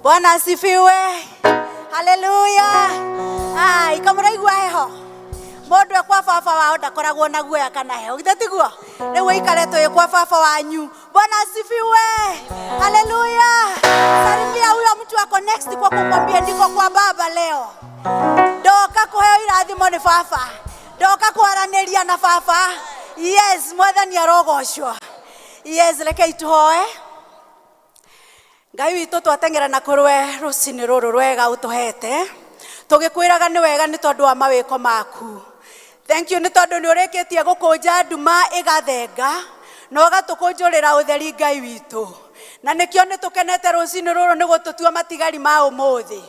Bwana asifiwe. Haleluya. Ikamura igwa heho. Mundu kwa baba wao ndakoragwo na guoya kana heho. Githatiguo. Riu ikaretwo kwa baba wanyu. Bwana asifiwe. Haleluya. Salimia huyo mtu wako next kwa kumwambia ndiko kwa baba leo. Ndoka kuheo irathimo ni baba. Ndoka kwaranĩria na baba. Yes, mwathani arogocwo. Yes, reke ituhoe. Ngai witũ twatengera na kũrwe rũcinĩ rũrũ rwega ũtũhete. Tũgĩkwĩraga nĩ wega nĩ tondũ wa mawĩko maku. Thank you nĩ tondũ nĩ ũrĩkĩtie gũkũnja nduma ĩgathenga na ũgatũkũnjũrĩra ũtheri Ngai witũ. Na nĩkĩo nĩ tũkenete rũcinĩ rũrũ nĩ gũtũtua matigari ma ũmũthĩ.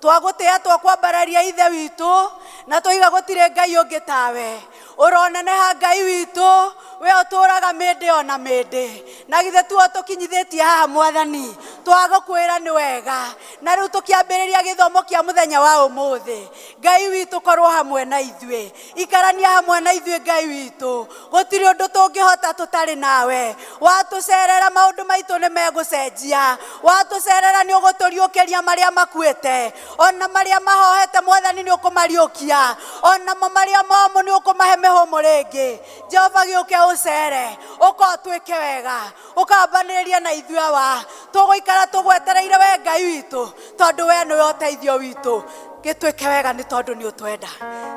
Twagũtĩa twakwambararia ithe witũ na tũiga gũtirĩ Ngai ũngĩ tawe. Ũroneneha Ngai witũ we ũtũraga mĩndĩ ona mĩndĩ. Na githe tuo tũkinyithĩtie haha mwathani twagũkwĩra nĩ wega. Na rĩu tũkĩambĩrĩria gĩthomo kĩa mũthenya wa ũmũthĩ. Ngai witũ korwo hamwe na ithuĩ. Ikarania hamwe na ithuĩ Ngai witũ. Gũtirĩ ũndũ tũngĩhota tũtarĩ nawe. Watũcerera maũndũ maitũ nĩ megũcenjia. Watũcerera nĩ ũgũtũriũkĩria marĩa makuĩte. Ona marĩa mahohete mwathani nĩ ũkũmariũkia. Ona marĩa momũ nĩ ũkũmahe mĩhũmũ rĩngĩ. Jehova gĩũke ũcere. Ũkotwĩke wega. Ũkambanĩrĩria na ithuĩ awa. Tũgũikara tũgwetereire we Ngai witũ. Tondũ we nĩwe ũteithio witũ. Gĩtwĩke wega nĩ tondũ nĩ ũtwenda.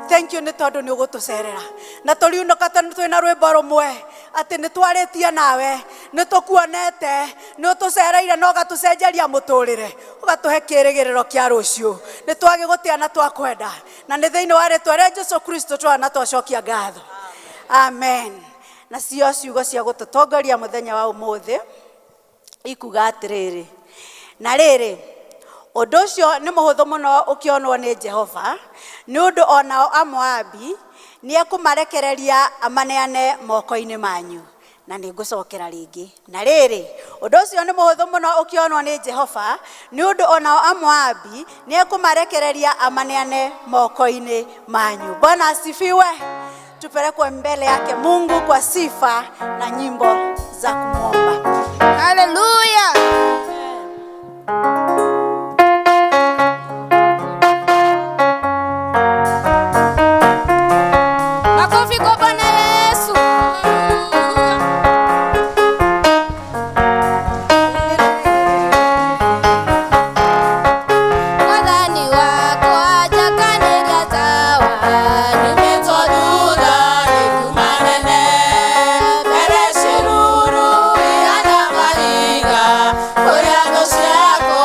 Thank you nĩ tondũ nĩ ũgũtũcerera. Na tũriunũka twĩna rwĩmbo rũmwe atĩ nĩ twarĩtie nawe. Nĩ tũkuonete. Nĩ ũtũcereire na ũgatũcenjeria mũtũrĩre. Ũgatũhe kĩĩrĩgĩrĩro kĩa rũciũ. Nĩ twagĩgũtĩa na twakwenda. Na nĩ thĩinĩ wa rĩĩtwa rĩa Jesũ Kristo twana twacokia ngatho. Amen. Na cio ciugo cia gũtũtongoria mũthenya wa ũmũthĩ ikuga atĩrĩrĩ. Na rĩrĩ ũndũ ũcio nĩ mũhũthũ mũno ũkĩonwo nĩ Jehova nĩ ũndũ onao Amoabi nĩ ekũmarekereria amaneane moko-inĩ manyu. Na nĩ ngũcokera rĩngĩ. Na rĩrĩ ũndũ ũcio nĩ mũhũthũ mũno ũkĩonwo nĩ Jehova nĩ ũndũ onao Amoabi nĩ ekũmarekereria amaneane moko-inĩ manyu. Bwana asifiwe. tupelekwe mbele yake Mungu kwa sifa na nyimbo za kumwomba. Haleluya. Makofi kwa Bwana Yesu. Mwadhani wako ajakaniria tawa, nimetodula nikumanene, bere shiruru yana maliga, koya dosi yako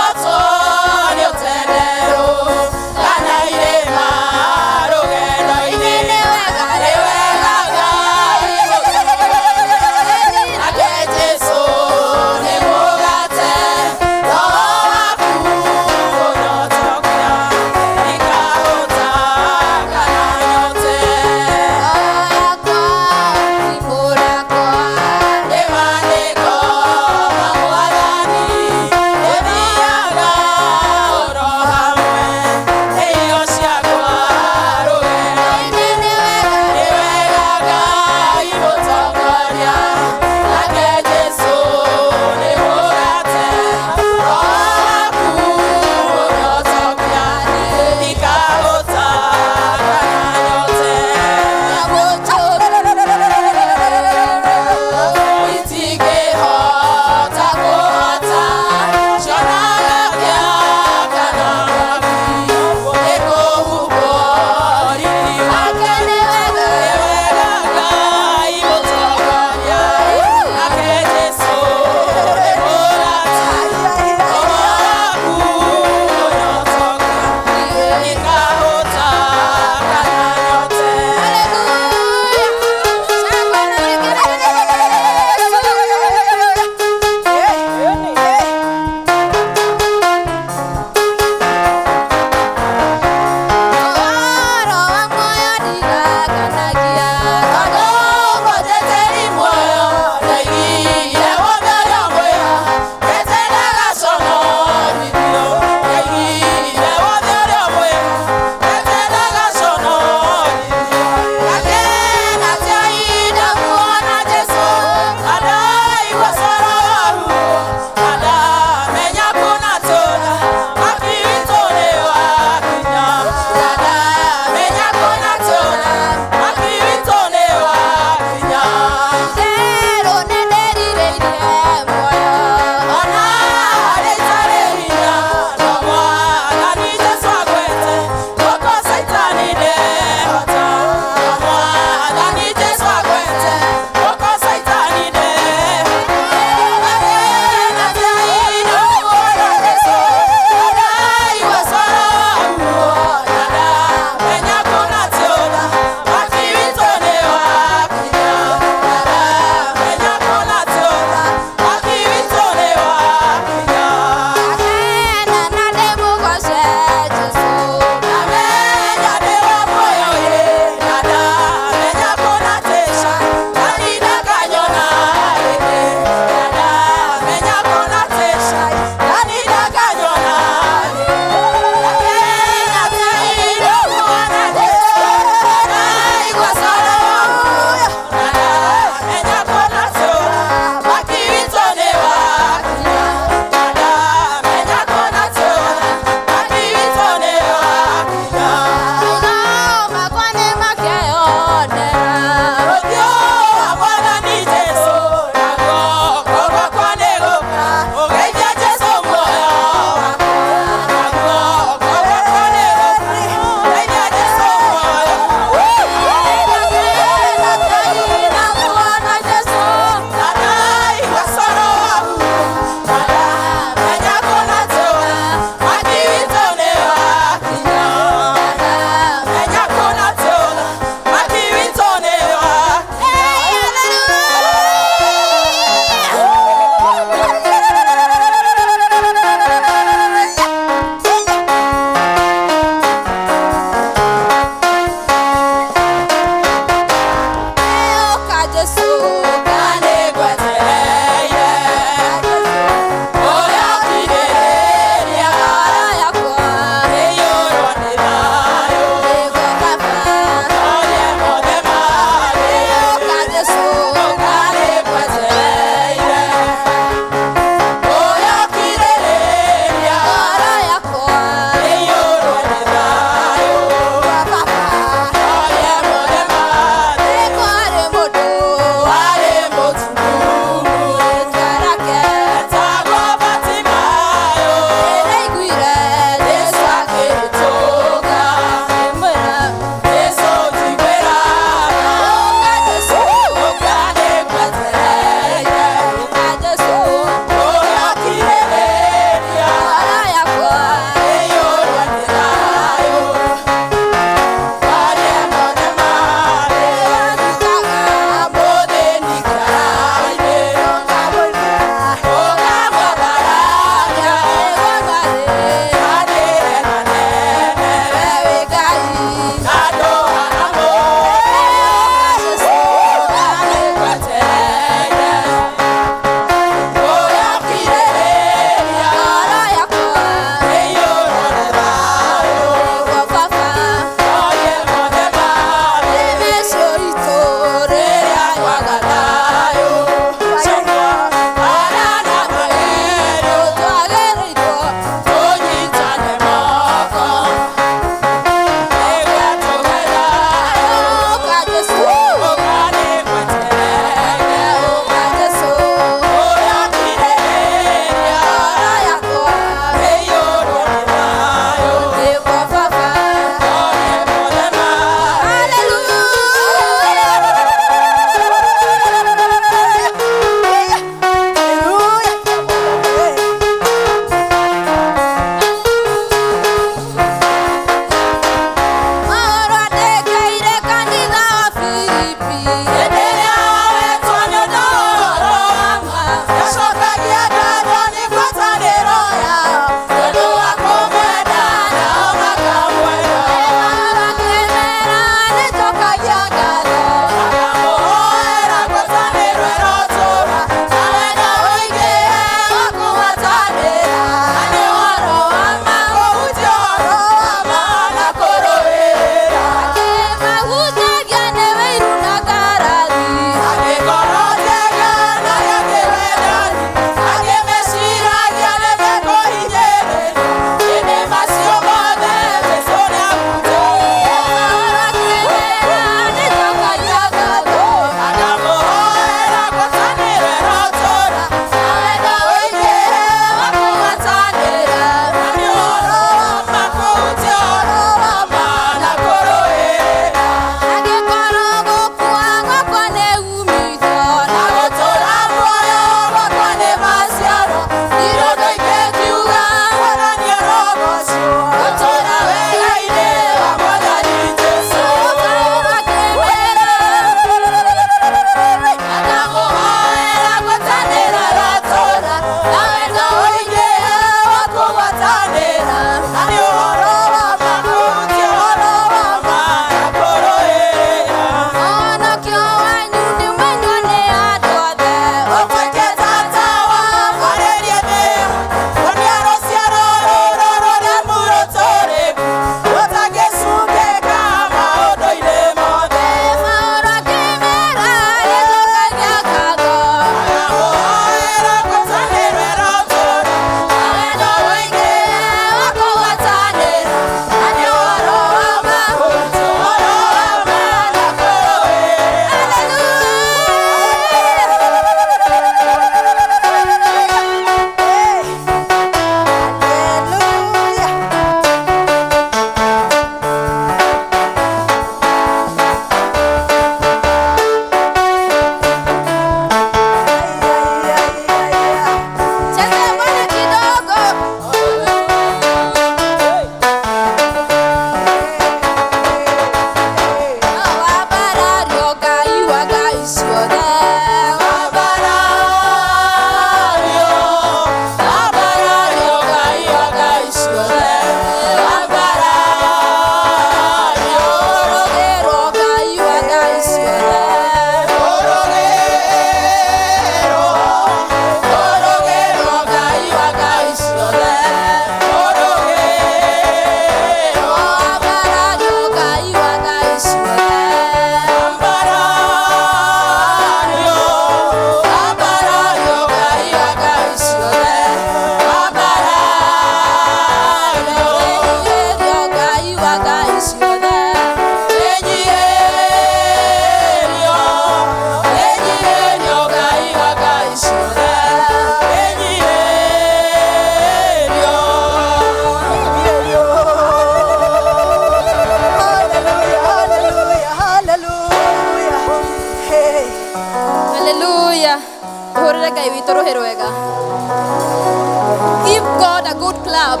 clap.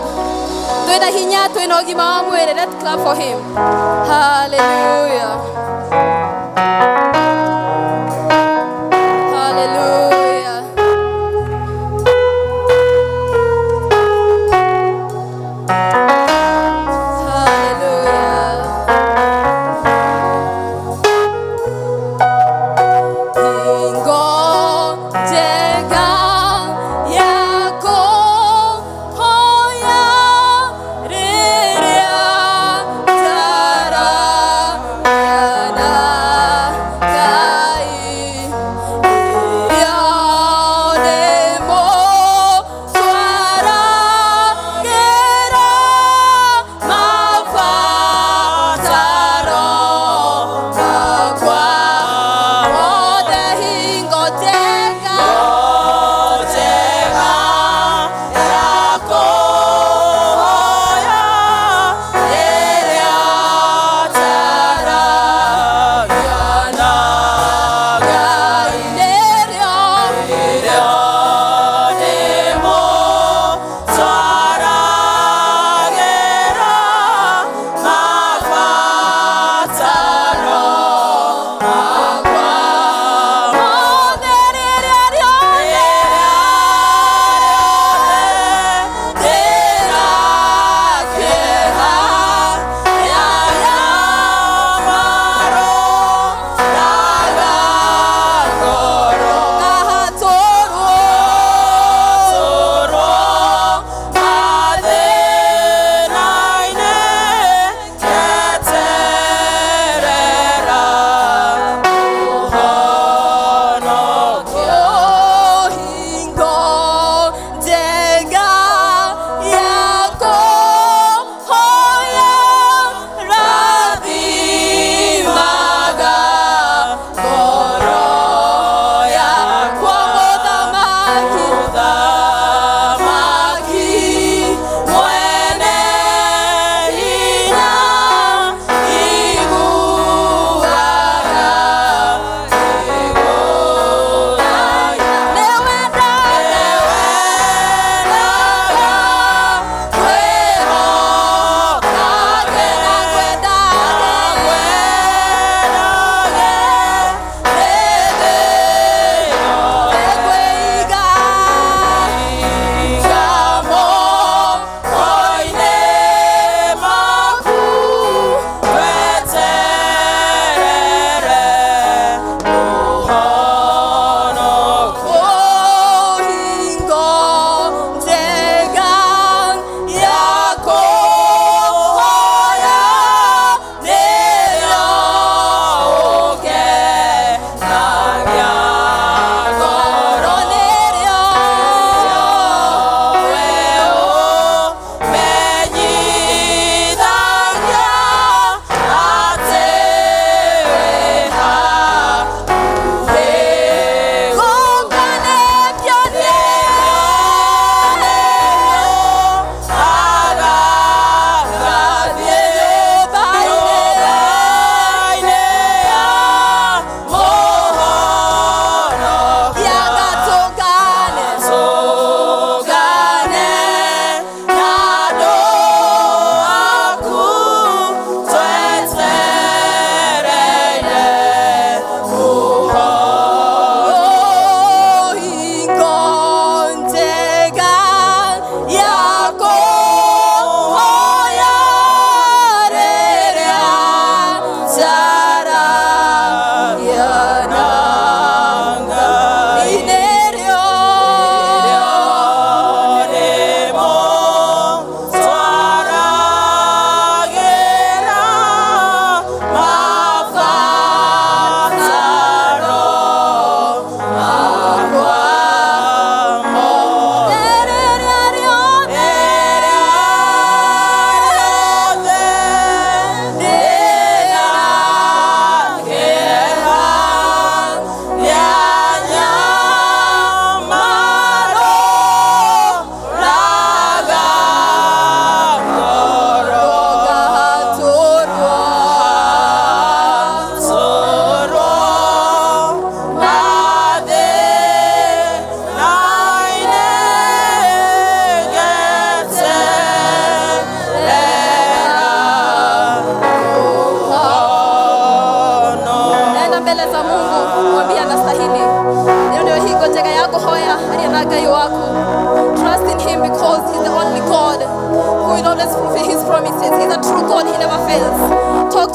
Twina hinya, twina ugima wa mwiri. Let's clap for him. Hallelujah. Hallelujah. Yeah.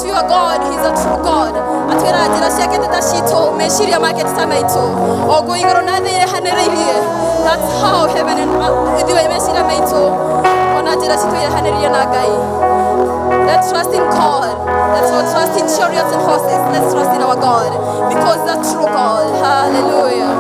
that you are God, He's a true God. Atwira njira ciake titacitwo meciria make titamaitwo ogo iguru na thĩ irehanĩrĩirie. That's how heaven and ithuĩ meciria maitũ ona njĩra citũ irehanĩrĩirie na Ngai. Let's trust in God. Let's not trust in chariots and horses. Let's trust in our God because that's true God. Hallelujah.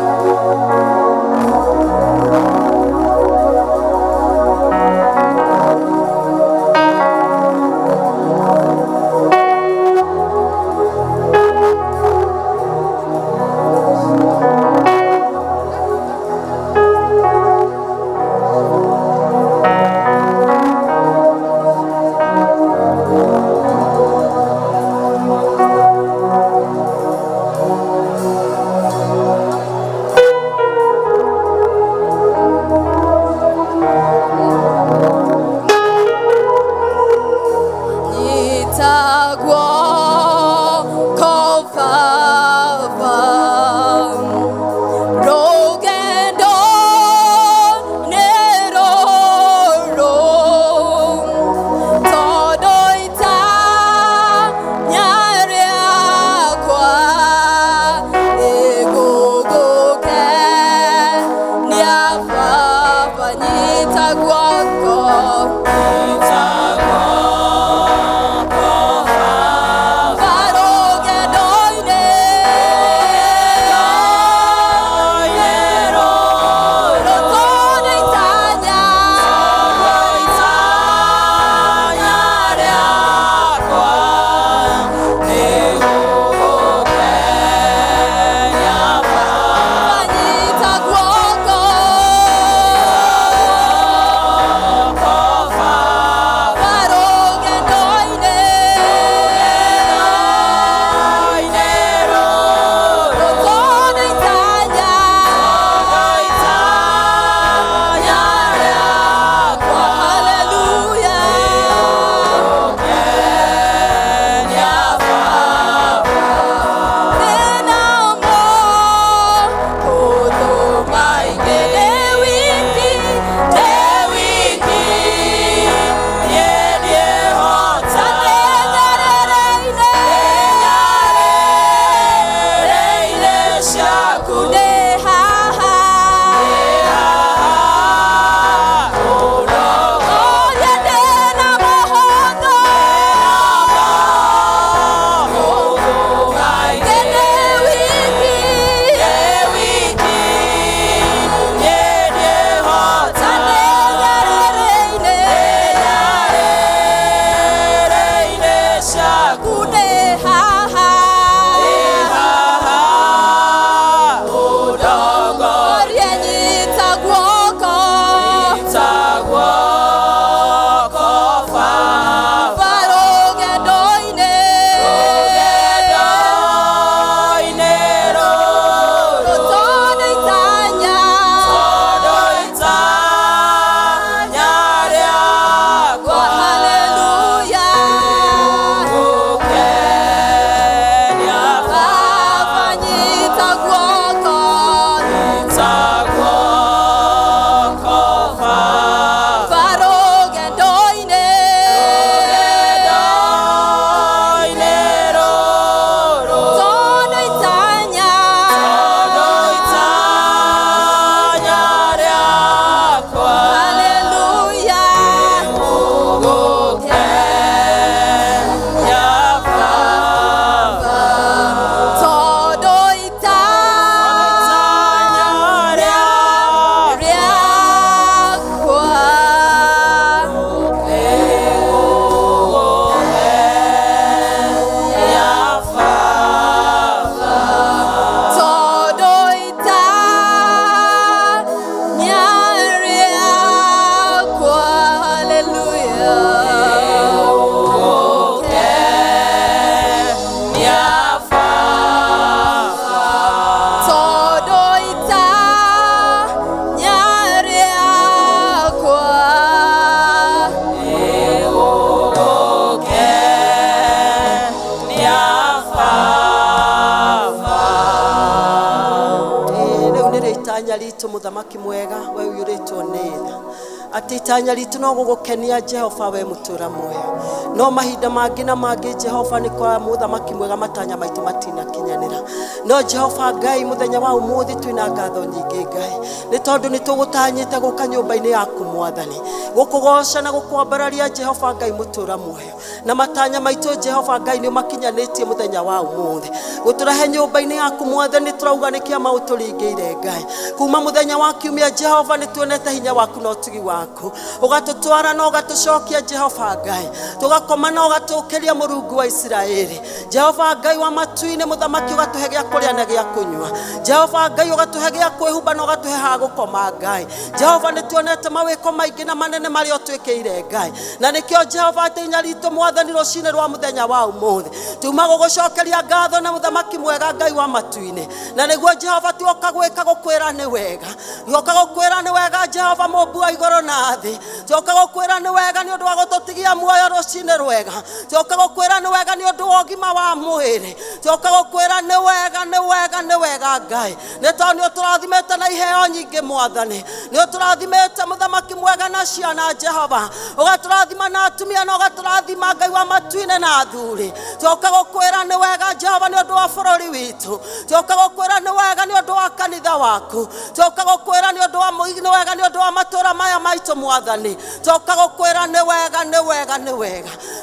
Muthamaki mwega we uyuritwo ni tha ati itanya ritu no gugukenia Jehova we mutura muoyo no mahinda mangi na mangi Jehova ni kwa muthamaki mwega matanya maitu matina kinyanira no Jehova Ngai muthenya wa umuthi twina ngatho nyingi Ngai ni tondu ni tugutanyite guka nyumba-ini yaku Mwathani gukugoca na gukwambararia Jehova Ngai mutura muoyo na matanya maitu Jehova Ngai ni makinyanitie muthenya wa umuthi guturahe nyumba-ini yaku Mwathani turauga ni kiama uturingiire Ngai kuma muthenya wa kiumia Jehova ni tuonete hinya waku no tugi waku ugatutwara no ugatucokia Jehova Ngai tugakoma no ugatukiria Murungu wa Israeli Jehova Ngai wa matu-ini muthamaki ugatuhe gia kuria na gia kunywa Jehova Ngai ugatuhe gia kwihumba no ugatuhe ha gukoma Ngai Jehova ni tuonete mawiko maingi na manene maria utwikiire Ngai na nikio Jehova tinya ritu Mwathani rucine rwa muthenya wa umuthi tuma gugucokeria ngatho na muthamaki mwega Ngai wa matu-ini na niguo Jehova tuoka gwika gukwira ni wega tuoka gukwira ni wega Jehova Mumbu wa iguru na thi tuoka gukwira ni wega ni undu wa gututigia muoyo rucine rwega tuoka gukwira ni wega ni undu wa ugima wa mwiri tuoka gukwira ni wega Ngai ni tondu uturathimete na iheo nyingi Mwathani ni uturathimete muthamaki mwega na ciana Jehova ugaturathima na atumia na ugaturathima Ngai wa matu-ini na athuri tuoka gukwira ni wega Jehova ni undu wa bururi witu tuoka gukwira ni wega ni undu wa kanitha waku tuoka gukwira ni undu wa muigini wega ni undu wa matura maya maitu Mwathani tuoka gukwira ni wega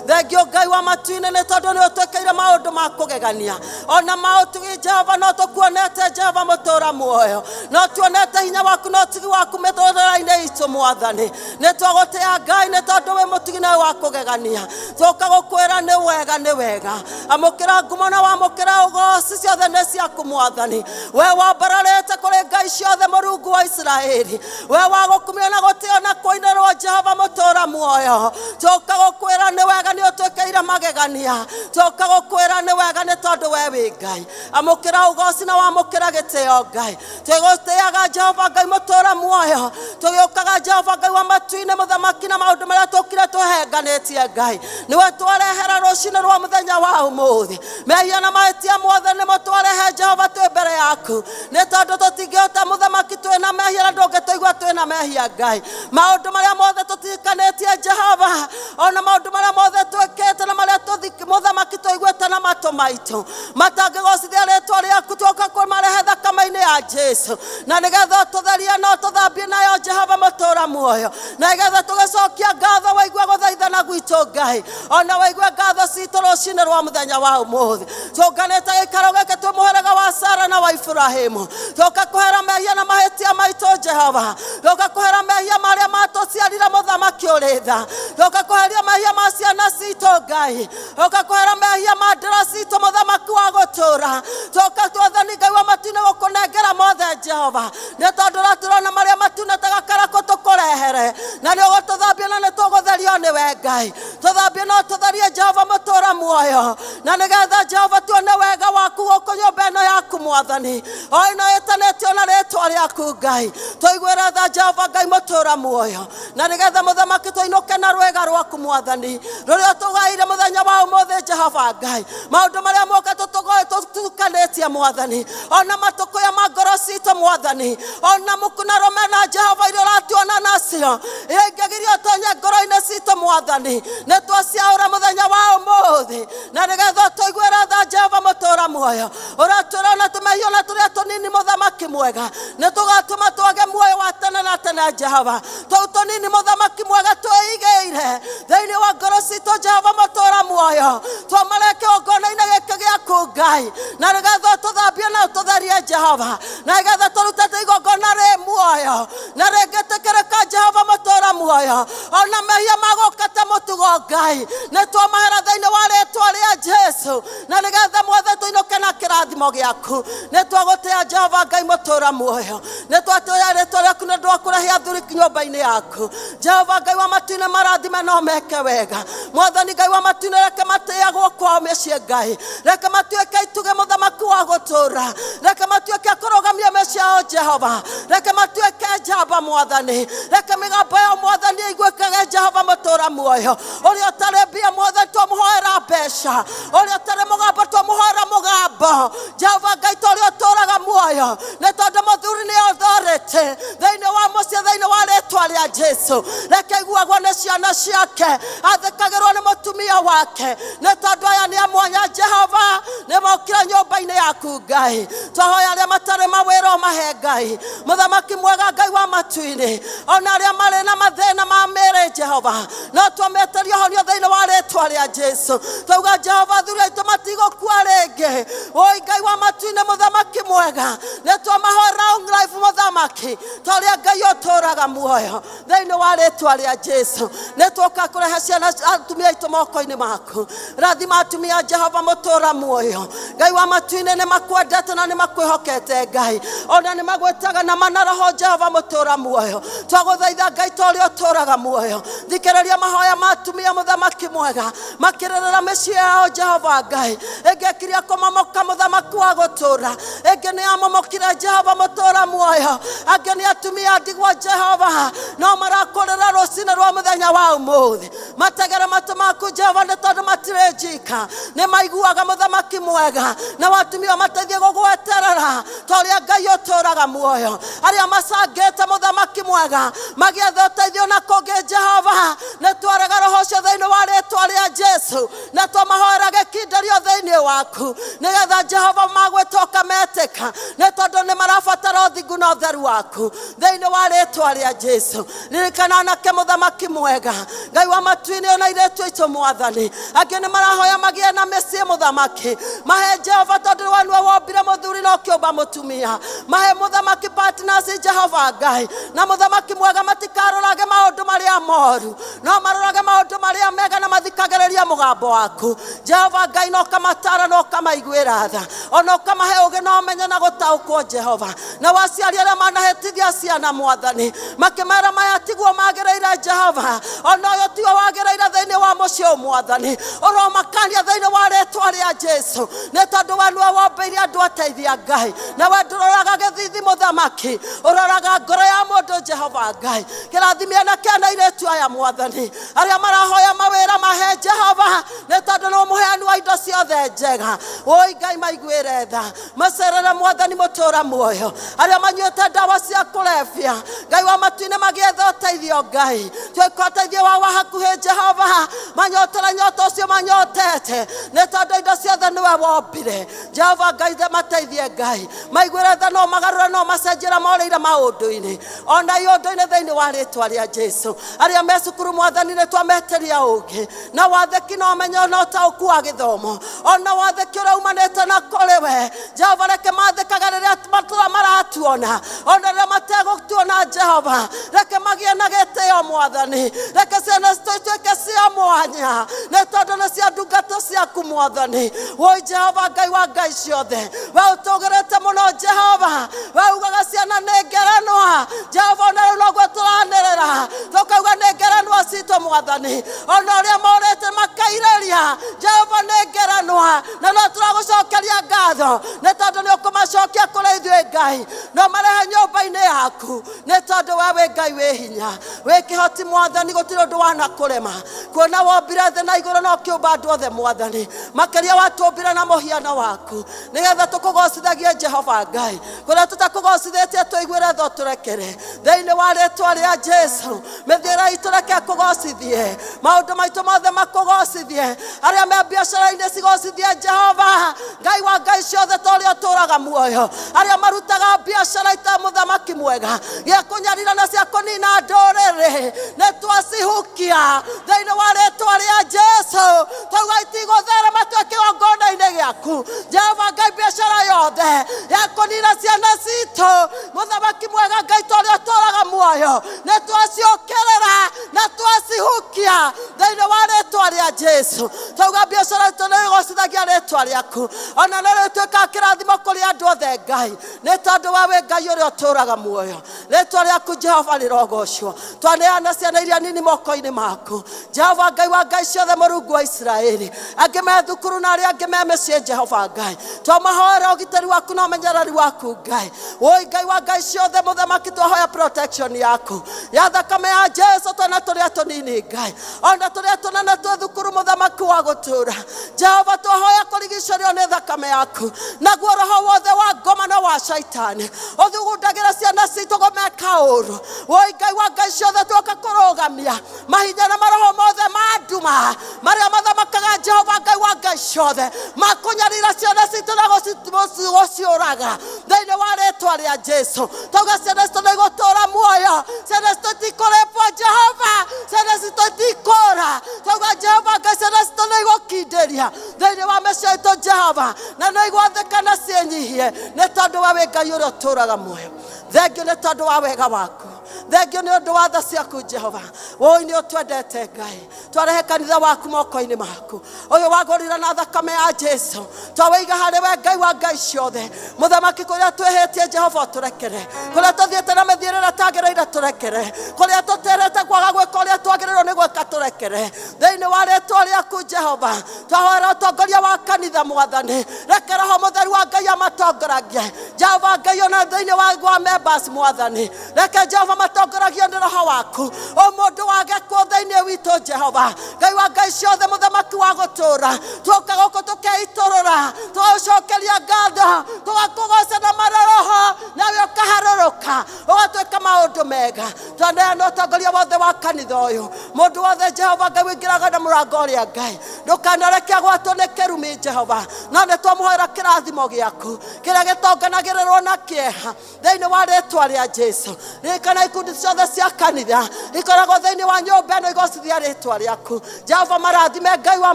thengio Ngai wa matu-ini ni tondu ni utwekeire maundu ma kugegania ona mautugi Jehova no tukuonete Jehova mutura muoyo no tuonete hinya waku no tugi waku miturire-ini itu Mwathani ni twagutia Ngai ni tondu we mutugi na wa kugegania tuoka gukwira ni wega amukira ngumo na wamukira ugoci ciothe ni ciaku Mwathani we wambararite kuri ngai ciothe Murungu wa Israeli we wagukumia na gutio na kuinirwo Jehova mutura muoyo tuoka gukwira ni wega ni utwekeire magegania tuoka gukwira ni wega ni tondu we wi Ngai amukira ugoci na wamukira gitio Ngai twigutiaga Jehova Ngai mutura muoyo tugiukaga Jehova Ngai wa matu-ini muthamaki na maundu maria tukire tuhenganitie Ngai niwe twarehera rucine rwa muthenya wa umuthi mehia na mahĩtia mothe nĩ mutwarehe Jehova twĩ mbere yaku nĩ tondu tũtingĩhota muthamaki twĩna mehia na ndũngĩtũigua twĩna mehia Ngai maũndũ marĩa mothe tũtirikanĩtie Jehova ona maũndũ marĩa mothe twĩkĩte na marĩa muthamaki tũiguĩte na matũ maitũ matangĩgocithia rĩtwa rĩaku tuoka kũmarehe thakame-inĩ ya Jesu na nĩgetha ũtũtherie na ũtũthambie nayo Jehova mutura muoyo na nĩgetha tũgĩcokia ngatho waigua gũthaithana gwitũ Ngai ona waigua ngatho citũ rũcinĩ rwa muthenya wa umuthi tũnganĩte gĩikaro gĩkĩ twĩ mũhĩrĩga wa Sara na wa Ibrahimu tũka kũhera mehia na mahĩtia maitũ Jehova tũka kũhera mehia marĩa matũciarire muthamaki ũrĩ tha tũka kũheria mehia ma ciana citũ Ngai tũka kũhera mehia ma ndĩra citũ muthamaki wa gũtũra tũka twathani Ngai wa matu-ini gũkũnengera mothe Jehova nĩ tondu ũratũrona marĩa matunataga karakũ tũkũrehere na nĩ ũgũtũthambia na nĩ tũgũtherio nĩwe Ngai tũthambie no tũtherie Jehova mutura muoyo na nĩgetha Jehova tuone wega waku gũkũ nyũmba ĩno yaku Mwathani o ĩno ĩtanĩtio na rĩtwa rĩaku Ngai tũiguĩre tha Jehova Ngai mutura muoyo na nĩgetha muthamaki tũinũke na rwega rwaku Mwathani rũrĩa tũgaire muthenya wa umuthi Jehova Ngai maũndũ marĩa moka tũtukanĩtie Mwathani ona matũkũya ma ngoro citũ Mwathani ona mũkunaro mena Jehova iria ũratuona nacio ĩngĩgirio tonye ngoro-inĩ citũ Mwathani nĩ twaciaũra muthenya wa umuthi na nĩgetha tũiguĩre tha Jehova mutura muoyo ũratwĩra ona tũmehia na tũrĩa tũnini muthamaki mwega nĩ tũgatũma twage muoyo wa tene na tene Jehova tũu tũnini muthamaki mwega twĩigĩire thĩinĩ wa ngoro citũ Jehova mutura muoyo twamareke kĩgongona-inĩ gĩkĩ gĩaku Ngai na nĩgetha tũthambie na ũtũtherie Jehova na nĩgetha tũrute igongona rĩ muoyo na rĩngĩtĩkĩrĩka Jehova mutura muoyo ona mehia magũkata mũtugo Ngai nĩ twamahera thĩinĩ wa rĩtwa rĩa Jesu na nĩgetha mothe tũinũke na kĩrathimo gĩaku nĩ twagũtĩa Jehova Ngai mutura muoyo nĩ twatũya rĩtwa rĩaku nĩ ndwakũrehia athuri nyũmba-inĩ yaku Jehova Ngai wa matu-ini marathime no meke wega Mwathani Ngai wa matu-ini reke matĩagwo kwao mĩciĩ Ngai reke matuĩke itugĩ muthamaki wa gũtũra reke matuĩke kũrũgamia mĩciĩ yao Jehova reke matuĩke njamba Mwathani reke mĩgambo yao Mwathani ĩiguĩkage Jehova mutura muoyo ũrĩa ũtarĩ mbia Mwathani twamũhoera mbeca ũrĩa ũtarĩ mũgambo twamũhoera mũgambo Jehova Ngai tũrĩa ũtũraga muoyo nĩ tondũ mũthuri nĩ authority thĩinĩ wa mũciĩ thĩinĩ wa rĩtwa rĩtwa rĩa Jesu. Reke iguagwo nĩ ciana ciake, athekagĩrwo nĩ mũtumia wake, nĩ tondũ aya nĩ amwanya Jehova, nĩ mokire nyũmba-inĩ yaku Ngai. Twahoya arĩa matarĩ mawĩra mahe Ngai, mũthamaki mwega Ngai wa matu-inĩ, ona arĩa marĩ na mathĩna ma mĩĩrĩ Jehova, no tũmeterio honio thĩinĩ wa rĩtwa rĩa Jesu. Twauga Jehova thuri aitũ matigũkua rĩngĩ. Oi Ngai wa matu-inĩ mũthamaki mwega, nĩ twamahoya long life mũthamaki, tũrĩa Ngai ũtũũraga muoyo thĩinĩ wa rĩtwa rĩa Jesu. Nĩ twoka kũrehe ciana atumia aitũ moko-inĩ maku. Rathima atumia Jehova mũtũũra muoyo. Ngai wa matu-inĩ nĩ makwendete na nĩ makwĩhokete Ngai, ona nĩ magwĩtaga na manaraho Jehova mũtũũra muoyo. Twagũthaitha Ngai tũrĩa ũtũũraga muoyo, thikĩrĩria mahoya ma atumia mũthamaki mwega makĩrĩrĩra mĩciĩ yao Jehova Ngai. Ĩngĩkiria kũmomoka mũthamaki wa gũtũũra, ĩngĩ nĩ amomokire Jehova mũtũũra muoyo, angĩ nĩ atumia ndigwa Jehova, no marakũrĩra rũcinĩ rwa mũthenya wa ũmũthĩ. Mategere matũ maku Jehova nĩ tondũ matirĩ njika, nĩ maiguaga mũthamaki mwega, na watumia mateithie gũgweterera tũrĩa Ngai ũtũũraga muoyo. Arĩa macangĩte mũthamaki mwega magĩetha ũteithio na kũngĩ Jehova, nĩ twarega roho ũcio thĩinĩ wa rĩtwa rĩa Jesu, na twamahoera gĩkindĩrio thĩinĩ waku, nĩgetha Jehova magwĩtoka metĩka, nĩ tondũ nĩ marabatara ũthingu na ũtheru waku thĩinĩ wa rĩtwa rĩa Jesu. Ririkana anake mũthamaki mwega Ngai wa matu-inĩ ona airĩtu aitũ Mwathani, angĩ nĩ marahoya magĩe na mĩciĩ mũthamaki, mahe Jehova tondũ we nĩwe wombire mũthuri na ũkĩũmba mũtumia. Mahe mũthamaki partners Jehova Ngai, na mũthamaki mwega matikarorage maũndũ marĩa moru, no marorage maũndũ marĩa mega na mathikagĩrĩria mũgambo waku Jehova Ngai. No kamatara no kamaiguĩra tha, ona ũkamahe ũgĩ na ũmenyo na gũtaũkwo Jehova, na waciari arĩa manahĩtithia ciana Mwathani makĩmera maya tiguo magĩrĩire Jehova, ona ũyũ tiwe wagĩrĩire thĩinĩ wa mũciĩ Mwathani, ũromakania thĩinĩ wa rĩtwa rĩa Jesu, nĩ tondũ we nĩwe wombĩire andũ ateithia Ngai, na we ndũroraga gĩthithi mũthamaki, ũroraga ngoro ya mũndũ Jehova Ngai. Kĩrathimia na kĩana airĩtu aya Mwathani arĩa marahoya mawĩra mahe Jehova, nĩ tondũ nĩ mũheani wa indo ciothe njega. Oi Ngai maiguĩre tha, macerere Mwathani mũtũũra muoyo, arĩa manyuĩte ndawa cia kũrebia Ngai wa matu-inĩ magĩetha ũteithio Ngai, twĩka ũteithio wa hakuhĩ Jehova, manyotera nyoto ũcio manyotete, nĩ tondũ indo ciothe nĩwe wombire Jehova Ngai. Mateithie Ngai, maiguĩre tha no magarũra no macenjera morĩire maũndũ-inĩ ona iũndũ-inĩ thĩinĩ wa rĩtwa rĩa Jesu. Arĩa me cukuru Mwathani nĩ twameteria ũũgĩ na wathĩki na ũmenyo na ũtaũku wa gĩthomo, ona wathĩki ũrĩa umanĩte na kũrĩ we Jehova. Reke mathĩkaga rĩrĩa matũra maratuona, ona rĩrĩa mategũtuona Jehova, reke magĩe na gĩtĩo Mwathani. Reke ciana cituĩke cia mwanya, nĩ tondũ nĩ cia ndungata ciaku Mwathani. Woi Jehova Ngai wa ngai ciothe, we ũtũgĩrĩte mũno Jehova, we ugaga ciana nĩ ngerenwa Jehova, ona rĩu noguo tũranĩrĩra tũkauga nĩ ngerenwa citũ Mwathani, ona ũrĩa morĩte makairĩria Jehova nĩ ngerenwa, na no tũragũcokeria ngatho nĩ tondũ nĩ ũkũmacokia kũrĩ ithuĩ Ngai, no marehe nyũmba-inĩ yaku, nĩ tondũ we wĩ Ngai wĩ hinya wĩ kĩhoti Mwathani, gũtirĩ ũndũ wanakũrema, kuona wombire thĩ na igũrũ na ũkĩũmba andũ othe Mwathani, makĩria watũmbire na mũhiano waku, nĩgetha tũkũgocithagie Jehova Ngai, kũrĩa tũtakũgocithĩtie tũiguĩre tha ũtũrekere thĩinĩ wa rĩtwa rĩa Jesu. Mĩthiĩre itũ reke kũgocithie, maũndũ maitũ mothe makũgocithie, arĩa me biacara-inĩ cigocithie Jehova Ngai wa ngai ciothe tũrĩa ũtũũraga muoyo, arĩa marutaga biacara ita mũthamaki mwega gĩa kũnyarira na cia kũnina ndũrĩrĩ, nĩ twacihukia thĩinĩ wa rĩtwa rĩa Jesu. Twauga itigũtherema twĩ kĩgongona-inĩ gĩaku Jehova Ngai, biacara yothe ya kũnina ciana citũ mũthamaki mwega Ngai tũrĩa ũtũũraga muoyo, nĩ twaciũkĩrĩra na twacihukia thĩinĩ wa rĩtwa rĩa Jesu. Twauga biacara itũ nĩ ĩgocithagia rĩtwa rĩaku, ona nĩ rĩtuĩkaga kĩrathimo kũrĩ andũ othe Ngai, nĩ tondũ we wĩ Ngai ũrĩa ũtũũraga muoyo. Rĩtwa rĩaku Jehova rĩrogocwo, twaneana ciana iria nini moko-inĩ maku Jehova Ngai wa ngai ciothe, Mũrungu wa Isiraeli, angĩ me thukuru na arĩa angĩ me mĩciĩ Jehova Ngai, twamahoera ũgitĩri waku na ũmenyereri waku Ngai. Woi Ngai wa ngai ciothe mũthamaki, twahoya protection yaku ya thakame ya Jesu twana tũrĩa tũnini Ngai, ona tũrĩa tũnene twĩ thukuru mũthamaki mũthamaki wa gũtũũra. Jehova twahoya kũrigicĩrio nĩ thakame yaku, naguo roho wothe wa ngoma na wa shaitani ũthugundagĩra ciana citũ gũmeka ũũru. Woi Ngai wa ngai ciothe twoka kũrũgamia mahinya na maroho mothe ma nduma marĩa mathamakaga Jehova Ngai wa ngai ciothe makũnyarira ciana citũ na gũciũraga thĩinĩ wa rĩĩtwa rĩa Jesu. Twauga ciana citũ nĩ igũtũũra muoyo, ciana citũ itikũrĩpwo Jehova, ciana citũ itikũũra. Twauga Jehova Ngai ciana citũ nĩ igũkindĩria thĩinĩ wa mĩciĩ itũ Jehova, na nĩ igwathĩka na ciĩnyihie nĩ tondũ wa wĩ Ngai ũrĩa ũtũũraga muoyo. Thengio nĩ tondũ wa wega waku, thengio nĩ ũndũ wa tha ciaku Jehova. Woi nĩ ũtwendete Ngai, twarehe kanitha waku moko-inĩ maku ũyũ wagũrire na thakame ya Jesu. Twawĩiga harĩ we Ngai wa ngai ciothe. Mũthamaki kũrĩa twĩhĩtie Jehova tũrekere, kũrĩa tũthiĩte na mĩthiĩrĩre tagĩrĩire tũrekere, kũrĩa tũterete kwaga gwĩka ũrĩa twagĩrĩirwo nĩ gwĩka tũrekere thĩinĩ wa rĩĩtwa rĩaku Jehova. Twahoera ũtongoria wa kanitha Mwathani, reke Roho Mũtheru wa Ngai amatongoragie Jehova Ngai ona thĩinĩ wa members Mwathani, reke Jehova matongoragio nĩ Roho waku. O mũndũ wage kuo thĩinĩ witũ Jehova Ngai wa ngai ciothe, mũthamaki wa gũtũũra. Twoka gũkũ tũkeitũrũra, tũgũcokeria ngatho, tũgakũgoca na maroho, nawe ũkaharũrũka ũgatwĩka maũndũ mega. Twaneana ũtongoria wothe wa kanitha ũyũ, mũndũ wothe Jehova Ngai wĩingĩraga na mũrango ũrĩa Ngai, ndũkanareke agwatwo nĩ kĩrumi Jehova, no nĩ twamũhoera kĩrathimo gĩaku kĩrĩa gĩtonganagĩrĩrwo na kĩeha thĩinĩ wa rĩĩtwa rĩa Jesu. Ririkana ikundi ciothe cia kanitha ikoragwo thĩinĩ wa nyũmba ĩno igocithia rĩĩtwa rĩaku Jehova. Marathime Ngai wa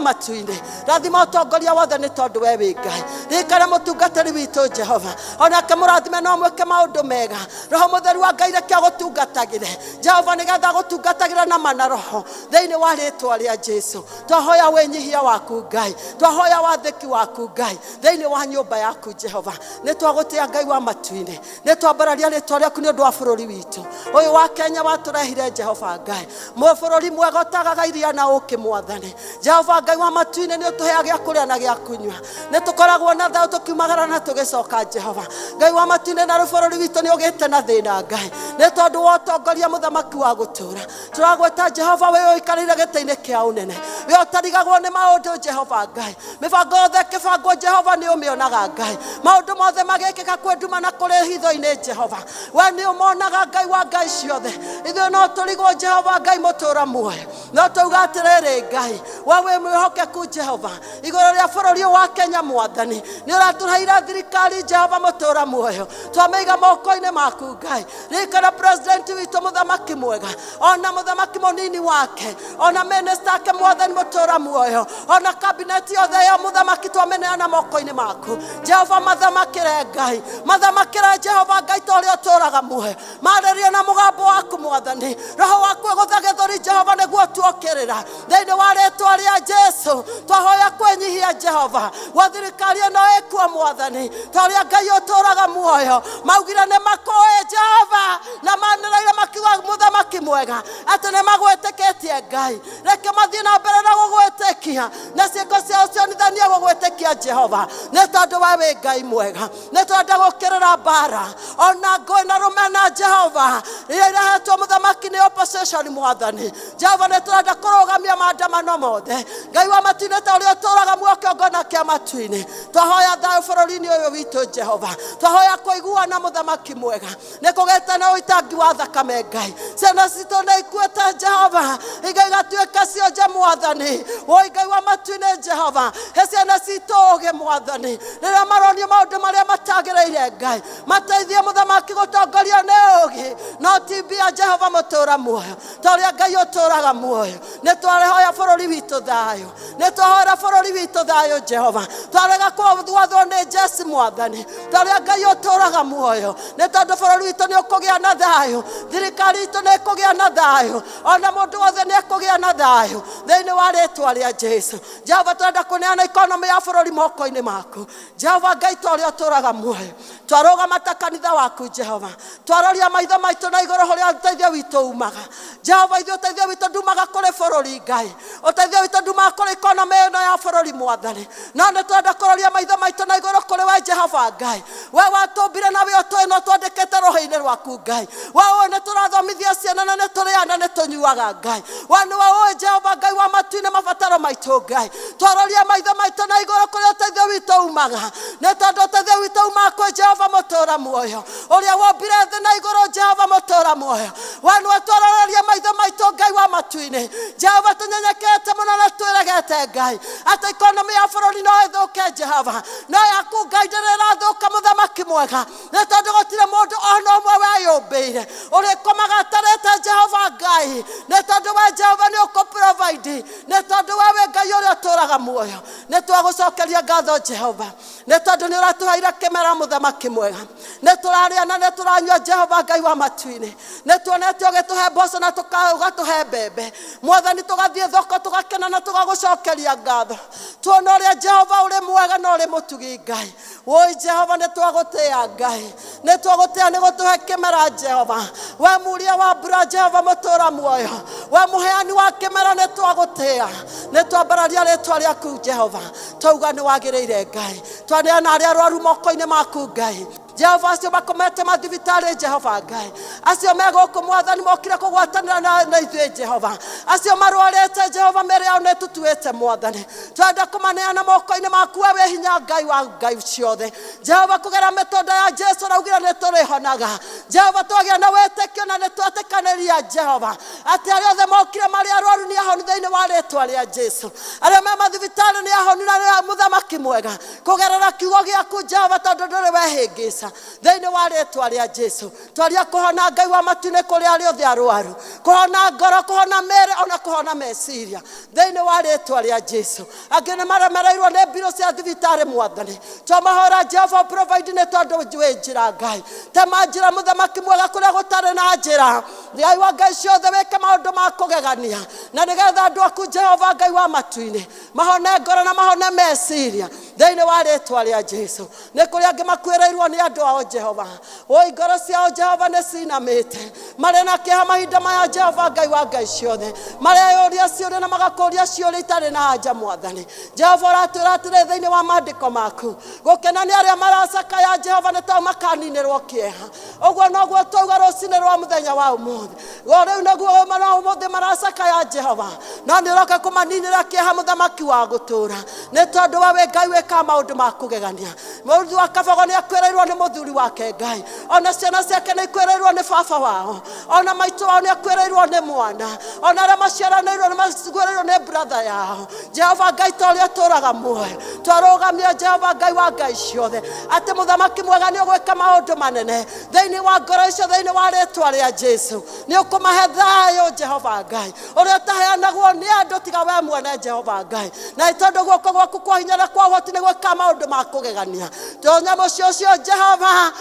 matu-inĩ, rathima ũtongoria wothe nĩ tondũ we wĩ Ngai. Ririkana mũtungatĩri witũ Jehova, onake mũrathime no mwĩke maũndũ mega. Roho Mũtheru wa Ngai reke agũtungatagĩre Jehova, nĩgetha agũtungatagĩre na mana roho thĩinĩ wa rĩĩtwa rĩa Jesu. Twahoya wĩnyihia waku Ngai, twahoya wathĩki waku Ngai thĩinĩ wa nyũmba yaku Jehova. Nĩ twagũtĩa Ngai wa matu-inĩ, nĩ twambararia rĩĩtwa rĩaku nĩ ũndũ wa bũrũri witũ ũyũ wa Kenya watũrehire Jehova Ngai, bũrũri mwega ũtagaga iria na ũũkĩ Mwathani. Jehova Ngai wa matu-inĩ nĩ ũtũheaga gĩa kũrĩa na gĩa kũnyua, nĩ tũkoragwo na thayũ tũkiumagara na tũgĩcoka Jehova Ngai wa matu-inĩ. Na bũrũri witũ nĩ ũgĩte na thĩna Ngai, nĩ tondũ wa ũtongoria mũthamaki wa gũtũũra. Tũragwĩta Jehova, we ũikarĩire gĩtĩ-inĩ kĩa ũnene, we ũtarigagwo nĩ maũndũ Jehova Ngai. Mĩbango yothe kĩbango Jehova nĩ ũmĩonaga Ngai, maũndũ mothe magĩkĩka kwĩ nduma na kũrĩ hitho-inĩ Jehova, we nĩ ũmonaga Ngai wa ngai ciothe. Ithuĩ no tũrigwo Jehova Ngai mũtũũra muoyo, no tũuga atĩrĩrĩ Ngai, we wĩ mwĩhokeku Jehova igũrũ rĩa bũrũri wa Kenya Mwathani. Nĩ ũratũheire thirikari Jehova mũtũũra muoyo, twamĩiga moko-inĩ maku Ngai. Ririkana president witũ mũthamaki mwega, ona mũthamaki mũnini wake, ona minister ake Mwathani mũtũũra muoyo, ona cabinet yothe ya mũthamaki twamĩneana moko-inĩ maku Jehova. Mathamakĩre Ngai, mathamakĩre Jehova Ngai ta ũrĩa ũtũũraga muoyo. Marĩria na mũgambo waku Mwathani, roho waku ũgũtha gĩthũri Jehova nĩguo tuokĩrĩra thĩinĩ wa rĩĩtwa rĩa Jesu. Twahoya kwĩnyihia Jehova wa thirikari ĩno ĩkuo Mwathani, ta ũrĩa Ngai ũtũũraga muoyo. Maugire nĩ makũĩ Jehova na manĩrĩire makiuga mũthamaki mwega atĩ nĩ magwĩtĩkĩtie Ngai. Reke mathiĩ na mbere na gũgwĩtĩkia na ciĩko ciao cionithania gũgwĩtĩkia Jehova, nĩ tondũ we wĩ Ngai mwega. Nĩ twenda gũkĩrĩra mbara ona ngũĩ na rũmena Jehova iria irehetwo mũthamaki nĩ opposition Mwathani. Jehova nĩ tũrenda kũrũgamia maandamano mothe Ngai wa matu-inĩ ta ũrĩa ũtũũraga muoyo kĩongona kĩa matu-inĩ. Twahoya thayũ bũrũri-inĩ ũyũ witũ Jehova, twahoya kũiguana mũthamaki mwega. Nĩ kũgĩte na ũitangi wa thakame Ngai, ciana citũ nĩ ikuĩte Jehova, Ngai gatuĩka cionje Mwathani. Woi Ngai wa matu-inĩ Jehova, he ciana citũ ũũgĩ Mwathani, rĩrĩa maronio maũndũ marĩa matagĩrĩire Ngai, mateithie mũthamaki gũtongoria nĩ ũũgĩ no ti mbia Jehova mũtũũra muoyo, ta ũrĩa Ngai ũtũũraga muoyo. Nĩ twarehoya bũrũri witũ thayũ, nĩ twahoera bũrũri witũ thayũ Jehova. Twarega gwathwo nĩ Jesu Mwathani, ta ũrĩa Ngai ũtũũraga muoyo, nĩ tondũ bũrũri witũ nĩ ũkũgĩa na thayũ, thirikari itũ nĩ ĩkũgĩa na thayũ, ona mũndũ wothe nĩ ekũgĩa na thayũ thĩinĩ wa rĩĩtwa rĩa Jesu. Jehova tũrenda kũneana ikonomi ya bũrũri moko-inĩ maku Jehova Ngai ta ũrĩa ũtũũraga muoyo. Twarũgama ta kanitha waku Jehova, twaroria maitho maitũ na igũrũ ũrĩa ũteithio witũ umaga Jehova. Ithuĩ ũteithio witũ ndumaga kũrĩ bũrũri Ngai Ũteithio witũ nduma kũrĩ economy ĩno ya bũrũri Mwathani. No nĩ twenda kũroria maitho maitũ na igũrũ kũrĩ we Jehova Ngai. We watũmbire na wĩo twĩ no twandĩkĩte roho-inĩ rwaku Ngai. We nĩ tũrathomithia ciana na nĩ tũrĩana nĩ tũnyuaga Ngai. We nĩwe Jehova Ngai wa matu-inĩ mabataro maitũ Ngai. Twaroria maitho maitũ na igũrũ kũrĩ ũteithio witũ umaga. Nĩ tondũ ũteithio witũ umaga kwĩ Jehova mũtũũra muoyo. Ũrĩa wombire thĩ na igũrũ Jehova mũtũũra muoyo. We nĩwe twaroria maitho maitũ Ngai wa matu-inĩ. Jehova tũnyenyekete mũno na twĩregete Ngai. Atĩ economy ya bũrũri no ĩthũke Jehova. No yaku Ngai ndĩrathũka mũthamaki mwega. Nĩ tondũ gũtirĩ mũndũ o na ũmwe weyũmbĩire. Ũrĩkomaga atarĩte Jehova Ngai. Nĩ tondũ we Jehova nĩ ũkũ-provide. Nĩ tondũ we wĩ Ngai ũrĩa ũtũũraga muoyo. Nĩ twagũcokeria ngatho Jehova. Nĩ tondũ nĩ ũratũheire kĩmera mũthamaki mwega. Nĩ tũrarĩa na nĩ tũranyua Jehova Ngai wa matu-inĩ. Nĩ tuonete ũgĩtũhe mboco na ũgatũhe mbembe. Mwathani tũgathiĩ thoko tũgakena na tũgagũcokeria ngatho. Tuona ũrĩa Jehova ũrĩ mwega na ũrĩ mũtugi Ngai. Woi Jehova nĩ twagũtĩĩa Ngai. Nĩ twagũtĩĩa nĩ gũtũhe kĩmera Jehova. We muria wa mbura Jehova mũtũũra muoyo. We mũheani wa kĩmera nĩ twagũtĩĩa. Nĩ twambararia rĩĩtwa rĩaku Jehova. Twauga nĩ wagĩrĩire Ngai. Twaneana arĩa arwaru moko-inĩ maku Ngai. Jehova acio makomete mathibitarĩ Jehova Ngai. Acio megũkũ Mwathani mokire kũgwatanĩra na ithuĩ Jehova. Acio marwarĩte Jehova mĩĩrĩ yao nĩ tũtuĩte Mwathani. Twenda kũmaneana moko-inĩ maku we wĩ hinya Ngai wa Ngai ciothe. Jehova kũgera mĩtũnda ya Jesu raugire nĩ tũrĩhonaga. Jehova twagĩa na wĩtĩkio na nĩ twetĩkanĩria Jehova. Atĩ arĩa othe mokire marĩ arwaru nĩ ahonu thĩinĩ wa rĩĩtwa rĩa Jesu. Arĩa me mathibitarĩ nĩ ahonu na nĩ mũthamaki mwega. Kũgerera kiugo gĩaku Jehova tondũ ndũrĩ wehĩngĩca. Thĩinĩ wa rĩĩtwa rĩa Jesu. Twaria kũhona Ngai wa matu-inĩ kũrĩ arĩa othe arwaru. Kũhona ngoro, kũhona mĩĩrĩ ona kũhona meciria. Thĩinĩ wa rĩĩtwa rĩa Jesu. Angĩ nĩ maremereirwo nĩ mbiro cia thibitarĩ Mwathani. Twamahora Jehova provide nĩ tondũ wĩ njĩra Ngai. Tema njĩra mũthamaki mwega kũrĩa gũtarĩ na njĩra. Ngai wa Ngai ciothe wĩke maũndũ ma kũgegania. Na nĩgetha andũ aku Jehova Ngai wa matu-inĩ mahone ngoro na mahone meciria. Thĩinĩ wa rĩĩtwa rĩa Jesu. Nĩ kũrĩ angĩ makuĩrĩirwo nĩ andũ ao Jehova. Oi ngoro ciao Jehova nĩ cinamĩte. Marĩ na kĩeha mahinda maya Jehova Ngai wa Ngai ciothe. Mareyũria ciũria na magakũria ciũria itarĩ na anja Mwathani. Jehova ũratwĩra atĩrĩ thĩinĩ wa maandĩko maku. Gũkena nĩ arĩa maracakaya Jehova nĩ tondũ makaninĩrwo kĩeha. Ũguo noguo twauga rũcinĩ rwa mũthenya wa ũmũthĩ. Rĩu naguo ũmũthĩ maracakaya Jehova. No nĩ ũroka kũmaninĩra kĩeha mũthamaki wa gũtũũra. Nĩ tondũ we wĩ Ngai wĩkaga maũndũ ma kũgegania. Mũndũ wa kabago nĩ akwĩrĩirwo nĩ mũthuri wake Ngai. Ona ciana ciake nĩ ikwĩrĩirwo nĩ baba wao. Ona maitũ wao nĩ akwĩrĩirwo nĩ mwana. Ona arĩa maciaranĩirwo nĩ makwĩrĩirwo nĩ brother yao. Jehova Ngai ta ũrĩa ũtũũraga muoyo. Twarũgamia Jehova Ngai wa Ngai ciothe. Atĩ mũthamaki mwega nĩ ũgwĩka maũndũ manene. Thĩinĩ wa ngoro icio thĩinĩ wa rĩĩtwa rĩa Jesu. Nĩ ũkũmahe thayũ Jehova Ngai. Ũrĩa ũtaheanagwo nĩ andũ tiga we mwene Jehova Ngai. Na tondũ guoko gwaku kwa hinya na kwa ũhoti nĩ gwĩka maũndũ ma kũgegania. Nyamũ cio Jehova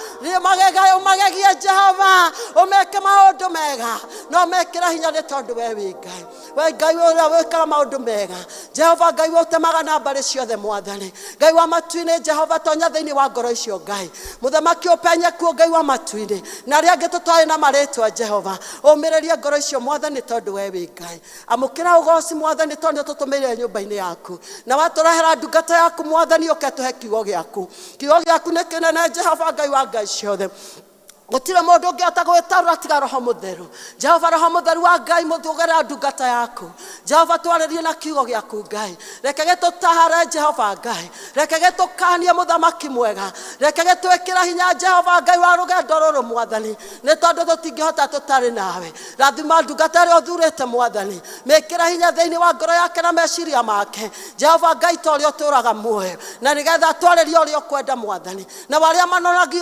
umagegie Jehova. Umeke maũndũ mega. No mekĩra hinya nĩ tondũ we wĩ Ngai. We Ngai ũrĩa wĩkaga maũndũ mega. Jehova Ngai ũtemaga na mbarĩ ciothe Mwathani. Ngai wa matu-inĩ Jehova tonya thĩinĩ wa ngoro icio Ngai. Mũthamaki ũpenye kuo Ngai wa matu-inĩ. Na arĩa angĩ tũtoĩ na marĩtwa Jehova. Ũmĩrĩrie ngoro icio Mwathani tondũ we wĩ Ngai. Amũkĩra ũgooci Mwathani tondũ tũtũmĩrire nyũmba-inĩ yaku. Na watũrehera ndungata yaku Mwathani ũketũhe kiugo gĩaku. Kiugo gĩaku nĩ kĩnene Jehova Ngai wa Ngai ciothe. Gũtirĩ mũndũ ũngĩhota gwĩtarũra tiga Roho Mũtheru. Jehova Roho Mũtheru wa Ngai mũthũgera ndungata yaku. Jehova twarĩrie na kiugo gĩaku Ngai. Reke gĩtũtahare Jehova Ngai. Reke gĩtũkanie mũthamaki mwega. Reke gĩtwĩkĩra hinya Jehova Ngai wa rũgendo rũrũ Mwathani. Nĩ tondũ tũtingĩhota tũtarĩ nawe. Rathima ndungata ĩrĩa ũthurĩte Mwathani. Mĩkĩra hinya thĩinĩ wa ngoro yake na meciria make. Jehova Ngai ta ũrĩa ũtũũraga muoyo. Na nĩgetha twarĩrie ũrĩa ũkwenda Mwathani. Na arĩa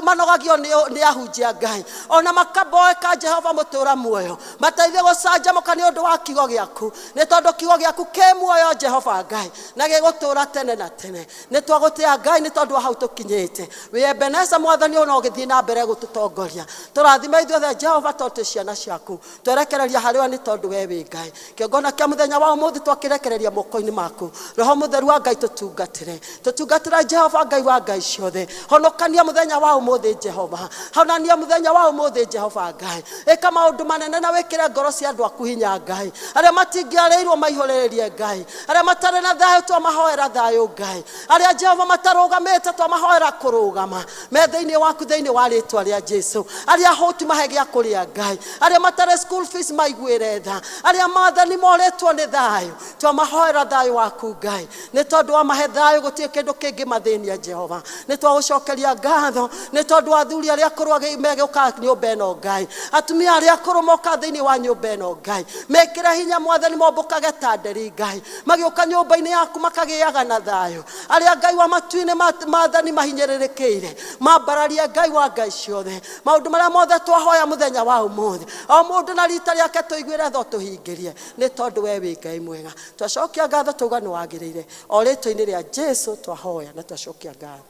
manogagio nĩ ahunjia Ngai. Ona makaboeka Jehova mũtũũra muoyo. Mateithie gũcanjamũka nĩ ũndũ wa kiugo gĩaku. Nĩ tondũ kiugo gĩaku kĩ muoyo Jehova Ngai. Na gĩgũtũũra tene na tene. Nĩ twagũtĩĩa Ngai nĩ tondũ wa hau tũkinyĩte. we Ebeneza mwathani ona ũgĩthiĩ na mbere gũtũtongoria tũrathime ithuothe Jehova tondũ ciana ciaku twerekereria harĩwe nĩ tondũ we wĩ Ngai kĩongona kĩa mũthenya wa ũmũthĩ twakĩrekereria moko-inĩ maku roho mũtheru wa Ngai tũtungatĩre Jehova Ngai wa Ngai ciothe honokania mũthenya wa ũmũthĩ Jehova honania mũthenya wa ũmũthĩ Jehova Ngai ĩka maũndũ manene na wĩkĩre ngoro cia andũ aku hinya Ngai arĩa matingĩarĩirwo maihũrĩrĩrie Ngai arĩa matarĩ na thayũ twamahoera thayũ Ngai arĩa Jehova matarũgamĩte twamahoera kũrũgama me thĩinĩ waku thĩinĩ wa rĩtwa rĩa Jesu arĩa hũtu mahe gĩa kũrĩa Ngai arĩa matarĩ school fees maiguĩre tha arĩa maathani moretwo nĩ thayũ twamahoera thayũ waku Ngai nĩ tondũ wa mahe thayũ gũtirĩ kĩndũ kĩngĩ mathĩnia Jehova nĩ twagũcokeria ngatho nĩ tondũ athuri arĩa akũrũ megũka nyũmba ĩno Ngai atumia arĩa akũrũ moka thĩinĩ wa nyũmba ĩno Ngai mekĩre hinya mwathani mombũkage ta nderi Ngai magĩũka nyũmba-inĩ yaku makagĩaga na thayũ arĩa Ngai wa matu-inĩ maathani mahinyĩrĩrĩkĩire mambararie Ngai wa Ngai ciothe maũndũ marĩa mothe twahoya mũthenya wa ũmũthĩ o mũndũ na rita rĩake tũiguĩre tho tũhingĩrie nĩ tondũ we wĩ Ngai mwega twacokia ngatho tuga nĩ wagĩrĩire o rĩtwa-inĩ rĩa Jesu twahoya na twacokia ngatho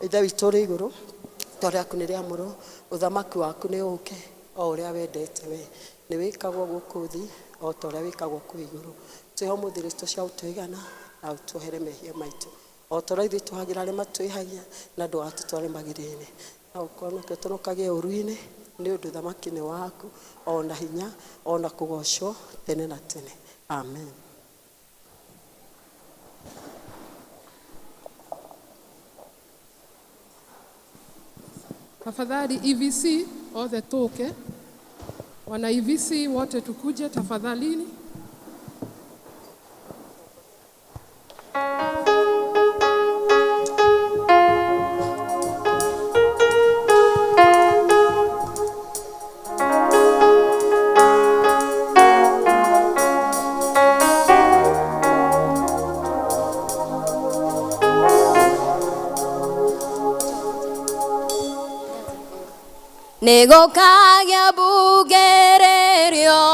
Ithe witũ ũrĩ igũrũ rĩĩtwa rĩaku nĩ rĩamũrwo ũthamaki waku nĩ ũũke o ũrĩa wendete we nĩ wĩkagwo gũkũ thĩ o ta ũrĩa wĩkagwo kũu igũrũ tũhe ũmũthĩ rĩĩtwa cia ũtũigana na ũtuohere mehia maitũ o ta ũrĩa ithuĩ twagĩra arĩa matwĩhagia na ndũgatũtware magĩrĩire na ũkorwo nakĩo tũnokagie ũru-inĩ nĩ ũndũ ũthamaki nĩ waku o na hinya o na kũgocwo tene na tene amen. Tafadhali EVC wote toke. Wana EVC wote tukuje tafadhalini. Nego kagya bugererio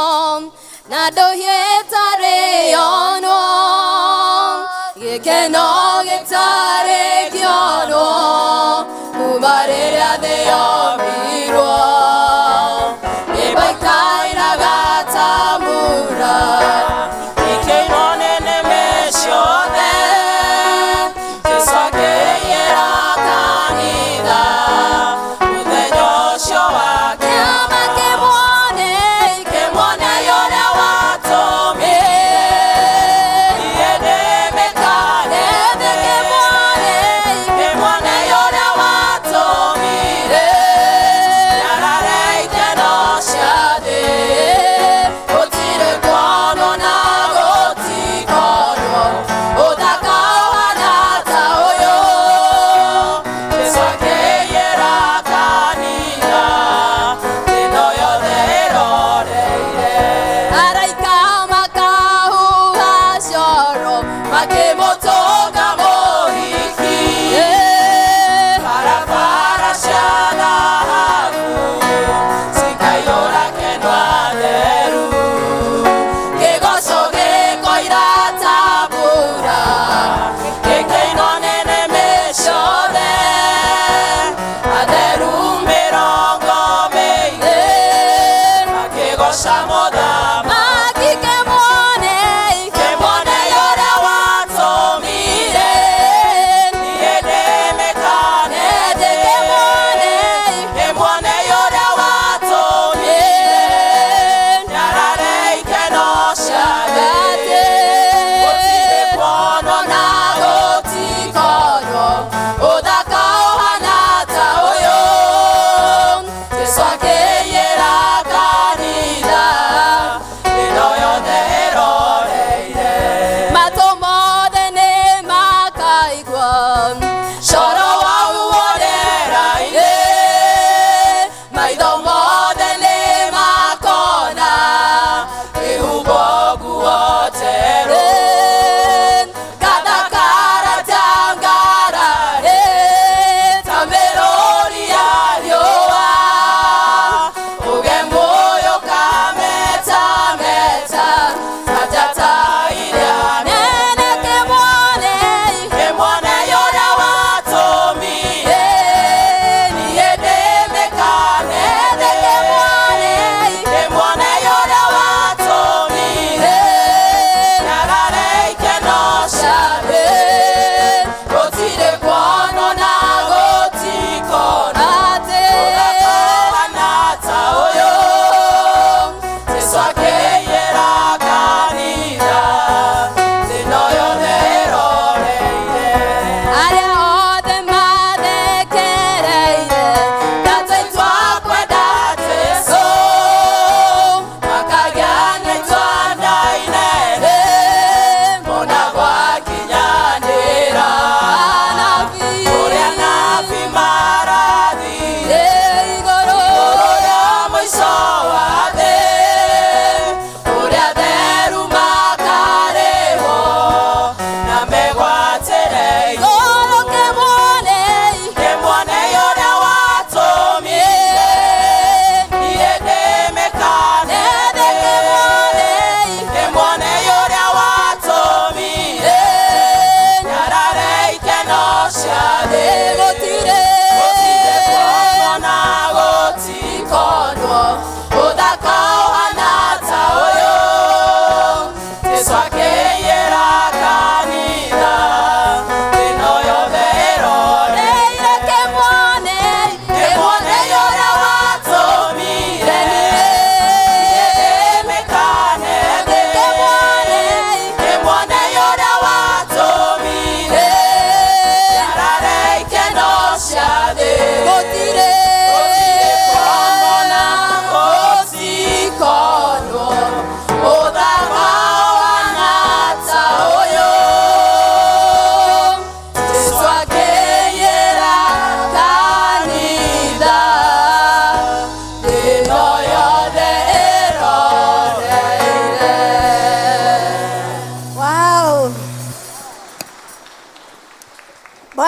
na dohietare yono gekeno getare yono kumarera de yomiro ebaikai na gatamura ikenone ne meshode kesake yera kanida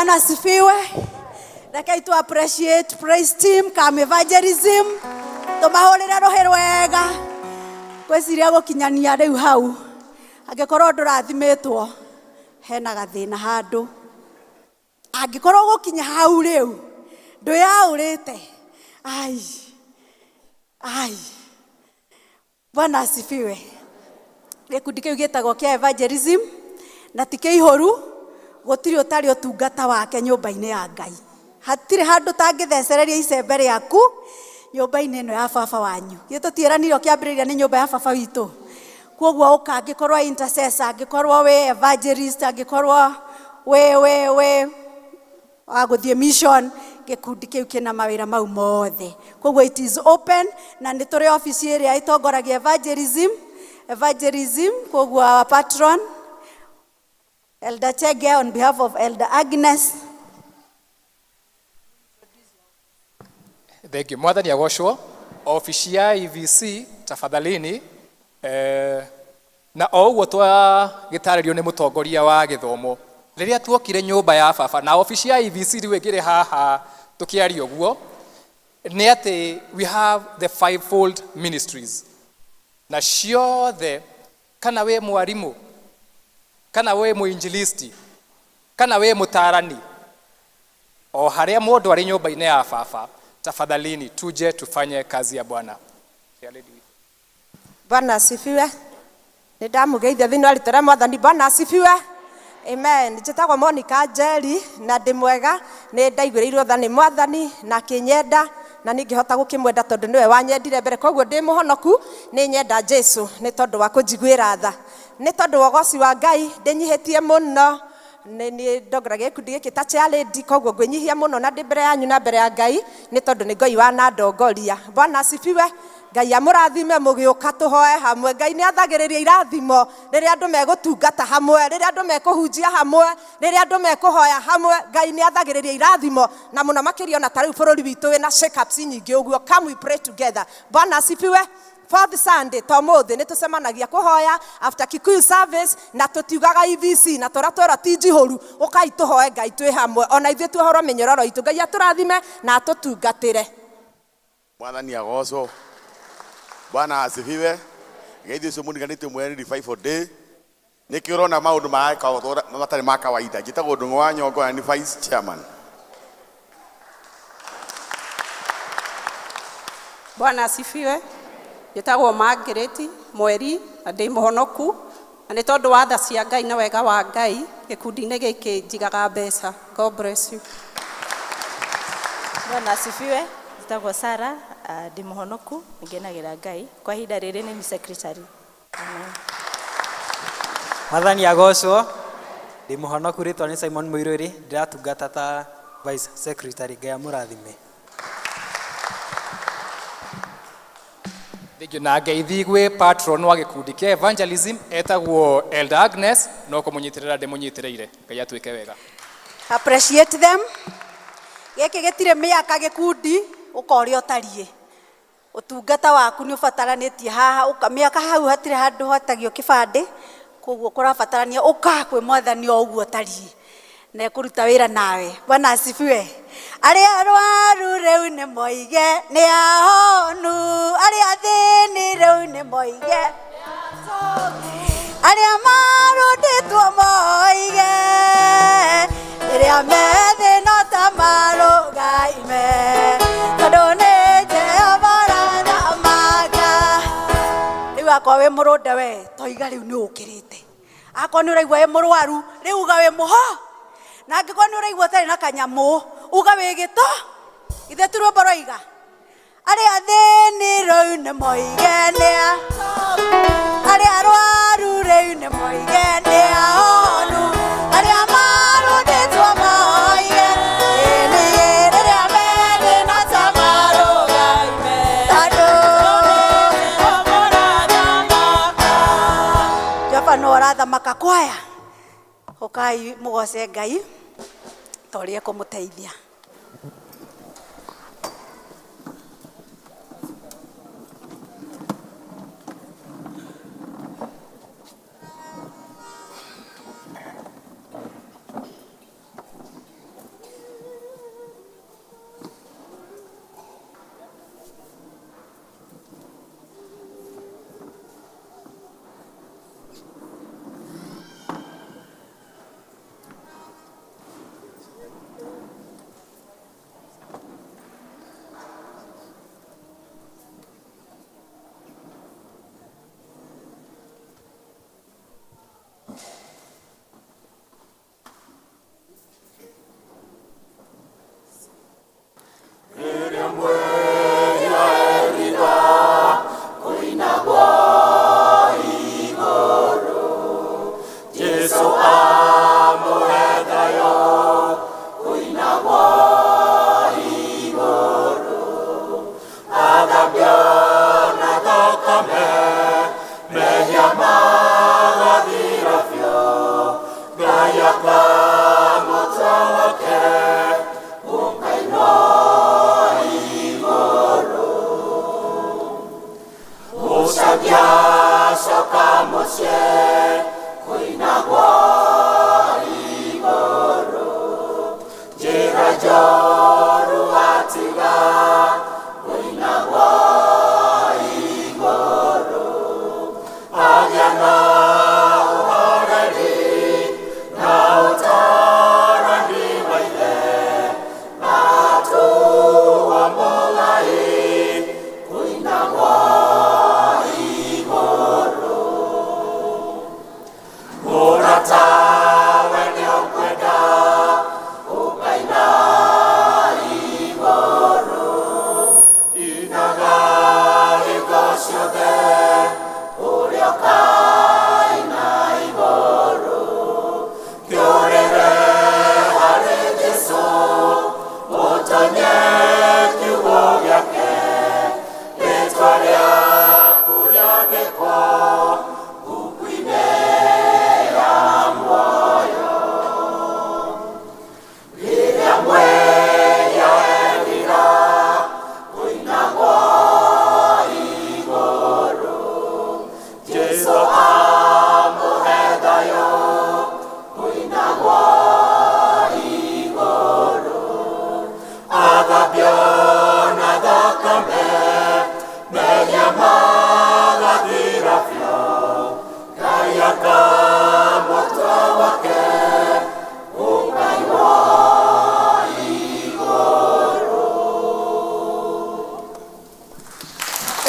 Bwana asifiwe. Reke tu appreciate praise team kam evangelism. Tumahorera rohe rwega. Kweciria gukinyania riu hau. Angikorwo ndurathimitwo hena gathina handu. Angikorwo gukinya hau riu nduyaurite. Ai. Bwana asifiwe. Gikundi kiu gitagwo kia evangelism na tike ihoru gutiri utari utungata wake nyumba-ini ya Ngai. Hatire handu tangithecereria icembe riaku nyumba-ini ino ya baba wanyu. Gitutieraniro kiambiriria ni nyumba ya baba witu. Koguo uka angikorwo intercessor, angikorwo we evangelist, angikorwo we aguthie mission, gikundi kiu kina mawira mau mothe. Koguo it is open na ni turi office area itongoragia evangelism. Koguo our patron Elder Chege on behalf of Elder Agnes. Thank you. Mwathani agoshwo. Office ya EVC tafadhalini na oguo twagitaririo ni mutongoria wa githomo riria tuokire nyumba ya baba na office ya EVC riu igire haha tukiari oguo ni ati we have the fivefold ministries na ciothe kana we mwarimu kana we muinjilisti kana we mutarani o haria mundu ari nyumba-ini ya baba tafadhalini tuje tufanye kazi ya Bwana. Bwana asifiwe. Nidamugeithia thini aritera mwathani. Bwana asifiwe. Amen. Njitagwo Monica Njeri na ndi mwega ni ndaiguirirwo tha ni mwathani na kinyenda na ningihota gukimwenda tondu niwe wanyendire mbere koguo ndi muhonoku ni nyenda Jesu ni tondu wa kunjiguira tha ni tondu wa ugoci wa Ngai ndinyihitie muno ni ndogoragia gikundi giki ta charity koguo ngwinyihia muno na ndi mbere yanyu na mbere ya Ngai ni tondu ni Ngai wa na ndongoria. Bwana asifiwe. Ngai amurathime mugiuka tuhoe hamwe. Ngai ni athagiriria irathimo riria andu megutungata hamwe, riria andu mekuhunjia hamwe, riria andu mekuhoya hamwe. Ngai ni athagiriria irathimo na muno makiria na tariu bururi witu wina shake ups nyingi uguo. Come we pray together. Bwana asifiwe. Fourth Sunday tomuthi ni tucemanagia kuhoya after Kikuyu service na tutiugaga EVC na turatwera tiji horu ukai tuhoe Ngai twi hamwe ona ithuĩ tuohorwo minyororo itu. Ngai aturathime na atutungatire. Mwathani agocwo. Bwana asifiwe. Ngeithi ucio muniganite mweri revival day niki urona maundu maaka matari ma kawaida. Njitagwo Ndung'u wa Nyongo na ni vice chairman. Bwana asifiwe. Njitagwo Margaret mweri na ndi muhonoku na ni tondu wa tha cia Ngai na wega wa Ngai gikundi-ini giki njigaga mbeca. God bless you. Bwana asifiwe. Njitagwo Sara ndi muhonoku ngenagira Ngai kwa hinda riri ni secretary. Amen. Mwathani agocwo. Ndi muhonoku ritwa ni Simon Muiruri ndiratungata ta vice secretary. Ngai amurathime. Na ngeithi gwe patron wa gikundi kia evangelism etagwo Elder Agnes no kumunyitirira ndi munyitireire. Ngai atwike wega. Appreciate them. Giki gitire miaka gikundi ukoria utarie. Utungata waku ni ubataranitie haha ukamiaka hau hatire handu hatagio kibande koguo kurabatarania uka kwi mwathani o uguo tarie na kuruta wira nawe. Bwana asifiwe. Aria arwaru riu ni moige ni ahonu, aria thini riu ni moige aria marunditwo moige iria methi no tamarugaime tondu ni Jehova rathamaga. Riu akwa wi murunde we toiga riu ni ukirite akwa ni uraigua wi murwaru riu uga wi muho na angĩkorwo nĩ ũraigua ũtarĩ na kanyamu uga wĩ gĩto ithe ti rwĩmbo roiga arĩa athĩni rĩu nĩ moige nĩa arĩa arwaru rĩu nĩ moige nĩ ahonu arĩa marũndĩtwo moige rĩrĩa merĩ na tamarũgaime tondũ Jehova no arathamaka kwaya. Ukai mugoce Ngai torie kumuteithia.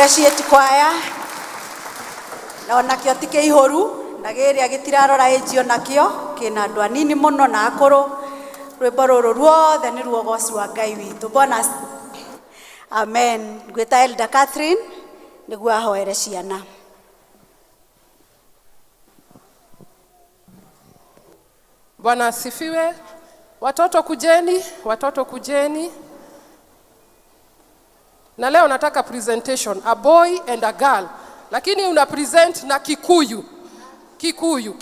appreciate kwaya na onakio ti kiihuru na giria gitirarora age onakio kina andu anini muno na akuru rwimbo ruru ruothe ni ruo goci wa Ngai witu. Bwana amen. Ngwita Elder Catherine niguo ahoere ciana. Bwana asifiwe. Watoto kujeni, watoto kujeni. Na leo nataka presentation, a boy and a girl. Lakini una present na Kikuyu. Kikuyu.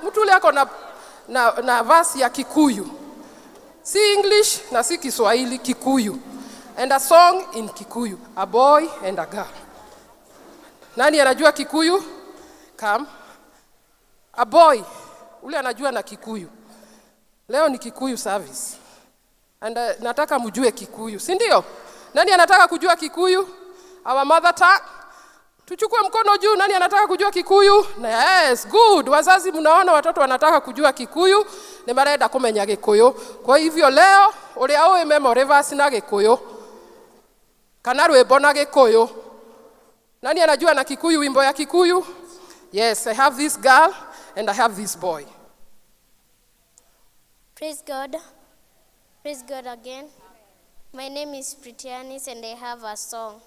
Mtu ule ako na verse ya Kikuyu. Si English na si Kiswahili, Kikuyu. And a song in Kikuyu, a boy and a girl. Nani anajua Kikuyu? Come. A boy, ule anajua na Kikuyu. Leo ni Kikuyu service. And nataka mjue Kikuyu, si ndio? Nani anataka kujua Kikuyu? Our mother tongue. Tuchukue mkono juu, nani anataka kujua Kikuyu? Yes, good. Wazazi mnaona watoto wanataka kujua Kikuyu, ni marenda kumenya Gikuyu. Kwa hivyo leo ule awe memory verse na Gikuyu. Kana rwimbo na Gikuyu. Nani anajua na Kikuyu, wimbo ya Kikuyu? Yes, I have this girl and I have this boy. Praise God. Praise God again. My name is Pritianis and I have a song.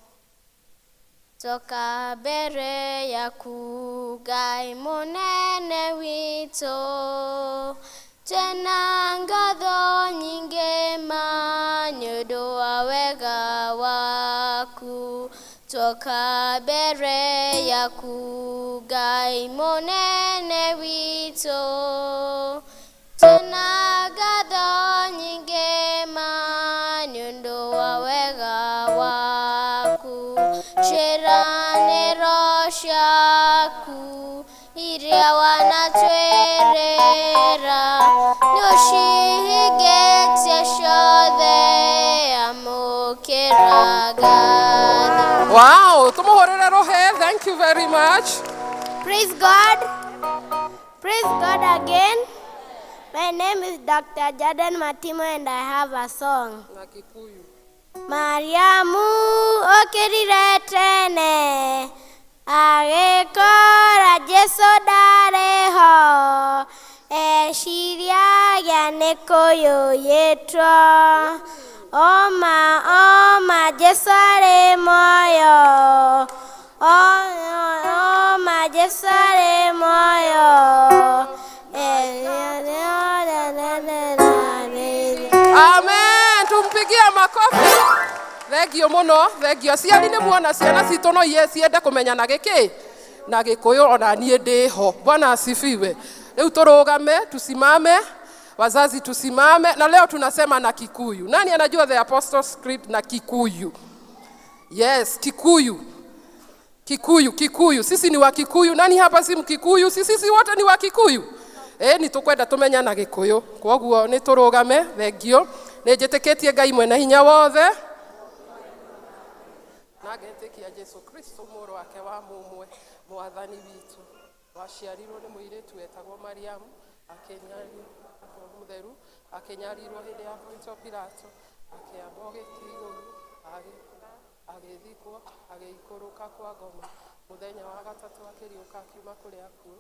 Toka bere ya kugai monene wito tena ngatho nyinge manyodo wa wega waku. Toka bere ya kugai monene wito tena ngatho nyinge manyodo wa wega waku. Sheranero shaku iria wanatwerera nyoshihigete shothe amukeragani. Wow, tumuhorere rohe. Thank you very much. Praise God. Praise God again. My name is Dr. Jordan Matimo and I have a song. Na Kikuyu. Mariamu okirire tene agikora Jesu ndareho eciria nĩ kũyũyĩtwo oma Jesu arĩ muoyo oma Jesu arĩ muoyo. Amen. Tumpigie makofi. Thegio muno, thegio. Ciari nĩ muona ciana citũ no ciende kũmenya na gĩkĩ na Gĩkũyũ ona niĩ ndĩho. Bwana asifiwe. Leo turugame, tusimame, wazazi tusimame na leo tunasema na Kikuyu. Nani anajua the Apostles' Creed na Kikuyu? Yes, Kikuyu. Kikuyu. Sisi ni wa Kikuyu. Nani hapa si Mkikuyu? Sisi wote ni wa Kikuyu. Ni tukwenda tumenya na Gĩkũyũ. Koguo ni turugame, thegio. Nĩ njĩtĩkĩtie Ngai mwena hinya wothe. Na ngetĩkia Jesu Kristo mũrũ wake wa mũmwe mwathani witũ. Waciarirwo nĩ mũirĩtu wetagwo Mariamu, akĩnyarirwo mũtheru, akĩnyarirwo hĩndĩ ya Poncio Pilato, akĩambwo gĩtĩ-igũrũ, agĩthikwo, agĩikũrũka kwa ngoma. Mũthenya wa gatatũ akĩriũka akiuma kũrĩ akuũ.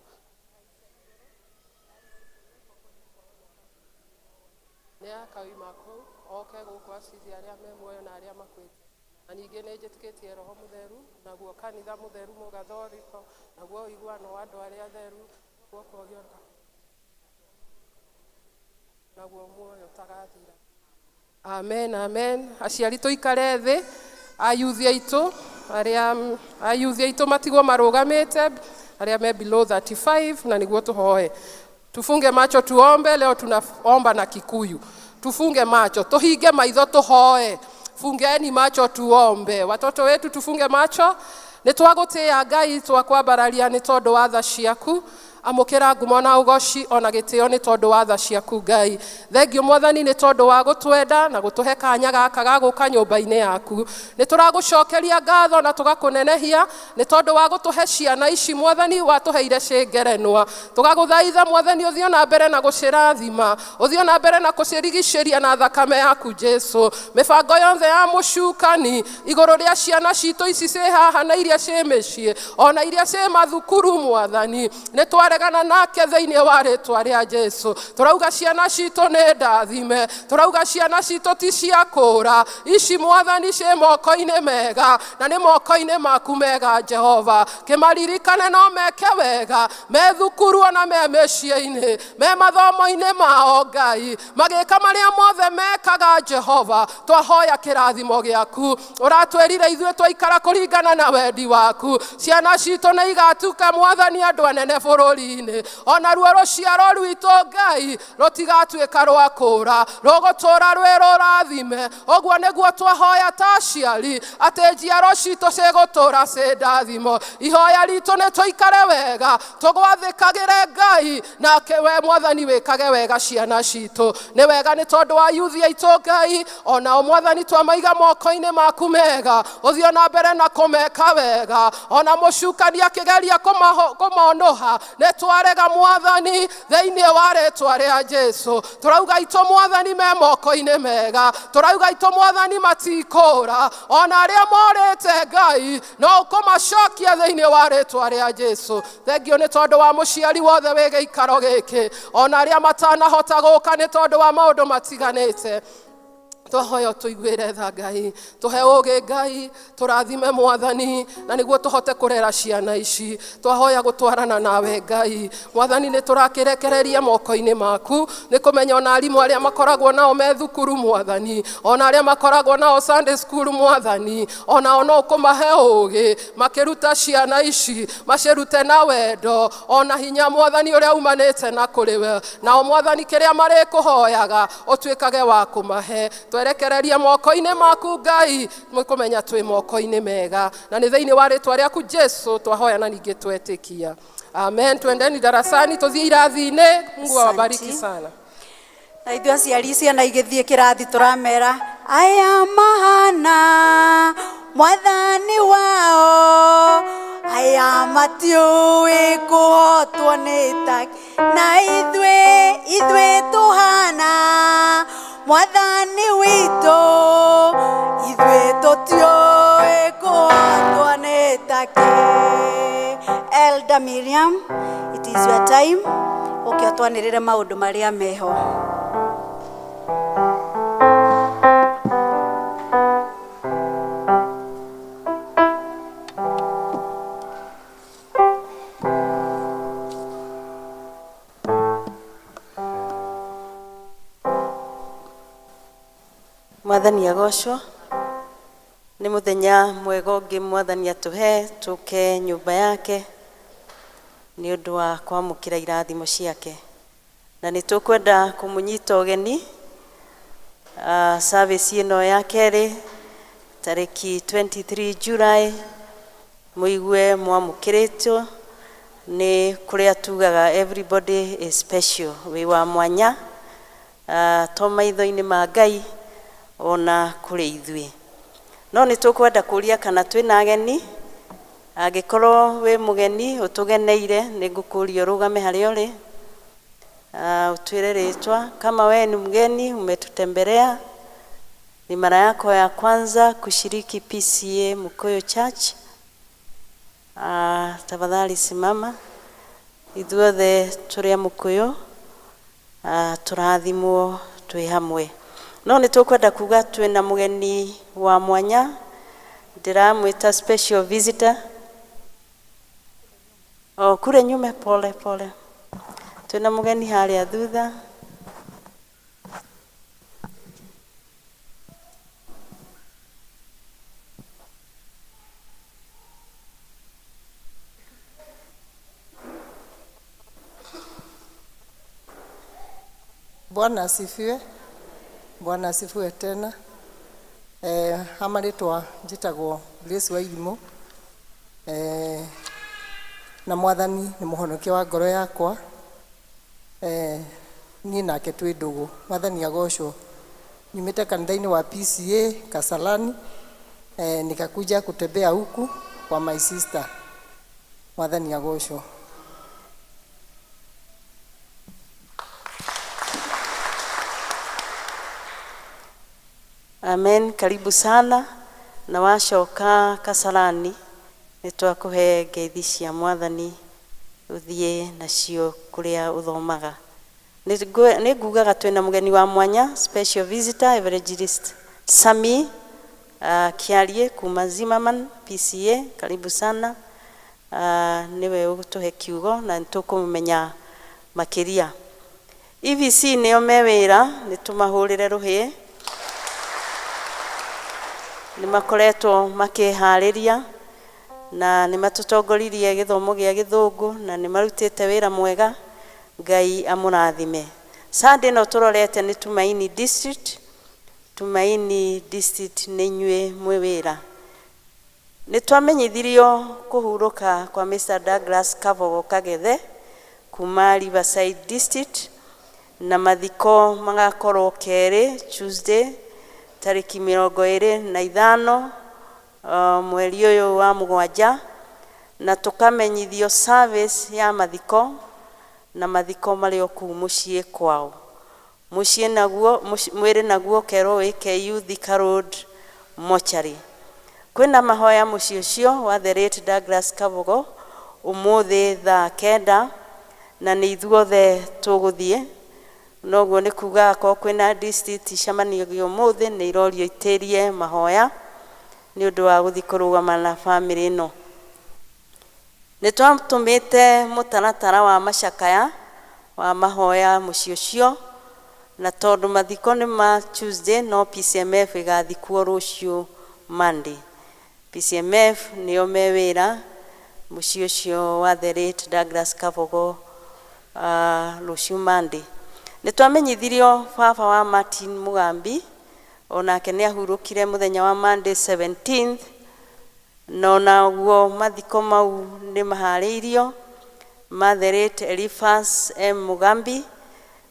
Nĩ akauma kũu, oke gũkũ acithi arĩa me muoyo na arĩa makuĩte. Na ningĩ nĩ njĩtĩkĩtie Roho Mũtheru, naguo kanitha mũtheru mũgathoriko, naguo ũiguano wa andũ arĩa atheru, naguo kũgĩoka, naguo muoyo ũtagathira. Amen, amen. Aciari tũikare thĩ, ayuthi aitũ matigwo marũgamĩte, arĩa me below 35 na niguo tũhoe. Tufunge macho tuombe. Leo tunaomba na Kikuyu. Tufunge macho, tuhinge maitho tuhoe. Fungeni macho tuombe. Watoto wetu tufunge macho. Nĩ twagũtĩĩa Ngai twakwambararia nĩ tondũ wa tha ciaku. amukira ngumo na ugoci ona gitio ni tondu wa tha ciaku Ngai. Thengio Mwathani ni tondu wa gutwenda na gutuhe kanya gaka ga guka nyumba-ini yaku. Ni turagucokeria ngatho na tugakunenehia ni tondu wa gutuhe ciana ici Mwathani watuheire cingerenwa. Tugaguthaitha Mwathani uthio na mbere na gucirathima, uthio na mbere na kucirigiceria na thakame yaku Jesu. Mibango yonthe ya mucukani iguru ria ciana citu ici ci haha na iria ci micii ona iria ci mathukuru Mwathani, ni twaregana nake thiini wa ritwa ria Jesu. Turauga ciana citu ni ndathime, turauga ciana citu ti cia kura, ici Mwathani ci moko-ini mega na ni moko-ini maku mega Jehova. Kimaririkane no meke wega, me thukuru ona me micii-ini, me mathomo-ini mao Ngai, magika maria mothe mekaga Jehova. Twahoya kirathimo giaku, uratwerire ithue twaikara kuringana na wendi waku. Ciana citu ni igatuka Mwathani andu anene bururi-ini, ona ruo ruciaro rwitu Ngai rutigatuika rwa kura, rugutura rwi rurathime. Uguo niguo twahoya ta aciari ati njiaro citu cigutura ci ndathimo. Ihoya ritu ni tuikare wega, tugwathikagire Ngai, nake we Mwathani wikage wega ciana citu. Ni wega ni tondu wa yuthi aitu Ngai, ona Mwathani twamaiga moko-ini maku mega, uthio na mbere na kumeka wega. Ona mucukani akigeria kumonoha ni twarega Mwathani thiini wa ritwa ria Jesu. Turauga itu Mwathani me moko-ini mega, turauga itu Mwathani matikura, ona aria morite Ngai no kumacokia thiini wa ritwa ria Jesu. Thengio ni tondu wa muciari wothe wi giikaro giki, ona aria matanahota guka ni tondu wa maundu matiganite. Twahoya tuiguire tha Ngai, tuhe ugi Ngai, turathime Mwathani na niguo tuhote kurera ciana ici. Twahoya gutwarana nawe Ngai Mwathani, ni turakirekereria moko-ini maku, ni kumenya ona arimu aria makoragwo nao me thukuru Mwathani, ona aria makoragwo nao Sunday school Mwathani, ona no kumahe ugi makiruta ciana ici macirute na wendo ona hinya Mwathani uria umanite na kuriwe. Nao Mwathani kiria mari kuhoyaga utwikage wa kumahe. Twerekereria moko-ini maku Ngai, mukumenya twi moko-ini mega, na ni thiini wa ritwa riaku Jesu twahoya na ningi twetikia. Amen. Twendeni darasani, tuthie irathi-ini. Mungu awabariki sana. Na ithuĩ aciari ciana igĩthiĩ kĩrathi tũramera aya mahana Mwathani wao, aya matiũĩ kũhotwo nĩ taki, na ithuĩ tũhana Mwathani witũ, ithuĩ tũtiũĩ kũhotwo nĩ taki. Elder Miriam, it is your time. Ũkĩ twanĩrĩre maũndũ marĩa meho. Mwathani agocwo, ni muthenya mwega ũngĩ Mwathani atuhe tuke nyumba yake ni undu wa kwamukira irathimo ciake, na ni tukwenda kumunyita ugeni service ino ya keri tariki 23 July. Muigue mwamukiritwo ni kuria tugaga everybody is special, we wa mwanya to maitho-ini ma Ngai ona kuri ithui. No ni tukwenda kuria kana twina ageni. Agikorwo we mugeni utugeneire ni ngukuria rugame hari uri utwire ritwa. Kama we ni mgeni umetutembelea, ni mara yako ya kwanza kushiriki PCA Mukoyo Church, tafadhali simama. Ithuothe turi Mukoyo turathimwo twi hamwe. No ni tukwenda kuga twina mugeni wa mwanya, ndiramwita special visitor. Kure nyume, pole pole. Twina mugeni haria thutha. Bwana asifiwe. Bwana asifiwe tena. Hamaritwa njitagwo Grace wa Irimu. na mwathani nĩ mũhonokia wa ngoro yakwa. Niĩ nake twĩ ndũgũ. Mwathani agocwo. Nimete kanitha-inĩ wa PCA Kasarani, nikakuja kutembea huku kwa my sister. Mwathani agocwo. Amen. Karibu sana na wacoka Kasarani nitwakuhe ngeithi cia mwathani uthie nacio kuria uthomaga. Nigugaga twina mugeni wa mwanya, special visitor Evangelist Sami Kiarie kuma Zimmerman PCA. Karibu sana. Niwe ugutuhe kiugo na nitukumenya makiria. EVC nio mewira nitumahurire ruhie. Nimakoretwo makihariria na nimatutongoririe githomo gia githungu na nimarutite wira mwega. Ngai amurathime. Sunday no turorete ni Tumaini District. Tumaini District ni nyue mwewira. Nitwamenyithirio kuhuruka kwa Mr. Douglas Kavogo Kagethe kuma Riverside District na mathiko magakorwo keri Tuesday tariki 25 mweri uyu wa mugwanja na tukamenyithio service ya mathiko na mathiko mari oku mucie kwao. Mucie naguo mwiri naguo kero wike Youth Road Mochari. Kwina mahoya mucie ucio wa the late Douglas Kavogo umuthi thaa 9 na ni ithuothe tuguthie. Noguo ni kuga ko kwina district shamanio umuthi ni irorio itirie mahoya ni undu wa guthi kurugama na family ino. Nitwatumite mutaratara wa mashakaya wa mahoya mucie ucio na tondu mathiko ni ma Tuesday no PCMF igathikwo rucio Monday. PCMF nio mewira mucie ucio wa the late Douglas Kavogo rucio Monday. Nitwamenyithirio baba wa Martin Mugambi onake ni ahurukire muthenya wa Monday 17th no naguo mathiko mau ni mahariirio the late Eliphas M Mugambi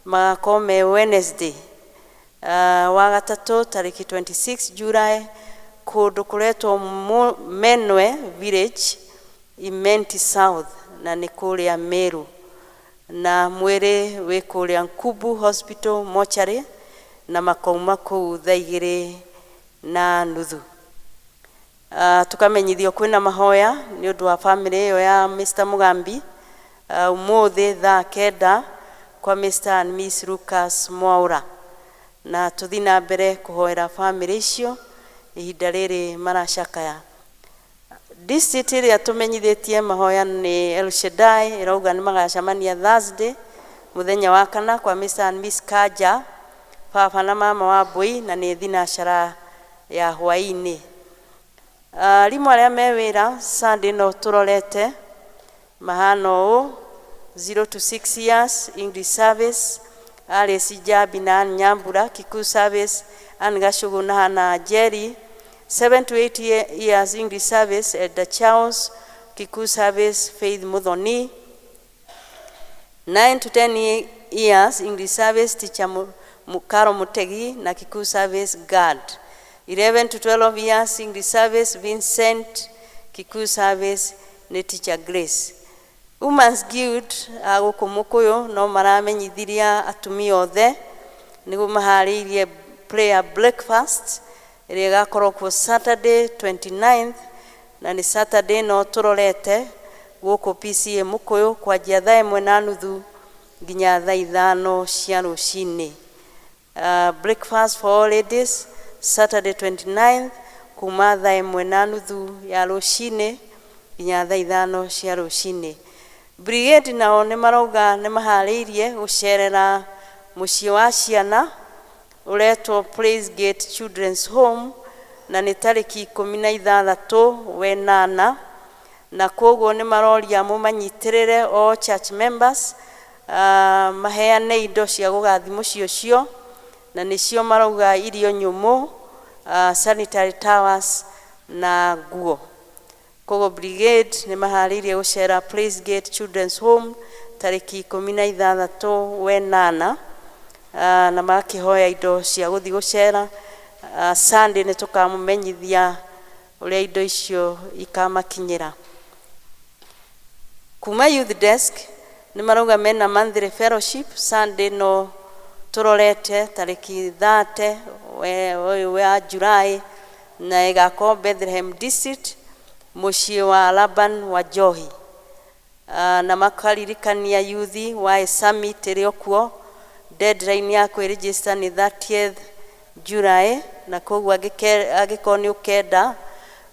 magakome Wednesday wa gatatu tariki 26 July kundu kuretwo Menwe Village Imenti South na ni kuria Meru na mwiri wi kuria Nkubu Hospital Mochari na makauma kuu thaa 2:30. Tukamenyithio kwina mahoya ni undu wa family iyo ya Mr. Mugambi umuthi thaa 9 kwa Mr. and Miss Lucas Mwaura na tuthina mbere kuhoera family icio ihinda riri marashakaya. District ria tumenyithitie mahoya ni El Shaddai irauga ni magacamania Thursday muthenya wa kana kwa Mr. and Miss Kaja papa na mama wa Boi na ni thinashara ya hwaini. Rimwe aria mewira Sunday no turorete mahano 0 to 6 years English service Alice Jabi na Nyambura Kiku service Angashugu na Hana Jerry 7 to 8 years English service at the Charles Kiku service Faith Mudhoni 9 to 10 years English service teacher Mukaro Mutegi na Kiku service guard 11 to 12 years English service Vincent Kiku service ni teacher Grace. Women's Guild agukumukuyo no maramenyithiria atumia othe nigu mahariirie prayer breakfast iri gakorwo ku Saturday 29th na ni Saturday no turorete guku PCA mukuyo kwa jia thaa 1:30 nginya thaa 5 cia rucini. Breakfast for all ladies Saturday 29th kuma thaa 1:30 ya rucini nginya thaa 5 cia rucini. Brigade nao ni marauga ni mahariirie gucerera mucie wa ciana uretwo Praise Gate Children's Home na ni tariki 16 wenana na koguo ni maroria mumanyitirire o church members maheane indo cia gugathi mucie ucio na nicio marauga irio nyumu sanitary towers na nguo. Kogo Brigade nĩ maharĩirie gũcera Praise Gate Children's Home tarĩki 16 wenana, na makĩhoya indo cia gũthiĩ gũcera. Sunday nĩ tũkamũmenyithia ũrĩa indo icio ikamakinyĩra. Kuma Youth Desk nĩ marauga mena monthly fellowship Sunday no tũrorete tarĩki 30 wa July, na ĩgakorwo Bethlehem District mũciĩ wa Laban wa Johi. Na makaririkania youthi wa summit ĩrĩ okuo. Deadline ya kwĩregister nĩ 30th July, na koguo angĩkorwo nĩ ũkenda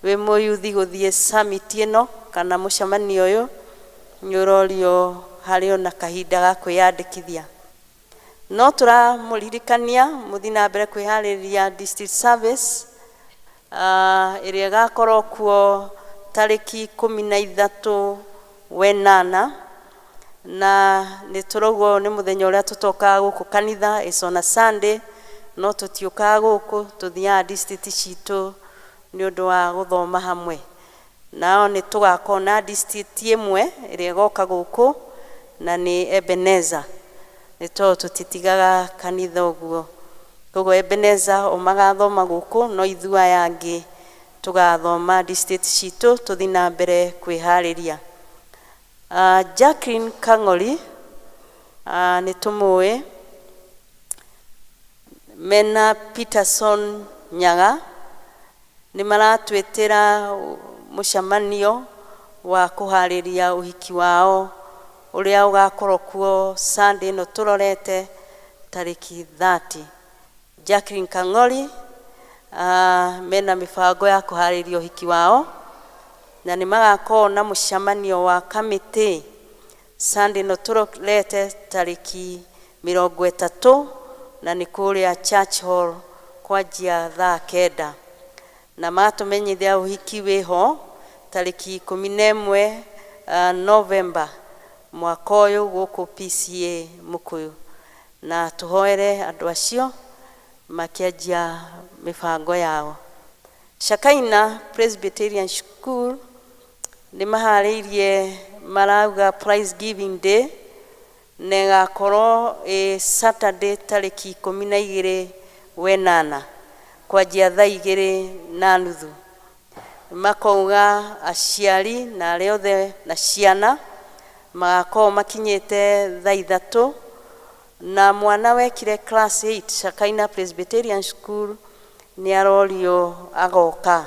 wĩ mũyuthi gũthiĩ summit ĩno kana mũcemanio ũyũ, nĩ ũrorio harĩ ona kahinda ga kwĩyandĩkithia. No tũramũririkania mũthiĩ na mbere kwĩharĩrĩria district service ĩrĩa ĩgakorwo kuo tarĩki 13 wenana, na nĩ tũrauga nĩ mũthenya ũrĩa tũtokaga gũkũ kanitha, is on a Sunday, no tũtiũkaga gũkũ, tũthiaga district citũ nĩ ũndũ wa gũthoma hamwe. Nao nĩ tũgakorwo na district ĩmwe ĩrĩa ĩgoka gũkũ, na nĩ Ebenezer. Nĩ tondũ tũtitigaga kanitha ũguo. Koguo Ebenezer o magathoma gũkũ, no ithuĩ aya angĩ tũgathoma district citũ, tũthiĩ na mbere kwĩharĩria. Jacqueline Kang'ori nĩ tũmũĩ. Mena Peterson Nyaga nĩ maratwĩtĩra mũcemanio wa kũharĩria ũhiki wao ũrĩa ũgakorwo kuo Sunday no tũrorete tarĩki 30. Jacqueline Kang'ori mena mĩbango ya kũharĩria ũhiki wao, na nĩ magakorwo na mũcemanio wa kamĩtĩ Sunday no tũrorete tarĩki 30, na nĩ kũrĩa Church Hall kwanjia thaa 9. Na matũmenyithia ũhiki wĩho tarĩki 11 November mwaka ũyũ gũkũ PCA Mũkũyũ, na tũhoere andũ acio makĩanjia mĩbango yao. Shakaina Presbyterian School nĩ maharĩirie marauga Prize Giving Day, na ĩgakorwo Saturday tarĩki 12 wenana kwanjia thaa 2:30. Makauga aciari na arĩa othe na ciana magakorwo makinyĩte thaa 3, na mwana wekire class 8 Shakaina Presbyterian School nĩ arorio agoka.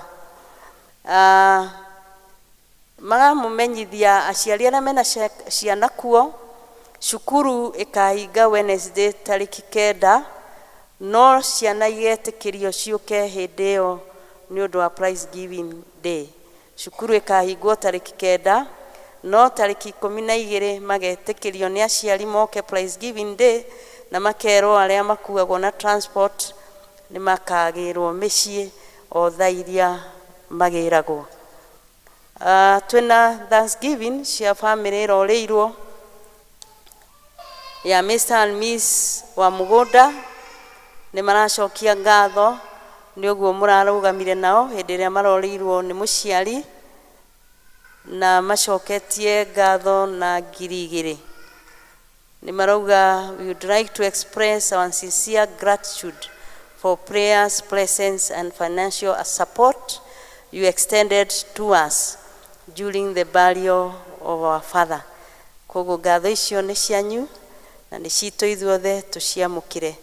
Magamũmenyithia aciari arĩa mena ciana kuo, cukuru ĩkahinga Wednesday tarĩki 9, no ciana igetĩkĩrio ciũke hĩndĩ ĩyo nĩ ũndũ wa Prize Giving Day. Cukuru ĩkahingwo tarĩki 9, no tarĩki 12 magetĩkĩrio nĩ aciari moke Prize Giving Day, na makerwo arĩa makuagwo na transport nĩ makagĩrwo mĩciĩ o thaa iria magĩragwo. Twĩna Thanksgiving cia family ĩrorĩirwo ya Mr. and Miss wa Mũgũnda. Nĩ maracokia ngatho nĩ ũguo mũrarũgamire nao hĩndĩ ĩrĩa marorĩirwo nĩ mũciari, na macoketie ngatho na ngiri 2. Nĩ marauga we would like to express our sincere gratitude for prayers, presence and financial support you extended to us during the burial of our father. Koguo ngatho icio nĩ cianyu na nĩ citũ ithuothe tũciamũkire.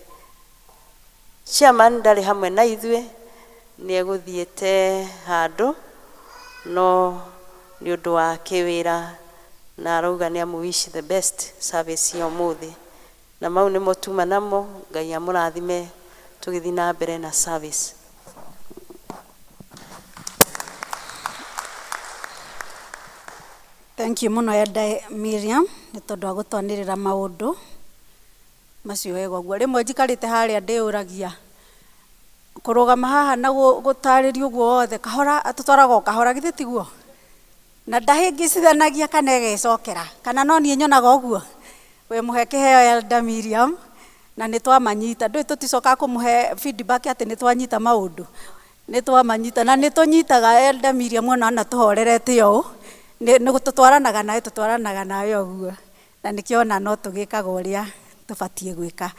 Chairman ndarĩ hamwe na ithuĩ, nĩ egũthiĩte handũ, no nĩ ũndũ wa kĩwĩra, na arauga nĩ amũwish the best service ya ũmũthĩ. Na mau nĩ motuma namo, Ngai amũrathime tũgĩthiĩ na mbere na service. Thank you muno Elder Miriam nĩ tondũ wa gũtwanĩrĩra maũndũ macio wega ũguo. Rĩmwe njikarĩte harĩa ndĩũragia kũrũgama haha na gũtarĩria ũguo wothe kahora, atũtwaraga kahora githĩ tiguo, na ndahĩngĩcithanagia kana ĩgecokera, kana no niĩ nyonaga ũguo. We mũhe kĩheo Elder Miriam, na nĩ twamanyita, ndũĩ tũticokaga kũmũhe feedback atĩ nĩ twanyita maũndũ. nĩ twamanyita na nĩ tũnyitaga Elder Miriam ona na tũhorerete ũũ nĩ tũtwaranaga nawe ũguo na nĩkĩo ona no tũgĩkaga ũrĩa tũbatiĩ gwĩka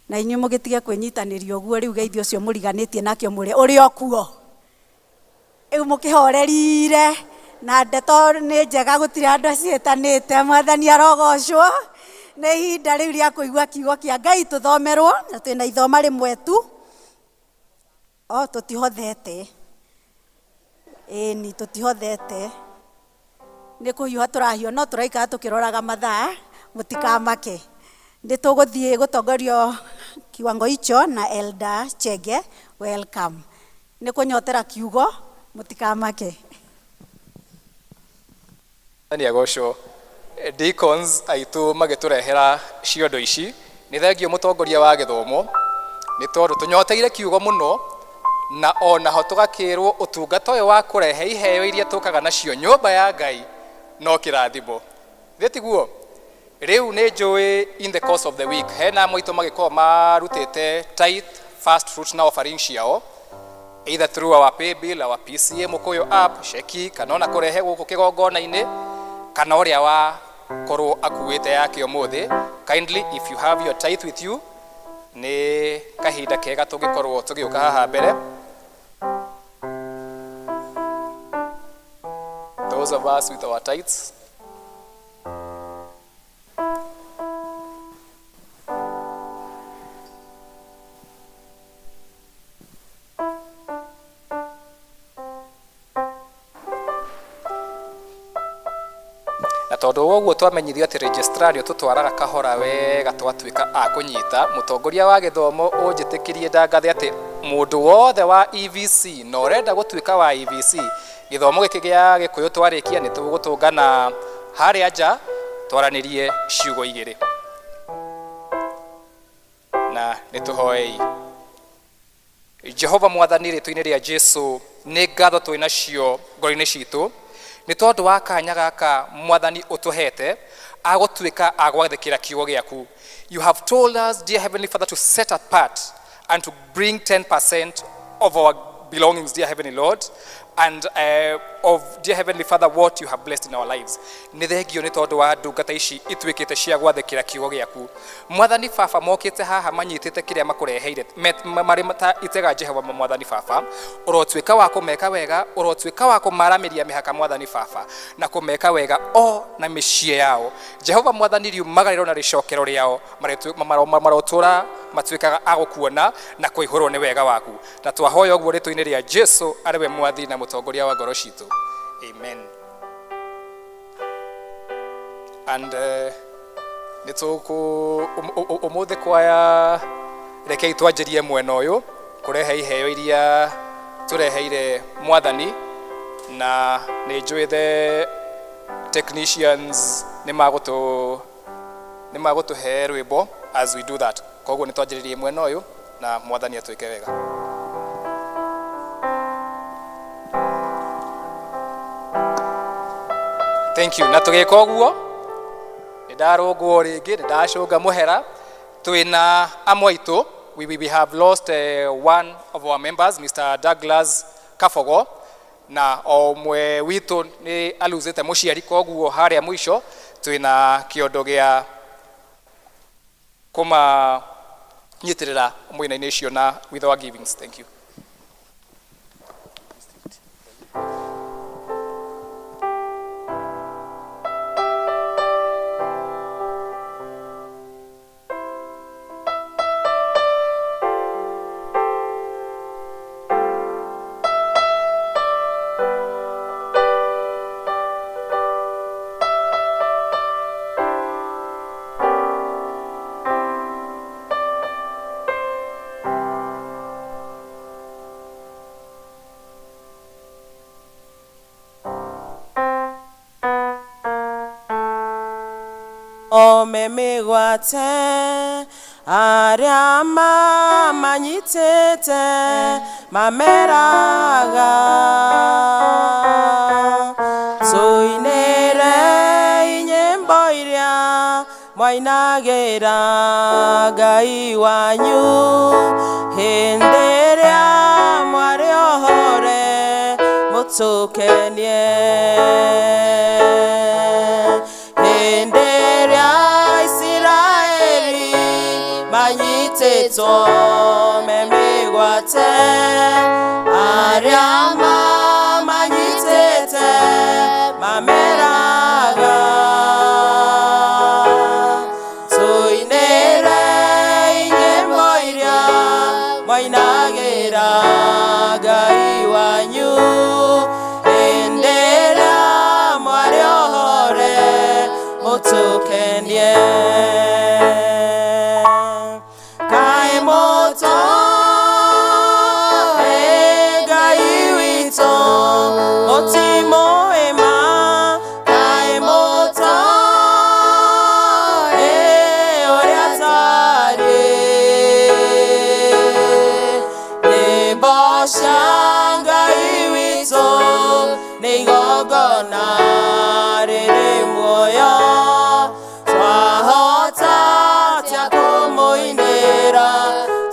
na inyuĩ mũgĩtige kwĩnyitanĩria ũguo rĩu geithio ũcio mũriganĩtie nakĩo mũrĩ ũrĩ o kuo rĩu mũkĩhorerire na ndeto nĩ njega gũtirĩ andũ ciĩtanĩte Mwathani arogocwo nĩ ihinda rĩu rĩa kũigua kiugo kĩa Ngai tũthomerwo na twĩna ithoma rĩmwe tu tũtihothete ĩni tũtihothete nĩ kũhiũha tũrahiũ no tũraikara tũkĩroraga mathaa mũtikamake nĩ tũgũthiĩ gũtongorio kiwango icho na Elder Chege welcome nĩ kũnyotera kiugo mũtikamake Nĩ agocwo deacons aitũ magĩtũrehera ciondo ici nĩ thengio mũtongoria wa gĩthomo nĩ tondũ tũnyoteire kiugo mũno na onaho tũgakĩrwo ũtungata ũyũ wa kũrehe iheo iria tũkaga nacio nyũmba ya Ngai no kĩrathimo thĩtiguo rĩu nĩ njũĩ in the course of the week hena moito magĩkorwo marutĩte tithe first fruits na offerings ciao either through our pay bill our PCA Mũkũyũ app sheki kana ona kũrehe gũkũ kĩgongona-inĩ kana ũrĩa wa korwo akuĩte yake ũmũthĩ kindly if you have your tithe with you nĩ kahinda kega tũngĩkorwo tũgĩũka haha mbere those of us with our tithes na tondũ woguo twamenyithio atĩ registrario tũtwaraga kahora wega twatuĩka a kũnyita mũtongoria wa gĩthomo ũnjĩtĩkĩrie ndangathe atĩ mũndũ wothe wa EVC na ũrenda gũtuĩka wa EVC gĩthomo gĩkĩ gĩa Gĩkũyũ twarĩkia nĩ tũgũtũngana harĩa nja twaranĩrie ciugo igĩrĩ na nĩ tũhoei Jehova Mwathani rĩtwa-inĩ rĩa Jesũ nĩ ngatho twĩnacio ngoro-inĩ citũ nĩ tondũ wa kanya gaka Mwathani ũtũhete agũtuĩka agwathĩkĩra kiugo gĩaku. You have told us, dear Heavenly Father, to set apart and to bring 10% of our belongings, dear Heavenly Lord, and of, dear Heavenly Father, what you have blessed in our lives. Nĩ thengio nĩ tondũ wa ndungata ici ituĩkĩte cia gwathĩkĩra kiugo gĩaku. Mwathani Baba mokĩte haha manyitĩte kĩrĩa makũreheire marĩ ta itega Jehova Mwathani Baba ũrotuĩka wa kũmeka wega ũrotuĩka wa kũmaramĩria mĩhaka Mwathani Baba na kũmeka wega o na mĩciĩ yao Jehova Mwathani riumagarĩro na rĩcokero rĩao marotũra matuĩkaga agũkuona na kũihũrwo nĩ wega waku na twahoya ũguo rĩtwa-inĩ rĩa Jesũ arĩ we mwathi na mũtongoria wa ngoro citũ. Amen. And nĩ tũkũ ũmũthĩ kwaya rekei twanjĩrie mwena ũyũ kũrehe iheo iria tũreheire Mwathani na nĩ njũĩ the technicians nĩ magũtũhe rwĩmbo as we do that. Koguo nĩ twanjĩrĩrie mwena ũyũ na Mwathani atwĩke wega. Thank you. Na tũgĩka ũguo nĩ ndarũngwo rĩngĩ nĩ ndacũnga mũhera twĩna amwe aitũ. We have lost one of our members, Mr. Douglas Kafogo, na omwe witũ nĩ aluzĩte mũciari, koguo harĩa mũico twĩna kĩondo gĩa kũmanyitĩrĩra mwena-inĩ ũcio na with our givings. Thank you. Omemegwate arĩa mamanyitĩte mameraga tũinĩre nyĩmbo iria mwainagĩra Ngai wanyu hĩndĩ ĩrĩa mwarĩ oho mũtũkenie hĩndĩ ĩrĩa Isiraeli manyitĩtwo me mĩgwate arĩa mamanyitĩte mameraga tũinĩre nyĩmbo iria mwainagĩra Ngai wanyu hĩndĩ ĩrĩa mwarĩ ohore mũtũkenie kaĩ mũtũĩ Ngai witũ mũtimũĩ ma kaĩ mũtũĩ ũrĩa tariĩ nyĩmbo cia Ngai witũ nĩ igongona rĩrĩ muoyo twahota atĩa kũmũinĩra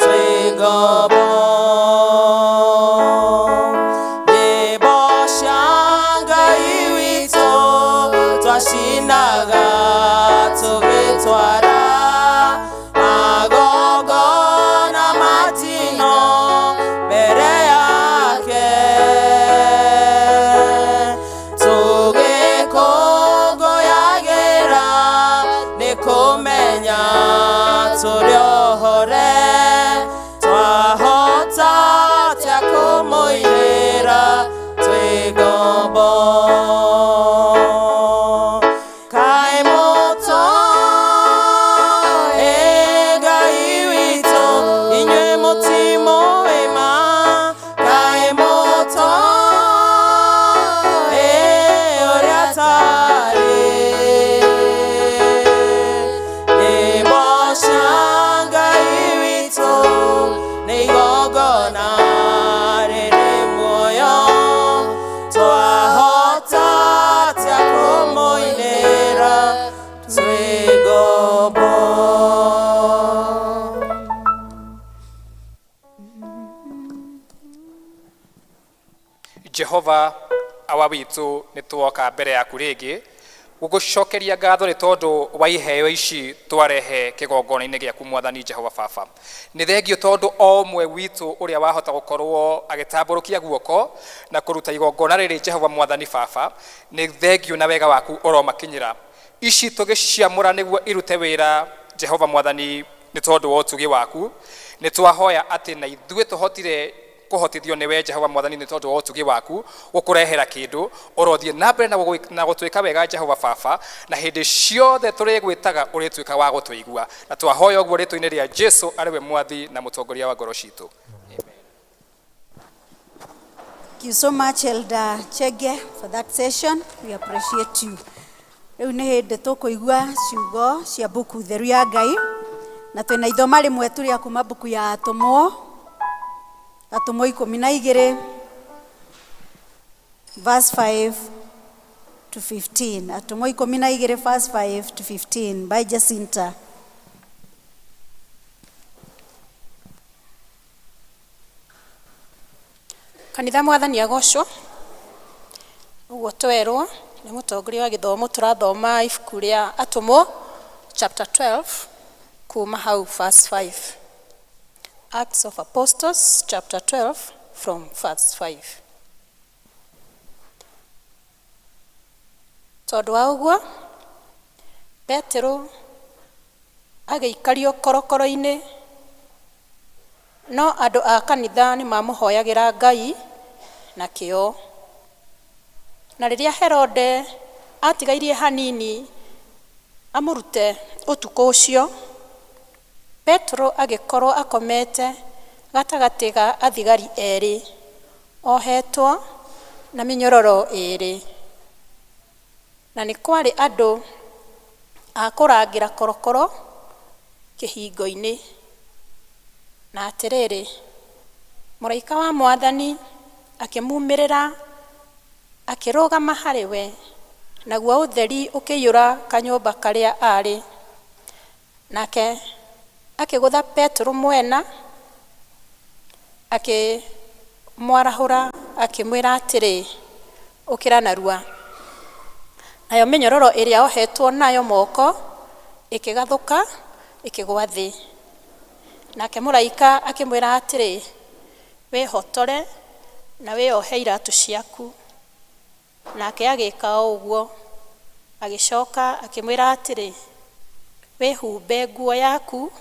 twĩ ngombo nyĩmbo cia Ngai witũ twacinaga tũgĩtwara magongona matino mbere yake tũgĩkũngũyagĩra nĩ kũmenya tũrĩ ohore twahota atĩa kũmũinĩra twĩ ngombo kaĩ mũtũĩ Ngai witũ inyuĩ mũtimũĩ ma kaĩ mũtũĩ ũrĩa tariĩ nyĩmbo cia Ngai witũ nĩ igongona rĩrĩ muoyo twahota atĩa kũmũinĩra twĩ ngombo Jehova awa witũ nĩ tuoka mbere yaku rĩngĩ gũgũcokeria ngatho nĩ tondũ wa iheo ici twarehe kĩgongona-inĩ gĩaku Mwathani Jehova Baba. Nĩ thengio tondũ o ũmwe witũ ũrĩa wahota gũkorwo agĩtambũrũkia guoko na kũruta igongona rĩrĩ Jehova Mwathani Baba, nĩ thengio na wega waku ũromakinyĩra. Ici tũgĩciamũra nĩguo irute wĩra Jehova Mwathani nĩ tondũ wa ũtugi waku. Nĩ twahoya atĩ na ithuĩ tũhotire kuhotithio nĩ we Jehova Mwathani nĩ tondũ wa ũtugi waku gũkũrehera kĩndũ ũrothiĩ na mbere na gũtwĩka wega Jehova Baba, na hĩndĩ ciothe tũrĩgwĩtaga ũrĩtuĩka wa gũtũigua, na twahoya ũguo rĩtwa-inĩ rĩa Jesu arĩwe mwathi na mũtongoria wa ngoro citũ. Thank you so much, Elder Chege, for that session. We appreciate you. Rĩu nĩ hĩndĩ tũkũigua ciugo cia mbuku theru ya Ngai, na twĩna ithoma rĩmwe tũrĩa kuma mbuku ya Atũmwo, Atũmwo 12 verse 5 to 15. Atũmwo 12 verse 5 to 15 by Jacinta. Kanitha Mwathani agocwo. Uguo twerwo nĩ mũtongoria wa gĩthomo tũrathoma ibuku rĩa Atũmwo chapter 12 kuma hau verse 5. Acts of Apostles chapter 12 from verse 5. Tondũ wa ũguo Petero agĩikario korokoro-inĩ, no andũ a kanitha nĩ mamũhoyagĩra Ngai na kĩo. Na rĩrĩa Herode atigairie hanini amũrute ũtukũ ũcio, Petro agĩkorwo akomete gatagatĩ ga athigari erĩ, ohetwo na mĩnyororo ĩrĩ. Na nĩ kwarĩ andũ a kũrangĩra korokoro kĩhingo-inĩ. Na atĩrĩrĩ, mũraika wa Mwathani akĩmumĩrĩra, akĩrũgama harĩ we, naguo ũtheri ũkĩiyũra kanyũmba karĩa arĩ. Nake akĩgũtha Petro mwena, akĩmwarahũra, akĩmwĩra atĩrĩ, ukira narua. Nayo minyororo iria ohetwo nayo moko ikigathuka ikigwa thi. Nake muraika akimwira atiri, wihotore na wiohe iratu ciaku. Nake agika uguo, agicoka akimwira atiri, wihumbe nguo yaku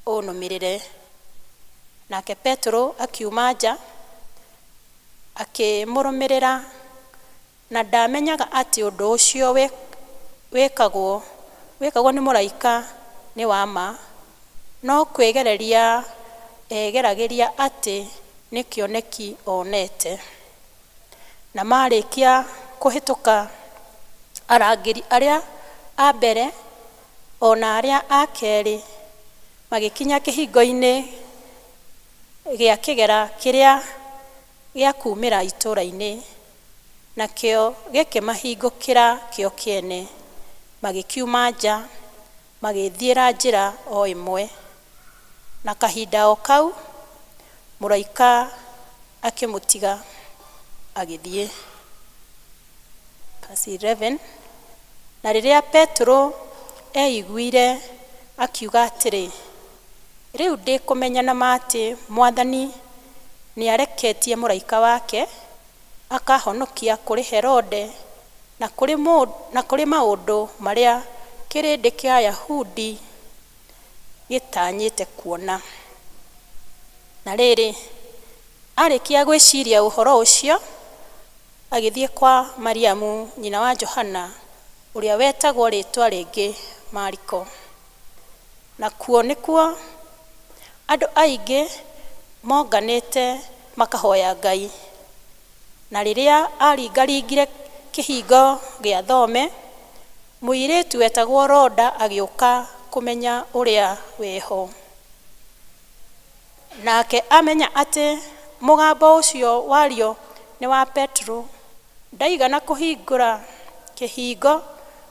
unumirire. Nake Petro akiuma nja akimurumirira, na ndamenyaga ati undu ucio wikagwo ni muraika ni wama, no kwigereria egeragiria ati ni kioneki onete. Na marikia kuhituka, arangiri aria a mbere ona aria a keri magikinya kihingo-ini gia kigera kiria gia kumira itura-ini, nakio gikimahingukira kio kiene. Magikiuma nja magithiira njira o imwe. Na kahinda o kau muraika akimutiga agithie. Verse 11. Na riria Petro eiguire akiuga atiri, riu ndikumenya na mati Mwathani ni areketie muraika wake akahonokia kuri Herode na kuri maundu maria kirindi kia Ayahudi gitanyite kuona. Na riri arikia gwiciria uhoro ucio, agithie kwa Mariamu nyina wa Johana uria wetagwo ritwa ringi Mariko. Na kuo nikuo andu aingi monganite makahoya Ngai. Na riria aringaringire kihingo gia thome, muiritu wetagwo Roda agiuka kumenya uria weho. Nake amenya ati mugambo ucio wario ni wa Petro, ndaigana kuhingura kihingo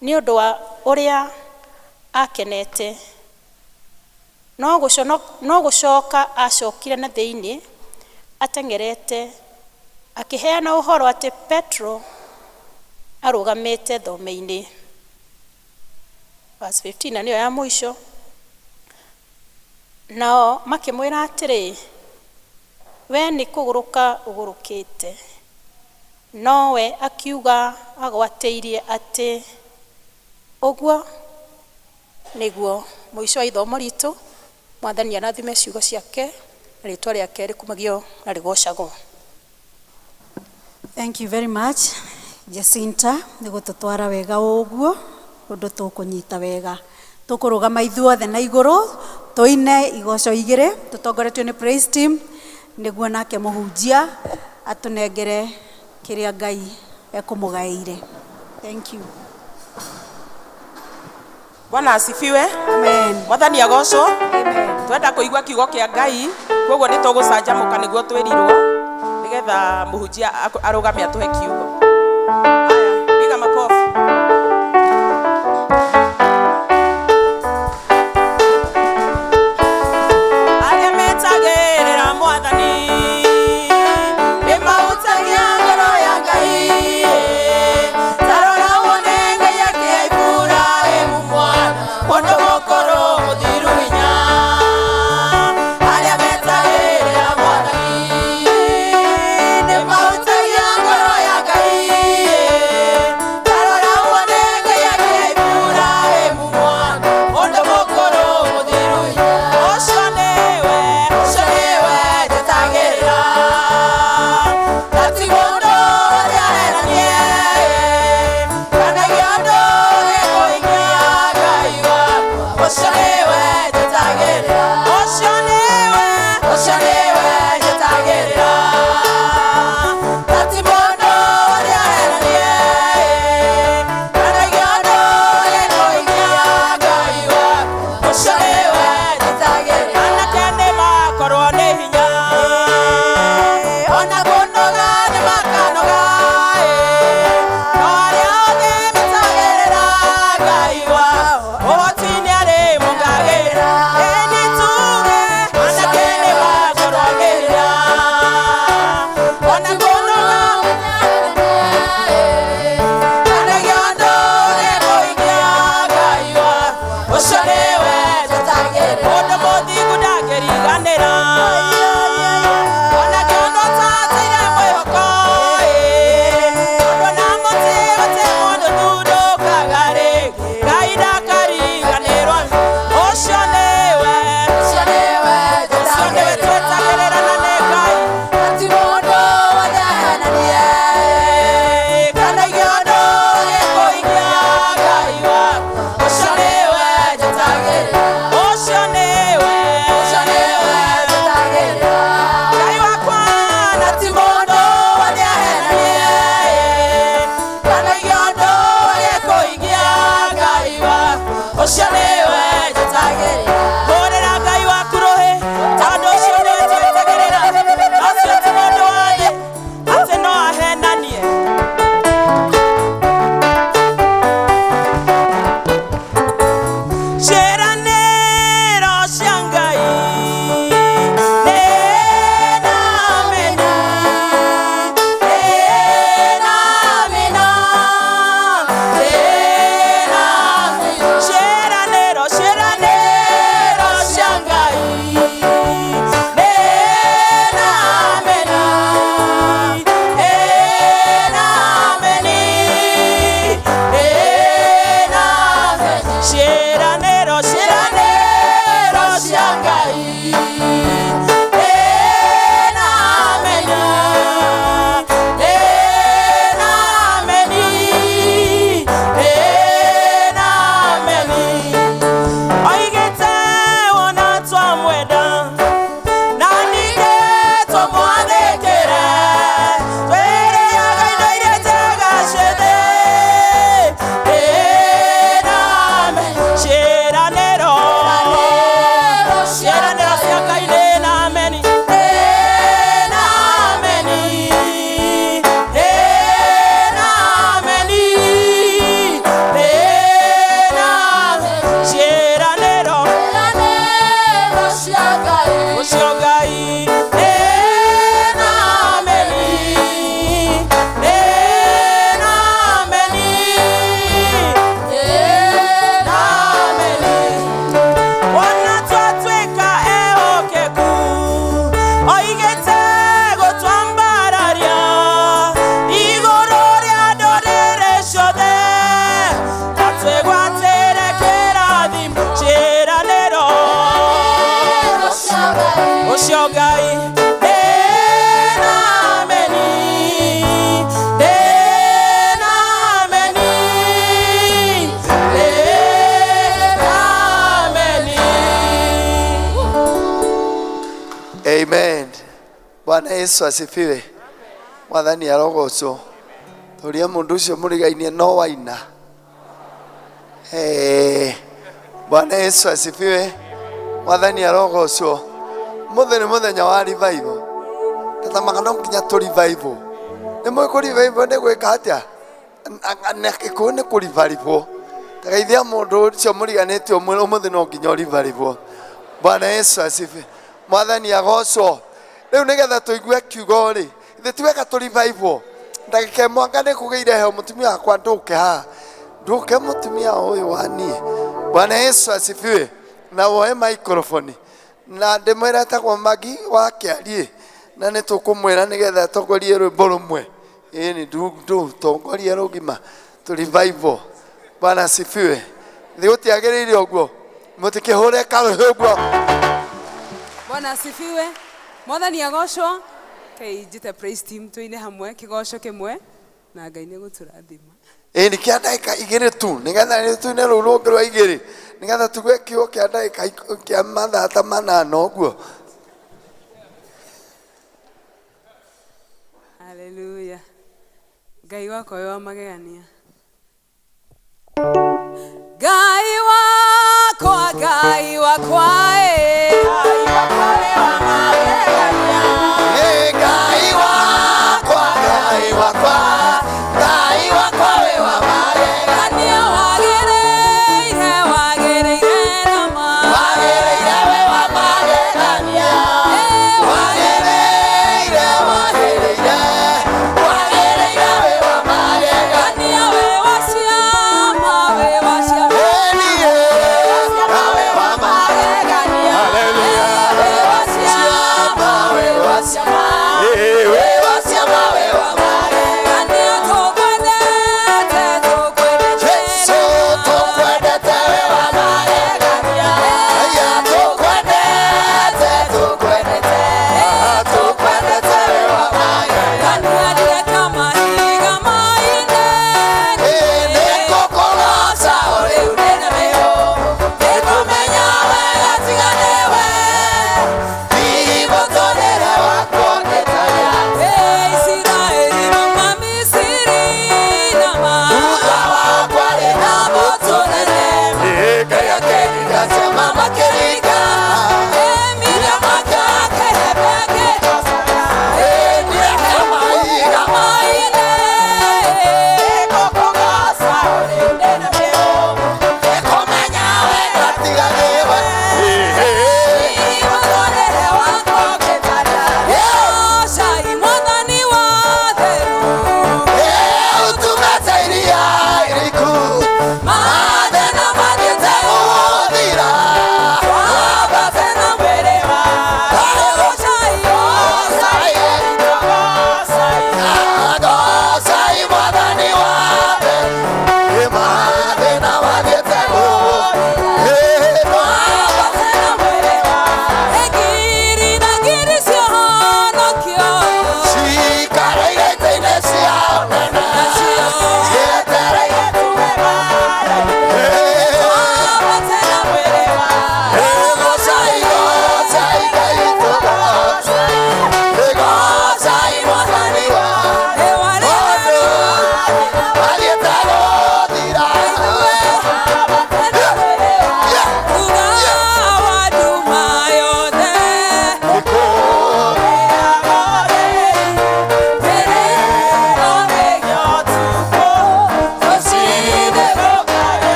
ni undu wa uria akenete. No gucoka acokire na thiini atengerete, akiheana uhoro ati Petro arugamite thome-ini. Verse 15 niyo ya mwisho. Nao makimwira atiri, we ni kuguruka ugurukite. Nowe akiuga agwateirie ati, uguo niguo mwisho wa ithomo ritu. Mwathani anathime ciugo ciake, na ritwa riake rikumagio na rigocagwo. Thank you very much Jacinta, ni gututwara wega uguo undu tukunyita wega. Tukurugama ithuothe na iguru tuine igoco igire tutongoretio ni praise team, niguo nake muhunjia atunengere kiria Ngai ekumugaire. Thank you. Bwana asifiwe. Amen. Mwathani agocwo. Amen. Twenda kuigua kiugo kia Ngai, koguo ni tugucanjamuka niguo twirirwo nigetha muhunjia arugame atuhe kiugo. Aya, piga makofi. Gai Amen. Bwana Yesu asifiwe. Mwathani arogocwo. Turia mundu ucio murigainie no waina. Bwana Yesu asifiwe. Mwathani arogocwo. Muthenya wa revival. Tatamaga no nginya tu revival. Nimwe ku revival ne gwika atia? Anake ne ku revival. Takaithia mundu ucio muriganite umuthi no nginya revival. Bwana Yesu asifiwe. Mwathani agocwo. Riu nigetha tuigue kiugo ri ithe tiweka tu revival ndagika mwanga ne kugeire he mutumia akwa nduke ha nduke mutumia uyu wani. Bwana Yesu asifiwe. Na woe microphone na ndemwera takwa magi wa kiarie na ne tukumwira nigetha togorie rwimbo rumwe ni ndu togorie rugima tu revival. Bwana asifiwe. Thi utiagiriire oguo mutikihore kawe oguo. Bwana asifiwe. Mwathani agocwo. Kai jite praise team tuine hamwe kigoco kimwe na Ngai ni guturathima. Ni kia ndagika igiri tu nigetha ni tuine rurungi rwa igiri nigetha tugwe kiugo kia ndagika kia mathaa ta manana oguo. Hallelujah. Ngai wako wa magegania. Ngai wakwa Ngai wakwa Ngai wakwa wa magegania. Ngai wakwa Ngai wakwa Ngai wakwa wa magegania. Wagereire wagereire rama wagereire we wa magegania. Wagereire wagereire wagereire we wa magegania. we wasiama we wasiama we wa magegania.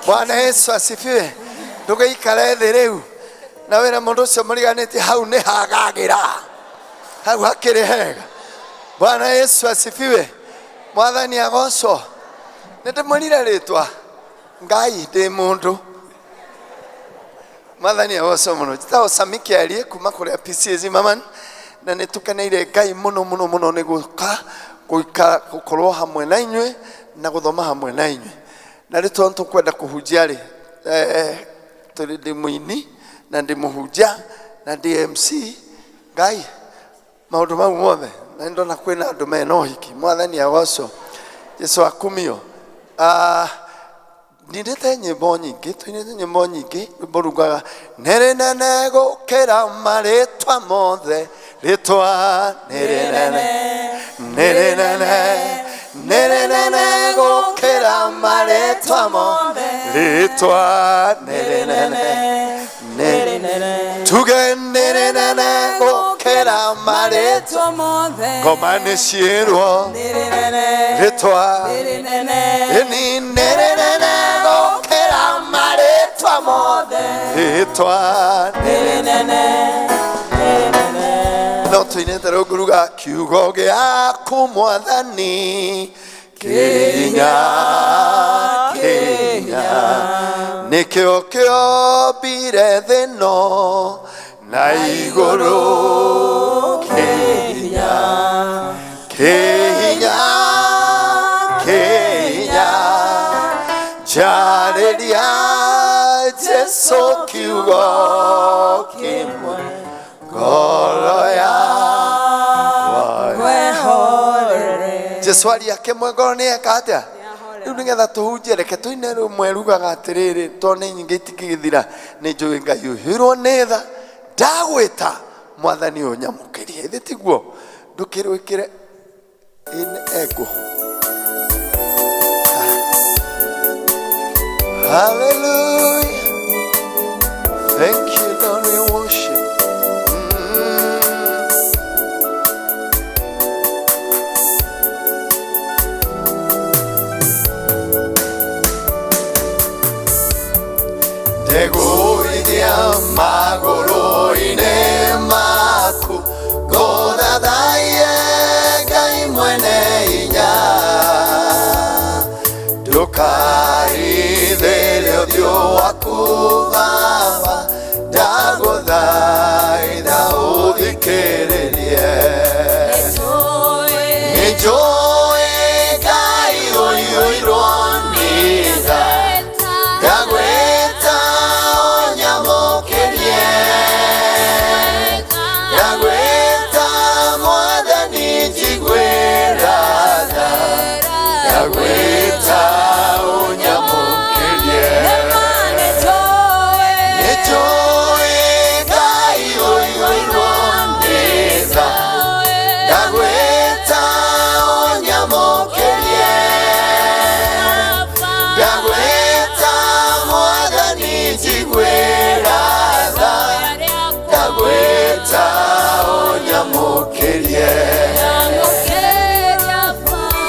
Bwana Yesu asifiwe. Ndugaikare thĩ rĩu na wĩra mũndũ ũcio mũriganĩtie hau nĩ hagagĩra, hau hakĩrĩ hega. Bwana Yesu asifiwe. Mwathani agocwo. Nĩndĩmwĩrire rĩtwa Ngai ndĩ mũndũ. Mwathani agocwo mũno. Njĩtagwo Sami Kĩarie kuma kũrĩa PCAC Maman, na nĩtũkeneire Ngai mũno mũno mũno nĩ gũikara gũkorwo hamwe na inyuĩ na gũthoma hamwe na inyuĩ. Na rĩtwa tũkwenda kũhunjia rĩ, tũrĩ ndĩ mũini na ndĩ mũhunjia na ndĩ MC. Ngai maũndũ mau mothe na ndona kwĩna andũ mena ũhiki. Mwathani agocwo. Jesu akumio. Nindĩte nyĩmbo nyingĩ, tũinĩte nyĩmbo nyingĩ, rwĩmbo rugaga nĩ nene gũkĩra marĩtwa mothe, rĩtwa nĩ rĩnene, nĩ rĩnene, nĩ rĩnene gũkĩra marĩtwa mothe, rĩtwa nĩ rĩnene, nĩ rĩnene, tuge nĩ rĩnene gũkĩra marĩtwa mothe, ngoma nĩ ciĩrwo, rĩtwa nĩ rĩnene, nĩ rĩnene gũkĩra marĩtwa mothe, rĩtwa nĩ rĩnene. No tũinĩte rĩu nguruga kiugo gĩaku Mwathani kĩhinya kĩhinya, nĩkĩo kĩombire thĩ ĩno na igũrũ, kĩhinya kĩhinya kĩhinya Yesu kiugo kimwe ngoro yakwa Jesu aria kimwe ngoro ni ekatia riu nigetha tuhunjie reke tuine rumwe rugaga atiriri tone nyingi itikigithira ni njui Ngai uhirwo ni tha ndagwita mwathani unyamukirie ithi tiguo ndukirwikire in ego. Hallelujah. Thank you, Lord, we worship. Teguidia magoro ine maku goda daie gai mwene inya dukai dele dio akuvava dagodai da udikererie Enjoy gai oironida Gagweta onyamokerie Gagweta mwadhani jigwerada Gagweta onyamokerie Nejoe gai oironeza Gagweta onyamokerie Gagweta mwadhani jigwerada Gagweta onyamokerie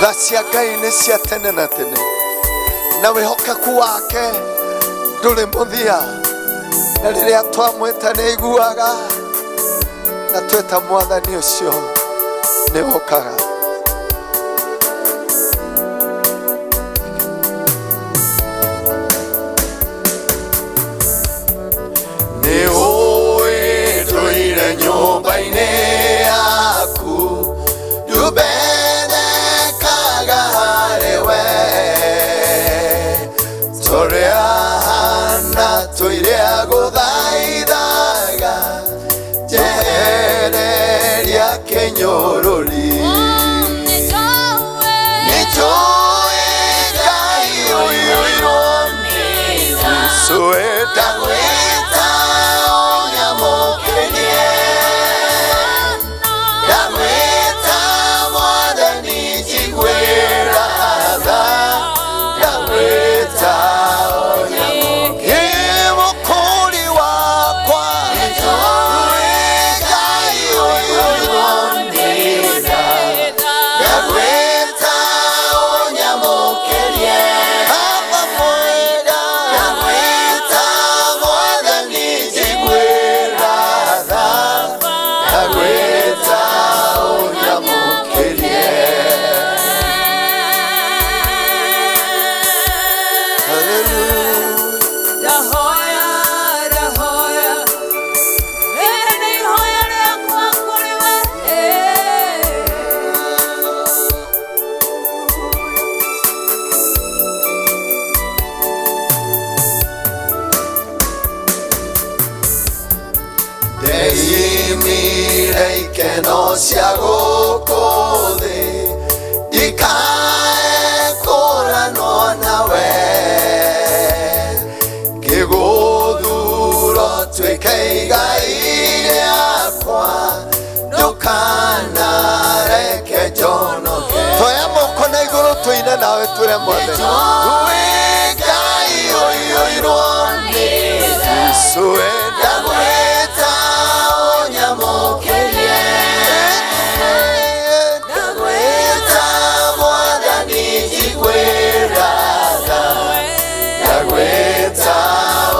Tha cia Ngai nĩ cia tene na tene na wĩhokeku wake ndũrĩ mũthia na rĩrĩa twamwĩta nĩ aiguaga na tweta mwathani ũcio nĩ wokaga nĩ ũĩ ndũire nyũmba-inĩ yaku ndũbenekaga harĩ we tũrĩa hana tũire gũthaithaga njehereria kĩnyũrũri nĩnjũĩ Ngai ũiyũirwo nĩ tha ndagwĩta ũnyamũkĩrie ndagwĩta mwathani njiguĩra tha ndagwĩta ũnyamũkĩrie mũkũri wakwa nĩnjũĩ Ngai ũiyũirwo nĩ tha ndagwĩta ũnyamũkĩrie Baba mwega ndagwĩta mwathani njiguĩra tha ndagwĩta ũnyamũkĩrie Ndeimire ikeno cia gũkũ thĩ ndikaekũranwo nawe ngĩgũthuro tuĩke igai rĩakwa ndũkanareke njonoke twoya moko na igũrũ tũine nawe twĩre mwathani Ngai ũiyũirwo nĩ Jesũ ndagwĩta ũnyamũkĩrie ndagwĩta mwathani njiguĩra tha ndagwĩta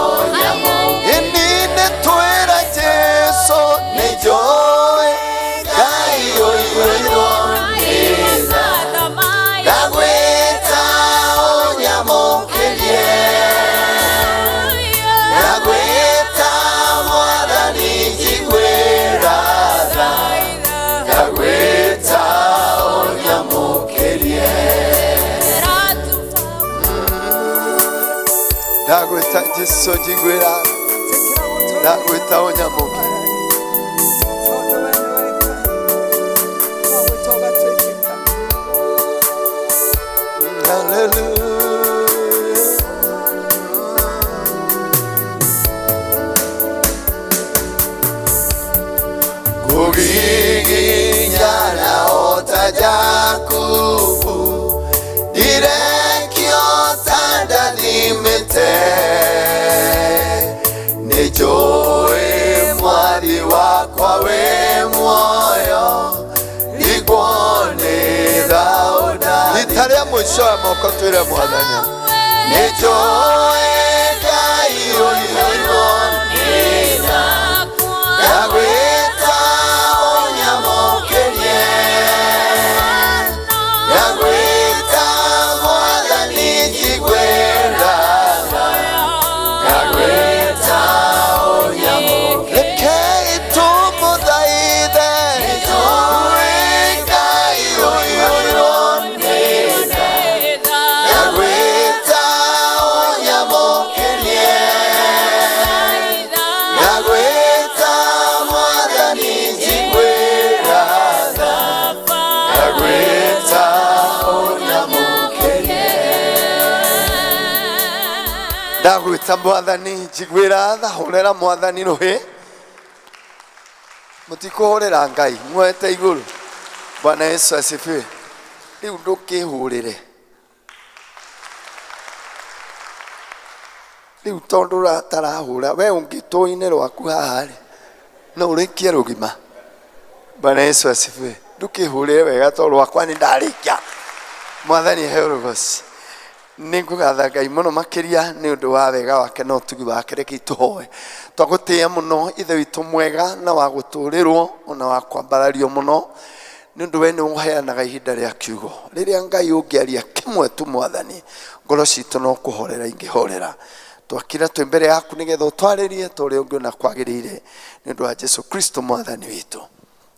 ũnyamũkĩrie ĩni nĩtwĩra Jesũ nĩnjũĩ Ngai ũiyũirwo nĩ tha ndagwĩta ũnyamũkĩrie ndagwĩta ndagwĩta Jesũ njiguĩra ndagwĩta ũnyamũke kugiginyana otajakubu direkio tandadimete nijoe mwari wakwa we mwoyo ligwone thauda itaria mwisho ya moko twire mwathanya nijoe Ngai uyu yagwita unyamukirie yagwita mwathani njiguĩra yagwita unyamukirie rekei tumũthaithe nĩtũĩ Ngai ũyũ ũronĩte yagwĩta unyamukirie yagwĩta mwathani njiguĩra yagwĩta unyamukirie ndagwĩta mwathani njiguĩra tha hũrĩra mwathani rũhĩ mũtikũhũrĩra Ngai muoete igũrũ. Bwana Yesu asifiwe. Rĩu ndũkĩhũrĩre rĩu tondũ ratarahũra we ũngĩtũinĩ rwaku haha rĩ no ũrĩkie rũgima. Bwana Yesu asifiwe. Ndũkĩhũrĩre wega tondũ rwakwa nĩ ndarĩkia. Mwathani aheo rũgoci. Nĩngũgatha Ngai mũno makĩria nĩ ũndũ wa wega wake na ũtugi wake. Rekei tũhoe. Twagũtĩĩa mũno ithe witũ mwega na wa gũtũũrĩrwo ona wa kwambarario mũno nĩ ũndũ we nĩ ũheanaga ihinda rĩa kiugo. Rĩrĩa Ngai ũngĩaria kĩmwe tu Mwathani ngoro citũ no kũhorera ingĩhorera. Twakira twĩ mbere yaku nĩgetha ũtwarĩrie tũrĩa ũngĩ na kwagĩrĩire nĩ ũndũ wa Jesũ Kristo Mwathani witũ.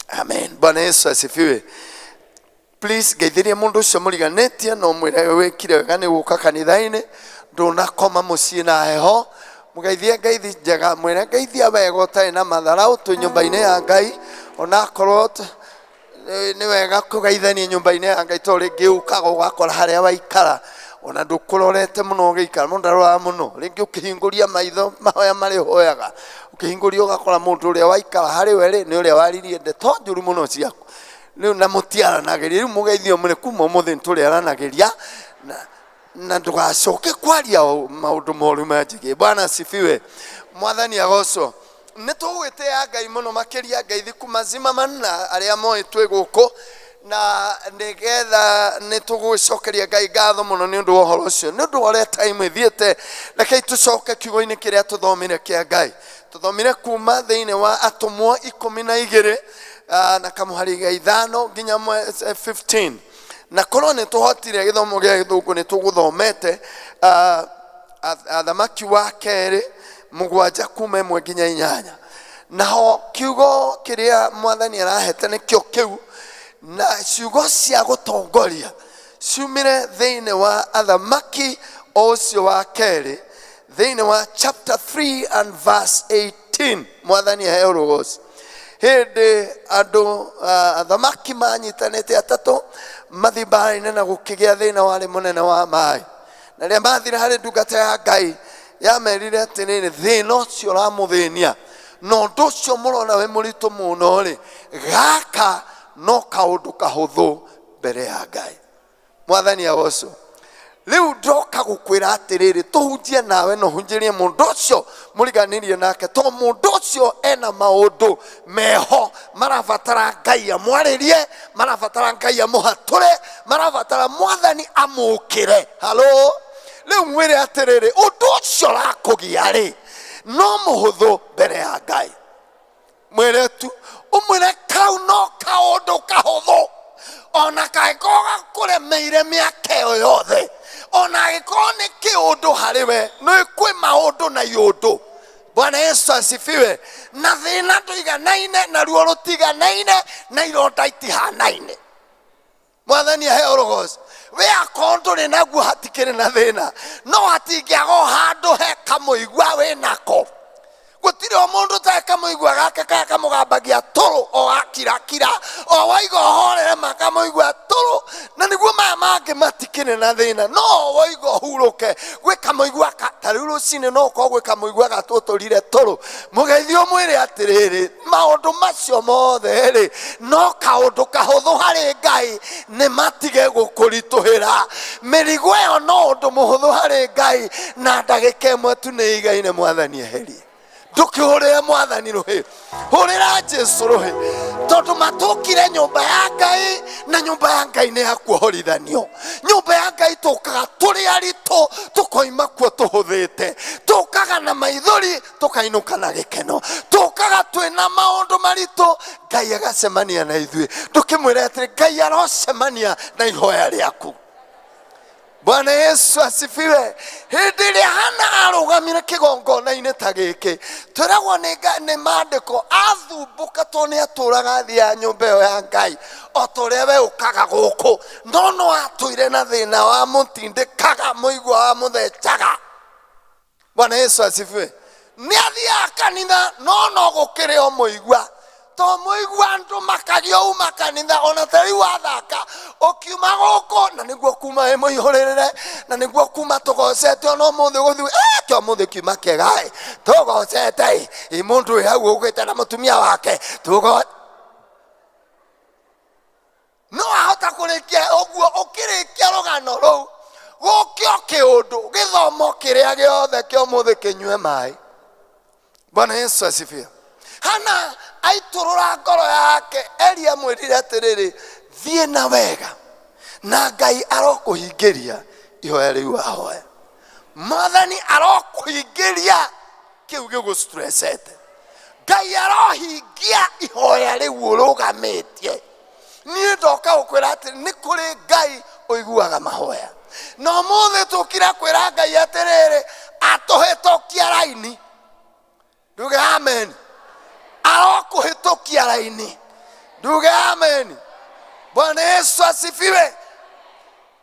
Amen. Bwana Yesu asifiwe. Please geithirie mũndũ ũcio mũriganĩtie no mwĩre wĩkire wega nĩ gũka kanitha-inĩ ndũnakoma mũciĩ na heho. Mũgeithie ngeithi njega mwĩre ngeithia wega ũtarĩ na matharaũ twĩ nyũmba-inĩ ya Ngai onakorwo nĩ wega kũgeithania nyũmba-inĩ ya Ngai tondũ rĩngĩ ũkaga ũgakora harĩa waikara ona ndũkũrorete mũno ũgĩikara mũndũ ndaroraga mũno rĩngĩ ũkĩhingũria maitho mahoya marĩ hoyaga ũkĩhingũria ũgakora mũndũ ũrĩa waikara harĩ we rĩ nĩ ũrĩa waririe ndeto njũru mũno ciaku rĩu na mũtiaranagĩria rĩu mũgeithio mũrĩ kuma ũmũthĩ nĩtũrĩaranagĩria na ndũgacoke kwaria maũndũ moru manjĩgie. Bwana asifiwe. Mwathani agocwo. Nĩtũgwĩtĩĩa Ngai mũno makĩria ngeithi kuma Zimmerman na arĩa moĩ twĩ gũkũ na nĩgetha nĩtũgũcokeria Ngai ngatho mũno nĩ ũndũ wa ũhoro ũcio nĩ ũndũ wa ũrĩa time ĩthiĩte. Rekei tũcoke kiugo-inĩ kĩrĩa tũthomire kĩa Ngai. Tũthomire kuma thĩinĩ wa Atũmwo 12 na kamũhari ga 5 nginya 15 na korwo nĩtũhotire gĩthomo gĩa Gĩthũngũ nĩtũgũthomete Athamaki wa kerĩ 7 kuma 1 nginya 8 naho kiugo kĩrĩa Mwathani arahete nĩkĩo kĩu na ciugo cia gũtongoria ciumire thĩinĩ wa Athamaki ũcio wa kerĩ thĩinĩ wa chapter 3 and verse 18. Mwathani aheo rũgoci. Hĩndĩ andũ athamaki manyitanĩte atatũ mathi mbara-inĩ na gũkĩgĩa thĩna warĩ mũnene wa maĩ na rĩrĩa mathire harĩ ndungata ya Ngai yamerire atĩrĩrĩ thĩna ũcio ũramũthĩnia na ũndũ ũcio mũrona wĩ mũritũ mũno rĩ gaka no kaũndũ kahũthũ mbere ya Ngai. Mwathani agocwo. Rĩu ndoka gũkwĩra atĩrĩrĩ tũhunjie nawe no hunjĩrie mũndũ ũcio mũriganĩrie nake tondũ mũndũ ũcio ena maũndũ meho marabatara Ngai amwarĩrie marabatara Ngai amũhatũre marabatara Mwathani amũkĩre. Halo. Rĩu mwĩre atĩrĩrĩ ũndũ ũcio ũrakũgia rĩ no mũhũthũ mbere ya Ngai. Mwĩre tu ũmwĩre kau no kaũndũ kahũthũ ona kangĩkorwo gakũremeire mĩaka ĩyo yothe ona angĩkorwo nĩ kĩũndũ harĩ we nĩ kwĩ maũndũ na iũndũ. Bwana Yesu asifiwe. Na thĩna ndũiganaine na ruo rũtiganaine na ironda itihanaine. Mwathani aheo rũgoci. we akondo ni naguo hatikire na thina no hatingiago handu he kamuigwa we nako gutire o mundu ta kamuigwa gake ka kamugambagia toro o akirakira o waigo horere makamuigwa toro na niguo maya mange matikire na thina no waigo huruke gwe kamuigwa katariru cine no ko gwe kamuigwa gatuturire toro mugeithio mwire atiriri maundu macio mothe ri no kaundu kahuthu hari Ngai ni matige gukurituhira mirigo yo no undu muhuthu hari Ngai na ndagika imwe tu ni igaine mwathani eheri ndukihurira mwathani ruhi hurira Jesu ruhi tondu matukire nyumba ya Ngai na nyumba ya Ngai ni yakuhorithanio nyumba ya Ngai tukaga turi aritu tukoima kuo tuhuthite tukaga na maithori tukainuka na gikeno tukaga twina maundu maritu Ngai agacemania na ithui ndukimwira atiri Ngai arocemania na ihoya riaku. Bwana Yesu asifiwe. Hindiri Hana arugamire kigongona-ini ta giki twiragwo ni maandiko athumbuka toni aturaga thi ya nyumba yo ya Ngai o turia we ukaga guku no atuire na thina wa mutindikaga muigwa wa muthechaga. Bwana Yesu asifiwe. Ni athia kanitha no gukire o muigwa to muigwa andu makagio uma kanitha ona tari wathaka okiuma goko na niguo kuma emo ihorere na niguo kuma tugocete no muthe guthi kyo muthe kiuma kegae tugocete I mundu hau ugite na mutumia wake tugo no ahota kurikia oguo ukirikia rugano ru gukio kiundu githomo kiria giothe kyo muthe kinywe mai. Bwana Yesu asifiwe. Hana aiturura ngoro yake Eli amwirire atiriri thie na wega na Ngai arokuhingiria ihoya riu ahoya mwathani arokuhingiria kiu gigustressete Ngai arohingia ihoya riu urugamitie ni ndoka gukwira atiri ni kuri Ngai uiguaga mahoya no muthe tukira kwira Ngai atiriri atuhitokia raini nduge amen arokuhitukia raini nduge amen. Bwana Yesu asifiwe.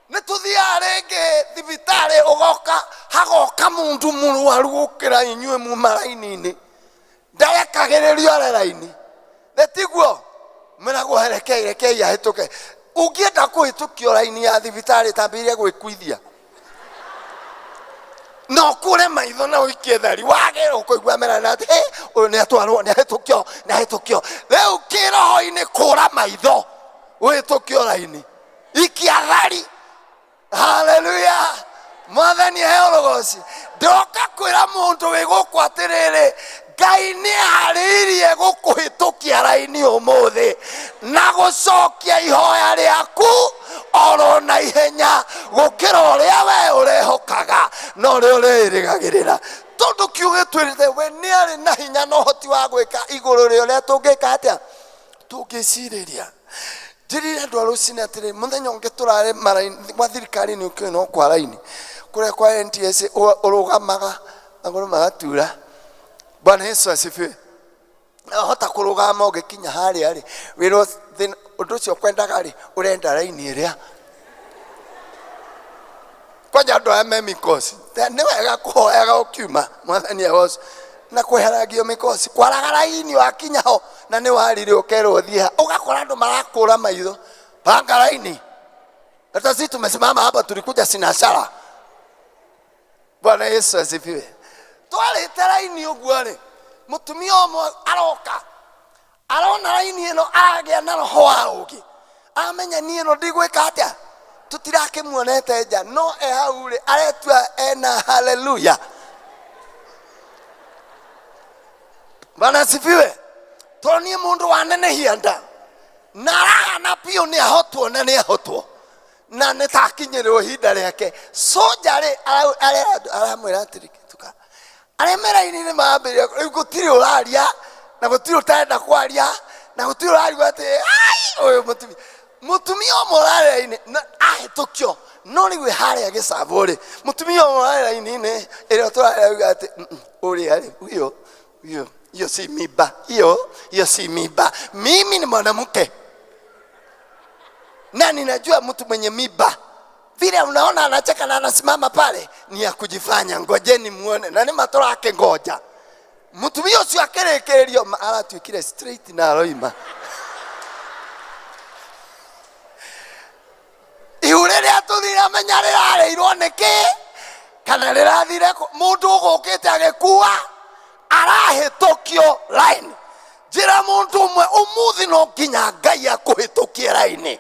Nituthia renge thibitari ugoka hagoka mundu murwaru gukira inywe mu maraini-ini ndayakagiririo raini netiguo mena guherekeire ke ya hituke ungienda kuhitukio raini ya thibitari tambirie gwikuithia no kure maitho na uikie thari wage ukuigwa mera na uyu ni atwarwo ni hitukio riu kiroho-ini kura maitho uhitukio raini ikia thari. Haleluya. Mwathani heorogoci ndoka kwira mundu wi guku atiriri Ngai ni hariirie gukuhitukia raini umuthi na gucokia ihoya riaku oro na ihenya gukira uria we urehokaga no ri uririgagirira tondu kiuge twirite we ni ari na hinya no hoti wa gwika iguru ri uria tungika atia tungiciriria njirire andu arucine atiri muthenya ungi turare maraini wa thirikari ni ukio no kwa raini kuria kwa NTSA urugamaga maguru magatura. Bwana Yesu asifiwe. Hota kurugama ugikinya hari ari wiro undu cio kwendaga ri urenda raini iria kwanja ndo ame mikosi ni wega kuhoyaga ukiuma mwathani agoco na kweheragio mikosi kwaraga raini wakinya ho na ni warire ukerwo thia ugakora andu marakura maitho panga raini hata sisi tumesimama hapa tulikuja sinashara. Bwana Yesu asifiwe. Twalite raini uguo ri mutumia omwe aroka arona raini ino agia na roho wa ugi amenya ni ino ndigwika atia tutirakimuonete nja no hau ri aretua ena. Haleluya. Bwana asifiwe. Toni mundu wanenehia nda na na pio ni ahotwo na ni ahotwo na nitakinyirwo hinda riake soja ri aramwira atiri tuka aremera ini ni maambire gutiri uraria na gutiri utenda kwaria na gutiri uraria ati ai uyu mutumia omorare ini ahitukio no ni gwe haria gisavore mutumia omorare ini ne ere turare ati uri ari hiyo si miba hiyo si miba mimi ni mwanamke na ninajua mtu mwenye miba Vile unaona anacheka na anasimama pale ni ya kujifanya, ngojeni muone. Na ni matora yake ngoja. Mutumia ucio akerekererio aratuikire straight na roima. Iurere atuthira menyarira areirwo niki kana rirathire mundu ugukite agekua arahitokio line. Jira mundu umwe umuthi no nginya Ngai akuhitukie line.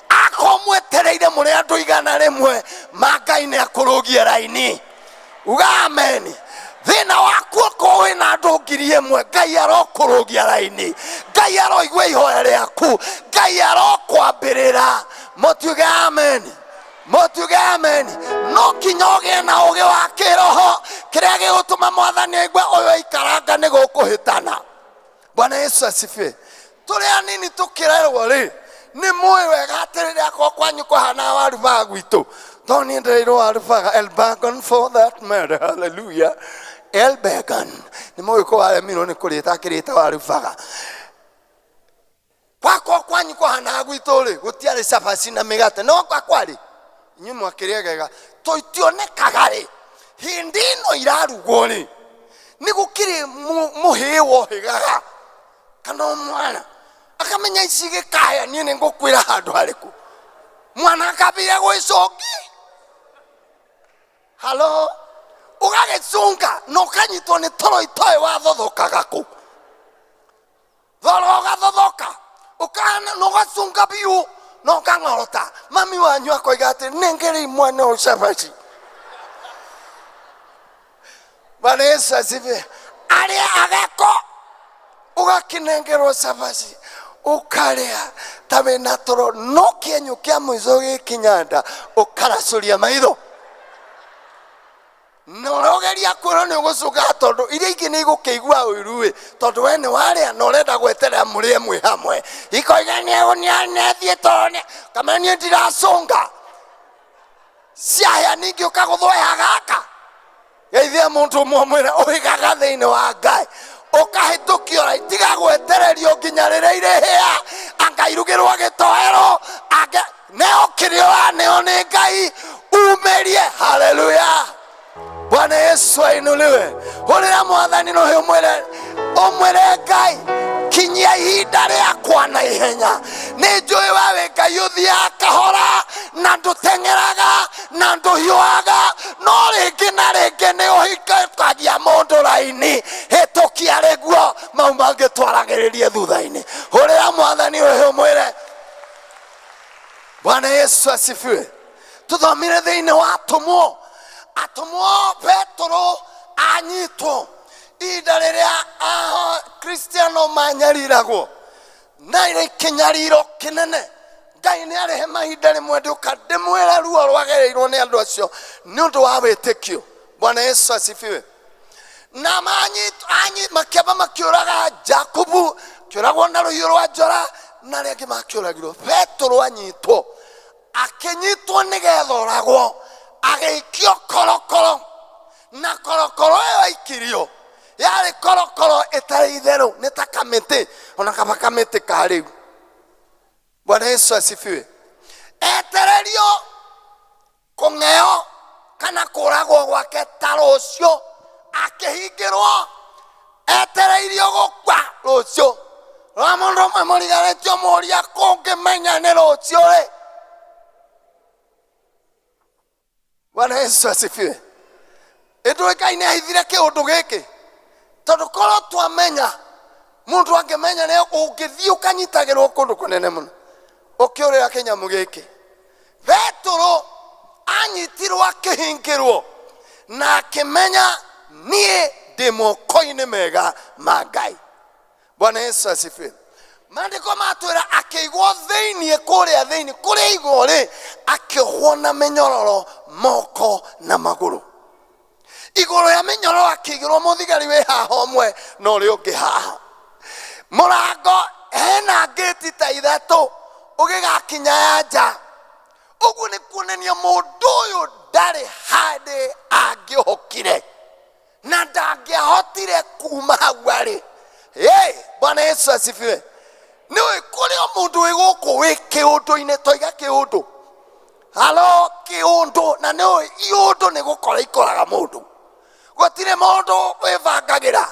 Akomwetereire muri andu igana rimwe Ngai ni akurugie line. Uga amen. Thina waku ko wina andu ngiri imwe Ngai arokurugia line. Ngai aroigwe ihoya riaku. Ngai arokwambirira. Motuge amen. Motuge amen. No kinyoge na uge wa kiroho kiria gigutuma mwathani aigwe uyu ikaranga ni gukuhitana. Bwana Yesu asifiwe. Tuli anini tukirerwo ri ni muwe wega atirira ko kwanyu kuhana waru ba gwitu. Don't ndero waru ba Elbagon for that matter. Hallelujah. Elbagon ni muwe ko wale mino ni kulita kirita waru ba. Kwa kwanyu kuhana gwitu ri gutiari safasi na migate no kwa kwari nyumu akiriega toitione kagare hindino irarugwo ri ni gukiri muhiwo higaga kana mwana akamenya icige kaya ni ngukwira handu hariku mwana akabire gwicoki halo ugagicunga no kanyitwo ni toro itoe wa thothokaga ku thoro gathothoka ukana no gacunga biu no kangorota mami wanyu akoiga ati nengeri mwana ucabaci. Bwana Yesu asifiwe. Aria agako ugakinengerwo cabaci ukaria tabe na toro no kienyu kia mwizo gikinyanda ukaracuria maitho norogeria kwiro ni ugucuka tondu iria ingi ni igukigua uiruwe tondu we ni waria no renda gweterera murie mwe hamwe ikoigania unianethie tone kama ni ndiracunga ciaya ningi ukaguthwoya gaka geithia mundu mwamwira uigaga thiini wa Ngai ukahitukio ra itiga gwetererio nginya riria irihia angairugirwo gitoero age neo kirio neo ni Ngai umerie. Haleluya. Bwana Yesu ainuliwe. Hulira mwathani no humwere omwere Ngai kinyia ihinda riakwa na ihenya ni njui wawe Ngai uthia kahora na ndutengeraga na nduhiuaga no ringi na ringi ni uhikagia mundu raini hitukia riguo mau mangitwaragiririe thutha-ini. Hulira mwathani humwere. Bwana Yesu asifiwe. Tuthomire thiini wa Atumwo. Atumwo Petro anyitwo ihinda riria Kristiano manyariragwo na ire kinyariro kinene. Ngai ni arihe mahinda rimwe nduka ndimwira ruo rwagereirwo ni andu acio ni undu wa witikio. Bwana Yesu asifiwe. Na makiamba makiuraga Jakubu kiuragwo na ruhiu rwa njora na ringi makiuragirwo. Petro anyitwo akinyitwo nigethoragwo ageikio korokoro na korokoro ĩyo aikirio yarĩ korokoro ĩtarĩ itherũ nĩ ta kamĩtĩ ona kaba kamĩtĩ ka rĩu. Bwana Yesu asifiwe. Etererio kũng'eo kana kũragwo gwake ta rũciũ akĩhingĩrwo etereirio gũkua rũciũ rwa mũndũ ũmwe mũriganĩtio mũria kũngĩmenya nĩ rũciũ rĩ. Bwana Yesu asifiwe. Ndio Ngai ni ahithire kiundu giki tondu korwo twamenya mundu angemenya ni ungithii ukanyitagirwo kundu kunene muno ukiurira kinyamu giki. Petro anyitirwo akihingirwo na akimenya nie ndi moko-ini mega ma Ngai. Bwana Yesu asifiwe. Maandiko matwira akigwo thiini kuria thiini kuria igori akihwo na minyororo moko na maguru. Igoro ya minyororo akigirwo muthigari we haha omwe no ri ungi haha murango hena gate ta ithatu ugigakinya ya nja. Ugu ni kunenia mundu uyu ndari handi angihokire na ndangihotire kuma hau ari. Bwana Yesu asifiwe. Niwe kuri mundu wiguku wi kiundu-ini toiga kiundu halo kiundu na no iundu ni gukora ikoraga mundu gutire mundu wivangagira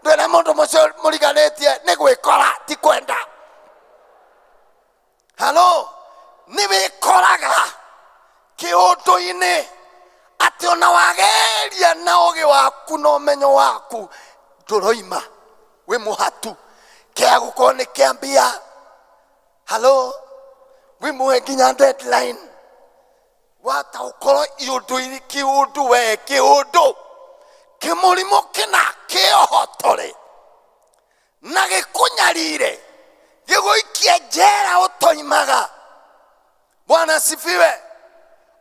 ndwena mundu mucio muriganetie ni gwikora ti kwenda halo ni wikoraga kiundu-ini ati ona wageria na ugi waku na umenyo waku nduroima wi muhatu kia gukorwo ni kiambia halo wi muhe nginya deadline wata ukorwo iundu kiundu we kiundu kimurimo kina kiohotore na gikunyarire giguikie njera utoimaga. Bwana asifiwe.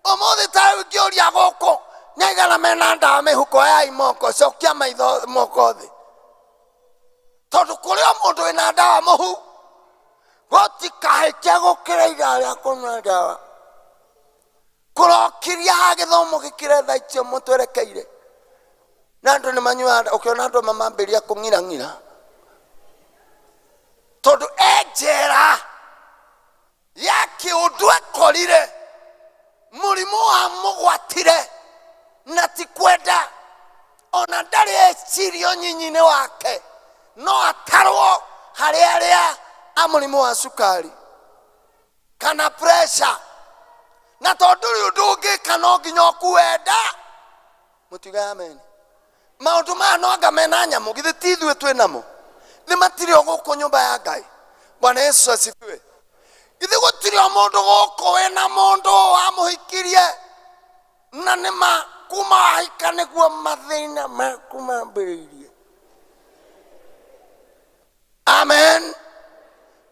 Umuthi tayo ngioria goko nyaigana mena ndawa mihuko ya imoko cokia maitho moko thi tondu kuria mundu wina ndawa muhu gotikahekia gukira iraria kunywa ndawa kurokiria ha githomo gikire tha icio mutwerekeire na andu ni manyua ukiona andu mamambiria kung'irang'ira tondu enjera ya kiundu ekorire murimu wa mugwatire na ti kwenda ona ndari ecirio nyinyine wake no atarwo hari aria a murimu wa sukari kana pressure na tondu riundu ungi kana nginya okuwenda mutiga amen. Maundu maya no anga mena nyamu githi ti ithuĩ twĩnamo nĩ matire o gũkũ nyũmba ya Ngai. Bwana Yesu asifiwe. Githi gũtirĩ o mũndũ gũkũ wĩna mũndũ wamũhikirie na nĩma kuma wahika nĩguo mathĩna maku mambĩrĩirie. Amen.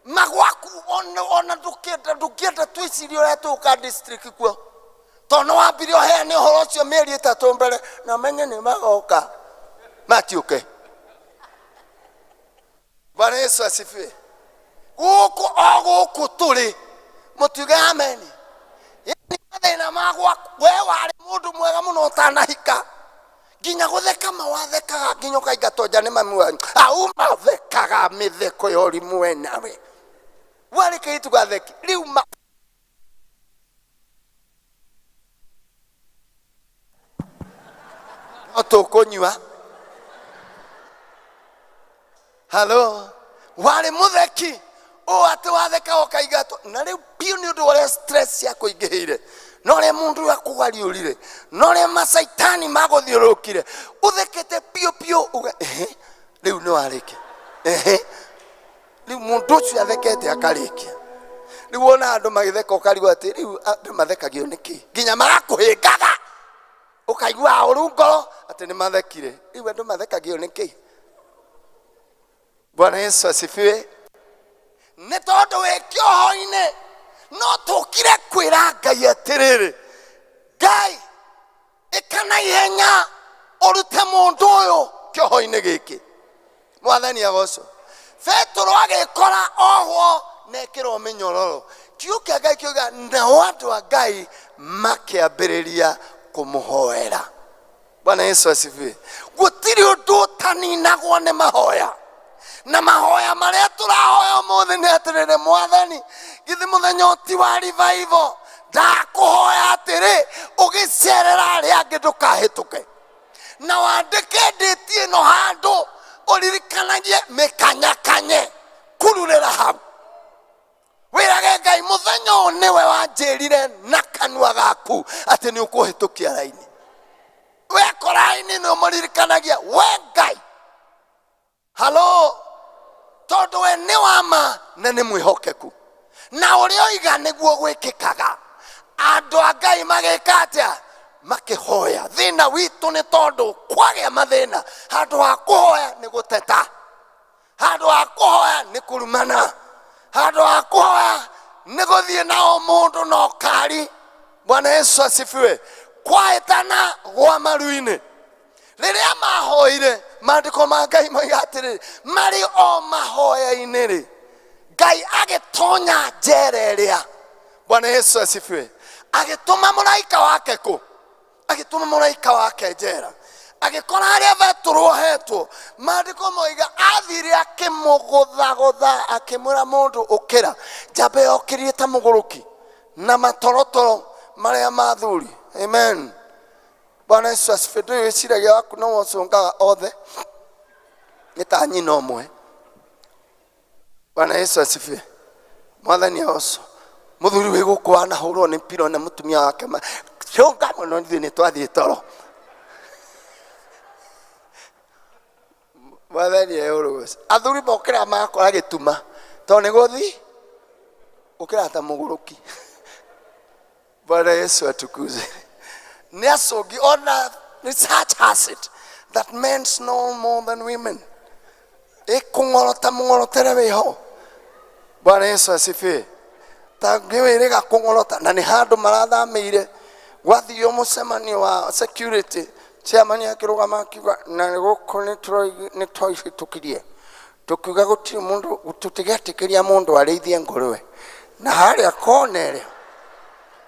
Magwaku ona ndũkĩenda twĩcirie ũrĩa tũka district kuo tondũ wambire ũheane ũhoro ũcio mĩeri ĩtatũ mbere na menye nĩ magoka matiũke. Bwana Yesu asifiwe. Gũkũ o gũkũ tũrĩ mũtuge amen. Yani mathĩna magwaku we warĩ mũndũ mwega mũno ũtanahika nginya gũtheka mawathekaga nginya ũkaingatwo nja nĩ mami wanyu au mathekaga mĩtheko ya ũrimũ we nawe warĩ kĩitu gatheki rĩu no tũkũnyua. Halo warĩ mũtheki o ati watheka ũkaingatwo na rĩu biũ nĩ ũndũ ũrĩa stress yako ingĩhĩire no rĩa mũndũ akũgariũrire no rĩa masaitani magũthiũrũkire ũthekete biũ biũ rĩu nĩ warĩkia rĩu mũndũ ũcio athekete akarĩkia rĩu wona andũ magĩtheka ũkarigwo atĩ rĩu andũ mathekagio nĩkĩ nginya magakũhĩngaga ũkaigua ũru ngoro atĩ nĩ mathekire rĩu andũ mathekagio nĩkĩ. Bwana Yesu asifiwe. Nĩ tondũ wĩ kĩoho-inĩ no tũkire kwĩra Ngai atĩrĩrĩ Ngai ĩka na ihenya ũrute mũndũ ũyũ kĩoho-inĩ gĩkĩ. Mwathani agocwo. Petero agĩkora ohwo nekĩrwo mĩnyororo kiugo kĩa Ngai kiuga nao andũ a Ngai makĩambĩrĩria kũmũhoera. Bwana Yesu asifiwe. Gũtirĩ ũndũ ũtaninagwo nĩ mahoya na mahoya maria turahoya ũmũthĩ nĩ atĩrĩrĩ Mwathani githi mũthenya ti wa revival ndakũhoya atĩrĩ ũgĩcerera arĩa angĩ ndũkahĩtũke na wandĩke ndĩti ĩno handũ ũririkanagie mĩkanyakanye kururĩra hau wĩrage Ngai mũthenya ũyũ nĩwe wanjĩrire na kanua gaku atĩ nĩ ũkũhĩtũkia raini wekora raini nĩ ũmũririkanagia we Ngai. Halo tondu we nĩ wama na nĩ mwĩhokeku na ũrĩa oiga nĩguo gwĩkĩkaga. Andũ a Ngai magĩka atĩa makĩhoya. Thĩna witũ nĩ tondũ kwagĩa mathĩna handũ ha kũhoya nĩ gũteta handũ ha kũhoya nĩ kũrumana handũ ha kũhoya nĩ gũthiĩ nao mũndũ na ũkari. Bwana Yesu asifiwe. Kwahĩtana gwa maru-inĩ rĩrĩa mahoire maandĩko ma Ngai moiga atĩrĩrĩ marĩ o mahoya-inĩ rĩ Ngai agĩtonya njera ĩrĩa. Bwana Yesu asifiwe. Agĩtũma mũraika wake kũ agĩtũma mũraika wake njera agĩkora harĩa Petero ohetwo maandĩko moiga athire akĩmũgũthagũtha akĩmwĩra mũndũ ũkĩra njamba yokĩrire ta mũgũrũki na matorotoro maria mathuri. Amen. Bwana Yesu asifiwe. Wiciragia waku no wacungaga othe nĩ ta nyina ũmwe. Bwana Yesu asifiwe. Mwathani aoco mũthuri wĩ gũkũ anahũrwo nĩ piro na mũtumia wake cũnga mũno ithuĩ nĩ twathiĩ toro. Mwathani eũrũgũci athuri mokĩra magakora gĩtuma tondũ nĩ gũthi ũkĩra ta mũgũrũki. Bwana Yesu atukuze. Nĩ acũngi ona research has it that men know more than women. Kũng'orota mũng'orotere wĩho. Bwana Yesu asifiwe. Ta ngĩwĩrĩga kũng'orota na nĩ handũ marathamĩire gwathio mũcemanio wa security chairman akĩrũgama akiuga na gũkũ nĩ twaihĩtũkirie tũkiuga gũtirĩ mũndũ tũtigetĩkĩria mũndũ arĩithie ngũrũwe na harĩa Cornelia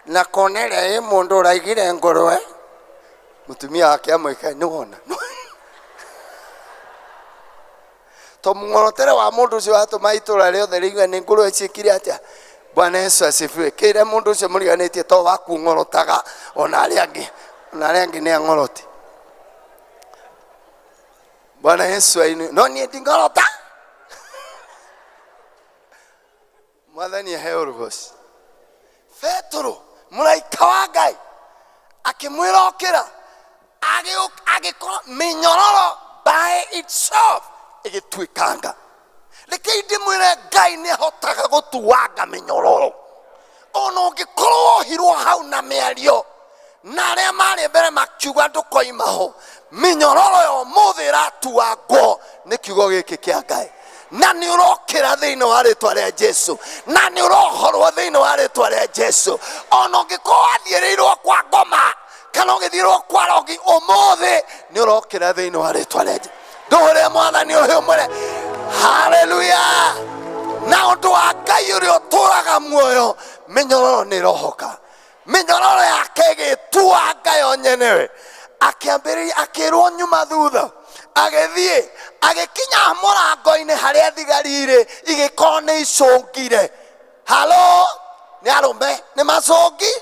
na Cornelia mũndũ ũraigire ngũrũwe mũtumia wake amwĩka nĩ wona to mũng'orotere wa mũndũ ũcio watũma itũra rĩothe rĩigue nĩ ngũrũwe ciĩkire atĩa. Bwana Yesu asifiwe. Kĩrĩa mũndũ ũcio mũriganĩtie to wakung'orotaga ona arĩa angĩ nĩ ang'oroti. Bwana Yesu aini no niĩ nding'orota. Mwathani aheo ũrũgũci. Petro mũraika wa Ngai akĩmwĩra ũkĩra agĩkorwo mĩnyororo by itself igĩtuĩkanga. Reke ndĩmwĩre Ngai nĩahotaga gũtuanga mĩnyororo ona ũngĩkorwo wohirwo hau na mĩario na arĩa marĩ mbere makiuga ndũkoima ho. Mĩnyororo yo mũthĩ ĩratuangwo nĩ kiugo gĩkĩ kĩa Ngai na nĩ ũrokĩra thĩinĩ wa rĩtwa rĩa Jesu na nĩ ũrohorwo thĩinĩ wa rĩtwa rĩa Jesu. Ona ũngĩkorwo wathiĩrĩirwo kwa ngoma kana ũgĩthiĩrwo kwa rogi ũmũthĩ nĩ ũrokĩra thĩinĩ wa rĩtwa rĩa Jesu. Ndũhũre Mwathani ũyũ mwĩre haleluya. Na ũndũ wa Ngai ũrĩa ũtũũraga muoyo mĩnyororo nĩ ĩrohoka. Mĩnyororo yake ĩgĩtua Ngai o nyenewe akĩambĩrĩria akĩrwo nyuma thutha agĩthiĩ agĩkinya mũrango-inĩ harĩa thigari irĩ igĩkorwo nĩ icũngire. Halo nĩ arũme nĩ macũngi.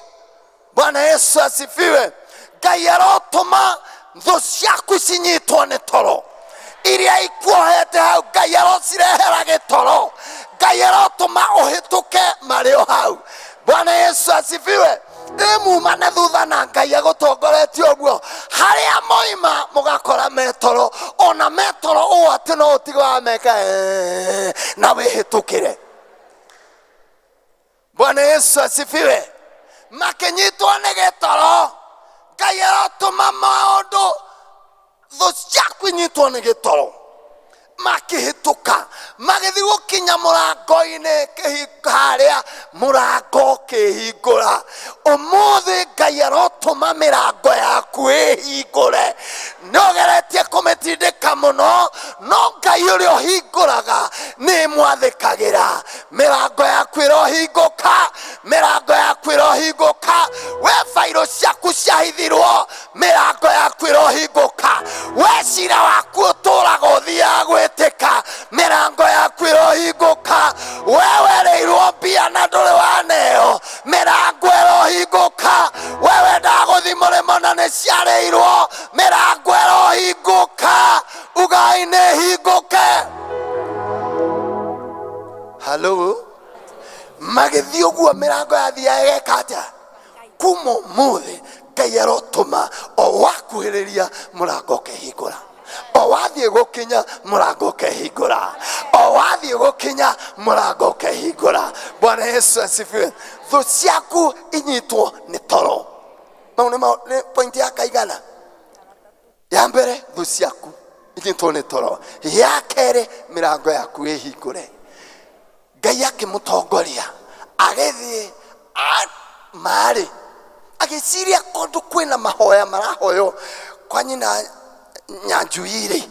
Bwana Yesu asifiwe. Ngai arotũma thũ ciaku cinyitwo nĩ toro iria ikuohete hau. Ngai arocirehera gĩtoro. Ngai arotũma ũhĩtũke marĩ o hau. Bwana Yesu asifiwe. Mumane thutha na Ngai agũtongoretie ũguo harĩa moima mũgakora metoro ona metoro ũũ atĩ no ũtige wameka na wĩhĩtũkĩre. Bwana Yesu asifiwe. Makĩnyitwo nĩ gĩtoro Ngai arotũma maũndũ thũ ciaku inyitwo nĩ gĩtoro makĩhĩtũka magĩthiĩ gũkinya mũrango-inĩ harĩa mũrango ũkĩhingũra. Ũmũthĩ Ngai arotũma mĩrango yaku ĩhingũre. Nĩũgeretie kũmĩtindĩka mũno no Ngai ũrĩa ũhingũraga nĩ mwathĩkagĩra. Mĩrango yaku ĩrohingũka. Mĩrango yaku ĩrohingũka. We bairũ ciaku ciahithirwo mĩrango yaku ĩrohingũka. We cira waku ũtũũraga ũthiaga gwĩtĩka mĩrango yaku ĩrohingũka. We wereirwo mbia na ndũrĩ waneo mĩrango ĩrohingũka. Wewe ndagũthi mũrĩmo na nĩ ciarĩirwo mĩrango ĩrohingũka. Ugai nĩ hingũke. Halo magĩthiĩ ũguo mĩrango yathiaga ĩgeka atĩa? Kuma ũmũthĩ Ngai arotũma o wakuhĩrĩria mũrango ũkĩhingũra. O wathiĩ gũkinya mũrango ũkĩhingũra. O wathiĩ gũkinya mũrango ũkĩhingũra. Bwana Yesu asifiwe. Thũ ciaku inyitwo nĩ toro. Mau nĩ point ya kaigana. Ya mbere thũ ciaku inyitwo nĩ toro. Ya kerĩ mĩrango yaku ĩhingũre. Ngai akĩmũtongoria agĩthiĩ marĩ agĩciria kũndũ kwĩna mahoya marahoyo kwa nyina Nyanjuire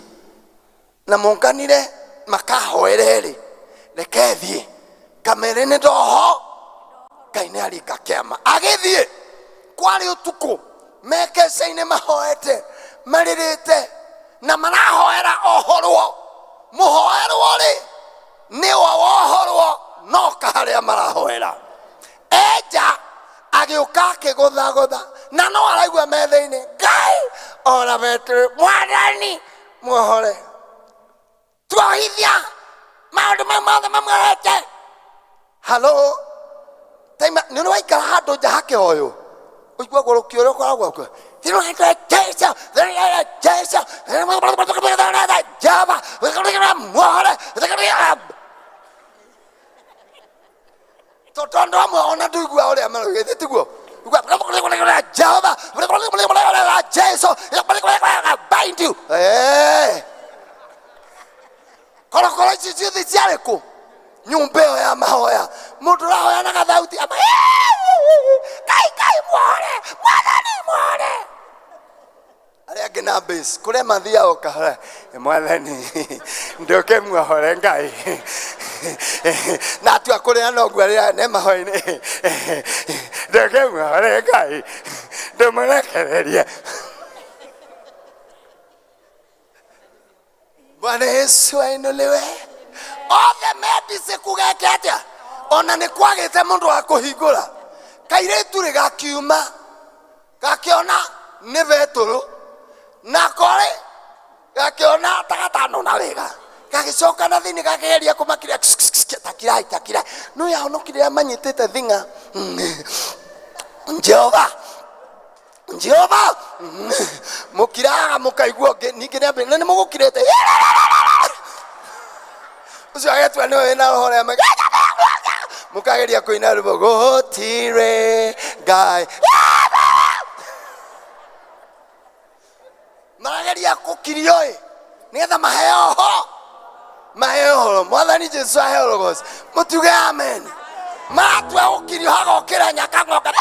na monganire makahoerere reke thiĩ kamere nĩ ndoho Ngai nĩ aringa kĩama agĩthiĩ kwarĩ ũtukũ mekece-inĩ mahoete marĩrĩte na marahoera ohorwo mũhoerwo rĩ nĩwe wohorwo no harĩa marahoera enja agĩũka akĩgũthagũtha na no araigua metha-inĩ Ngai ona Petero Mwathani muohore tuohithia maũndũ mau mothe mamwĩrĩte. Halo taima nĩ waikara handũ nja hakĩhoywo ũiguagwo rũkĩũrĩa ũkoragwo kuo tondũ amwe ona ndũigua ũrĩa marugĩte tiguo Jehova Jesu bind you korokoro ici ciothe ciarĩ kũ nyũmba ĩyo ya mahoya mũndũ ũrahoya na gathauti Ngai muohore Mwathani muohore arĩa angĩ na base kũrĩa mathiaga ũkahora Mwathani ndoke muohore Ngai na atua kũrĩa no guarĩa ne mahoya-inĩ ndoke muohore Ngai ndũmũrekererie. Bwana Yesu ainuliwe. Othe mendise kugeke atĩa ona nĩ kwagĩte mũndũ wa kũhingũra kairĩtu rĩ gakiuma gakĩona nĩ Petero na kore gakĩona tagatano na wega gagĩcoka na thĩinĩ gakĩgeria kũmakiria takirai no yahonokire amanyitĩte thing'a Jehova mũkiraga mũkaigua ningĩ nĩ mũgũkirĩte ucio agetua nĩ wĩna roho rĩa mũkageria kũina rwĩmbo gũtirĩ Ngai marageria gũkirio nĩgetha maheo ũhoro Mwathani Jesu aheo ũrogoci mũtuge amen. Maratua gũkirio hagokĩra nyaka ng'oka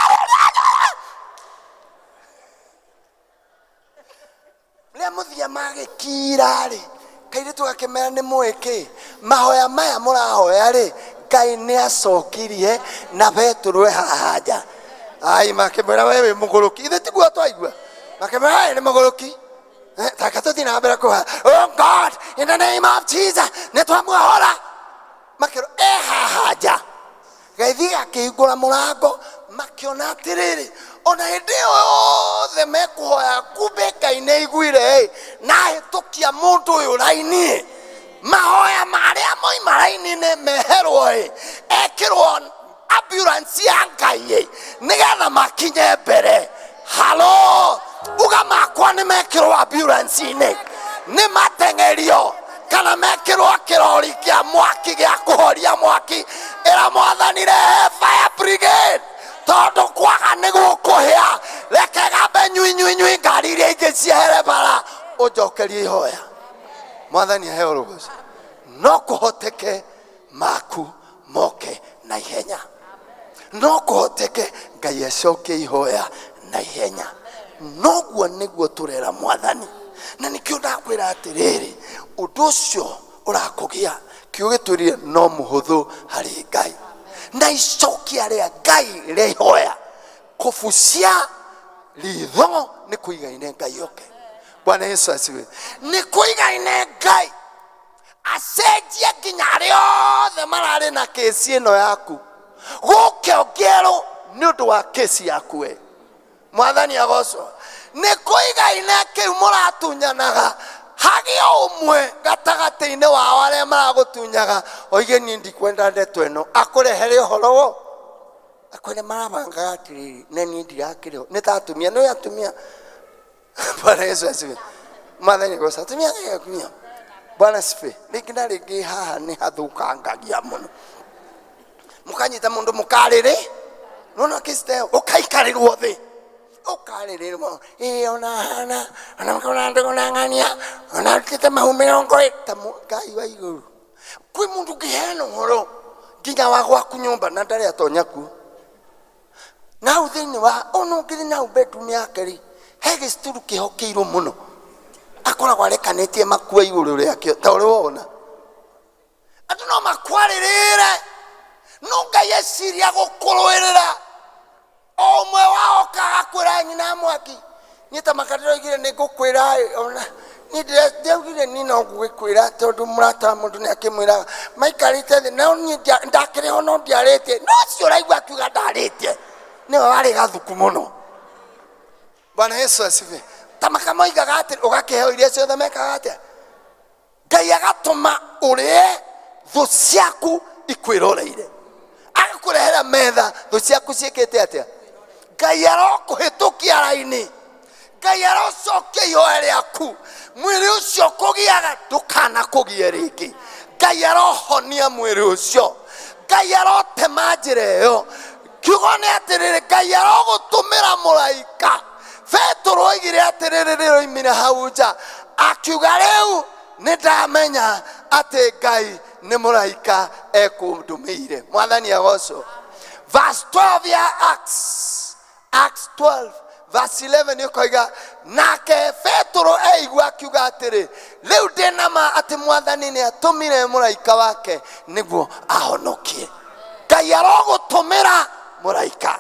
rĩrĩa mũthia magĩkira rĩ kairĩtu gakĩmera nĩ mwĩkĩ mahoya maya mũrahoya rĩ Ngai nĩ acokirie na Petero haha nja ai makĩmera we wĩ mũgũrũki ithe tiguo twaigua makĩmera nĩ mũgũrũki taka tũthiĩ na mbere kũha oh God in the name of Jesus nĩ twamuohora makĩrwo haha nja gaithi gakĩhingũra mũrango makĩona atĩrĩrĩ ona hĩndĩ yothe mekũhoya kumbe Ngai nĩ aiguire na hĩtũkia mũndũ ũyũ raini mahoya marĩa moima raini-inĩ meherwo ekĩrwo ambulance ya Ngai nĩgetha makinye mbere. Halo uga makwa nĩ mekĩrwo ambulance-inĩ nĩ mateng'erio kana mekĩrwo kĩrori kĩa mwaki gĩa kũhoria mwaki ĩra Mwathani rehe fire brigade tondũ kwaga nĩ gũkũhĩa reke gambe nyui ngari iria ingĩ ciehere bara ũnjokerie ihoya. Mwathani aheo ũrogoci no kũhoteke maku moke na ihenya no kũhoteke Ngai acokie ihoya na ihenya noguo nĩguo tũrera Mwathani na nĩkĩo ndakwĩra atĩrĩrĩ ũndũ ũcio ũrakũgia kiugĩtwĩrire no mũhũthũ harĩ Ngai na icokia rĩa Ngai rĩa ihoya kũbucia ritho nĩ kũigaine Ngai oke. Bwana Yesu asifiwe. Nĩ kũigaine Ngai acenjie nginya arĩa othe mararĩ na kesi ĩno yaku gũke ongerwo nĩ ũndũ wa kesi yaku we. Mwathani agocwo. Nĩ kũigaine kĩu mũratunyanaga hagĩa ũmwe gatagatĩ-inĩ wao arĩa maragũtunyaga oige niĩ ndikwenda ndeto ĩno akũrehere ũhoro wo akwĩre marabangaga atĩrĩrĩ na niĩ ndirakĩrĩ ho nĩ ta atumia nĩ atumia. Bwana Yesu asifiwe. Mwathani agocwo atumia Bwana asifiwe. Rĩngĩ na rĩngĩ haha nĩ hathũkangagia mũno mũkanyita mũndũ mũkarĩrĩ nona kĩsite ũkaikarĩrwo thĩ ũkarĩrĩrwo ona hana ona makona ndĩgo na ng'ania ona rutĩte mahu 20 ta Ngai wa igũrũ kwĩ mũndũ ũngĩheana ũhoro nginya wa gwaku nyũmba na ndarĩ atonya kuo nau thĩinĩ wa ona ũngĩrĩ nau bedroom yake rĩ he gĩcituru kĩhokeirwo mũno akoragwo arekanĩtie makua igũrũ rĩakĩo ta ũrĩ wona andũ no makwarĩrĩre no Ngai eciria gũkũrũĩrĩra omwe wao kagakwĩra nyina mwaki niĩ ta makatĩro igire nĩ ngũkwĩra ona niĩ ndiaugire niĩ no ngũgĩkwĩra tondũ mũrata mũndũ nĩ akĩmwĩraga maikarĩte thĩ no niĩ ndakĩrĩ ho no ndiarĩtie no ũcio ũraigua akiuga ndarĩtie niwe wari gathuku muno. Bwana Yesu asifiwe. Tamaka moigaga ati ugakeheo iria ciothe mekaga atia. Ngai agatuma urie thu ciaku ikwiroreire. Agakurehera metha thu ciaku ciikite atia. Ngai arokuhitukia raini. Ngai arocokia ihoya riaku. Mwiri ucio kugiaga ndukana kugie ringi. Ngai arohonia mwiri ucio. Ngai arotema njira iyo. Kiugo ni atiriri Ngai arogutumira muraika. Petro oigire atiriri riroimire hau nja akiuga riu nindamenya ati Ngai ni muraika ekundumire. Mwathani agocwo. Verse 12 ya Acts 12 verse 11 yukoiga nake Petro aigua akiuga atiri riu ndinama ati Mwathani ni atumire muraika wake niguo ahonokie. Ngai arogutumira muraika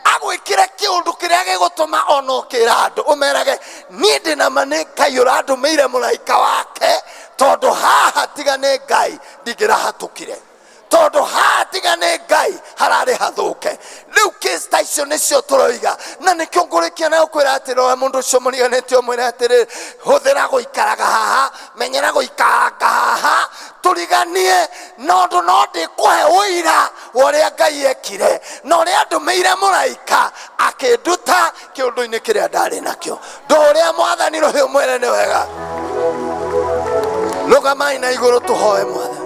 agwikire kiundu kiria gigutuma onokira andu umerage ni ndinama ni Ngai urandumiire muraika wake tondu haha tiga ni Ngai ndigirahatukire. Tondu hatiga ni Ngai harari hathuke. Riu case station nicio turoiga na nikio ngurikia na ukwira atiri we mundu ucio muriganite umwire atiri huthira guikaraga haha menyera guikaraga haha turiganie nondu no ndikuhe uira uria Ngai ekire na uria ndumiire muraika akinduta kiundu-ini kiria ndari nakio. Nduria Mwathani ruhiu mwire ni wega. Rugamai na iguru tuhoe Mwathani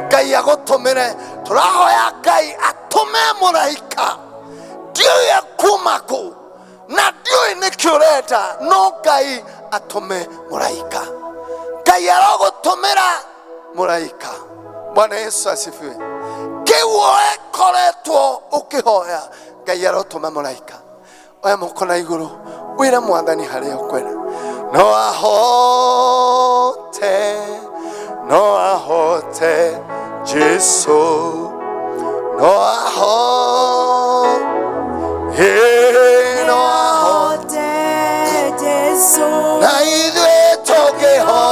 Ngai agutumire. Turahoya Ngai atume muraika. Ndiuĩ kuma ku na ndiuĩ nĩkĩ ũrenda no Ngai atume muraika. Ngai arogutumira muraika. Bwana Yesu asifiwe. Kiu ekoretwo ukihoya Ngai arotuma muraika. Oya moko na iguru wĩra Mwathani harĩa ũkwenda. No ahote, no ahote Jesu, no ahote, no ahote Jesu, na ithuĩ tũngĩho,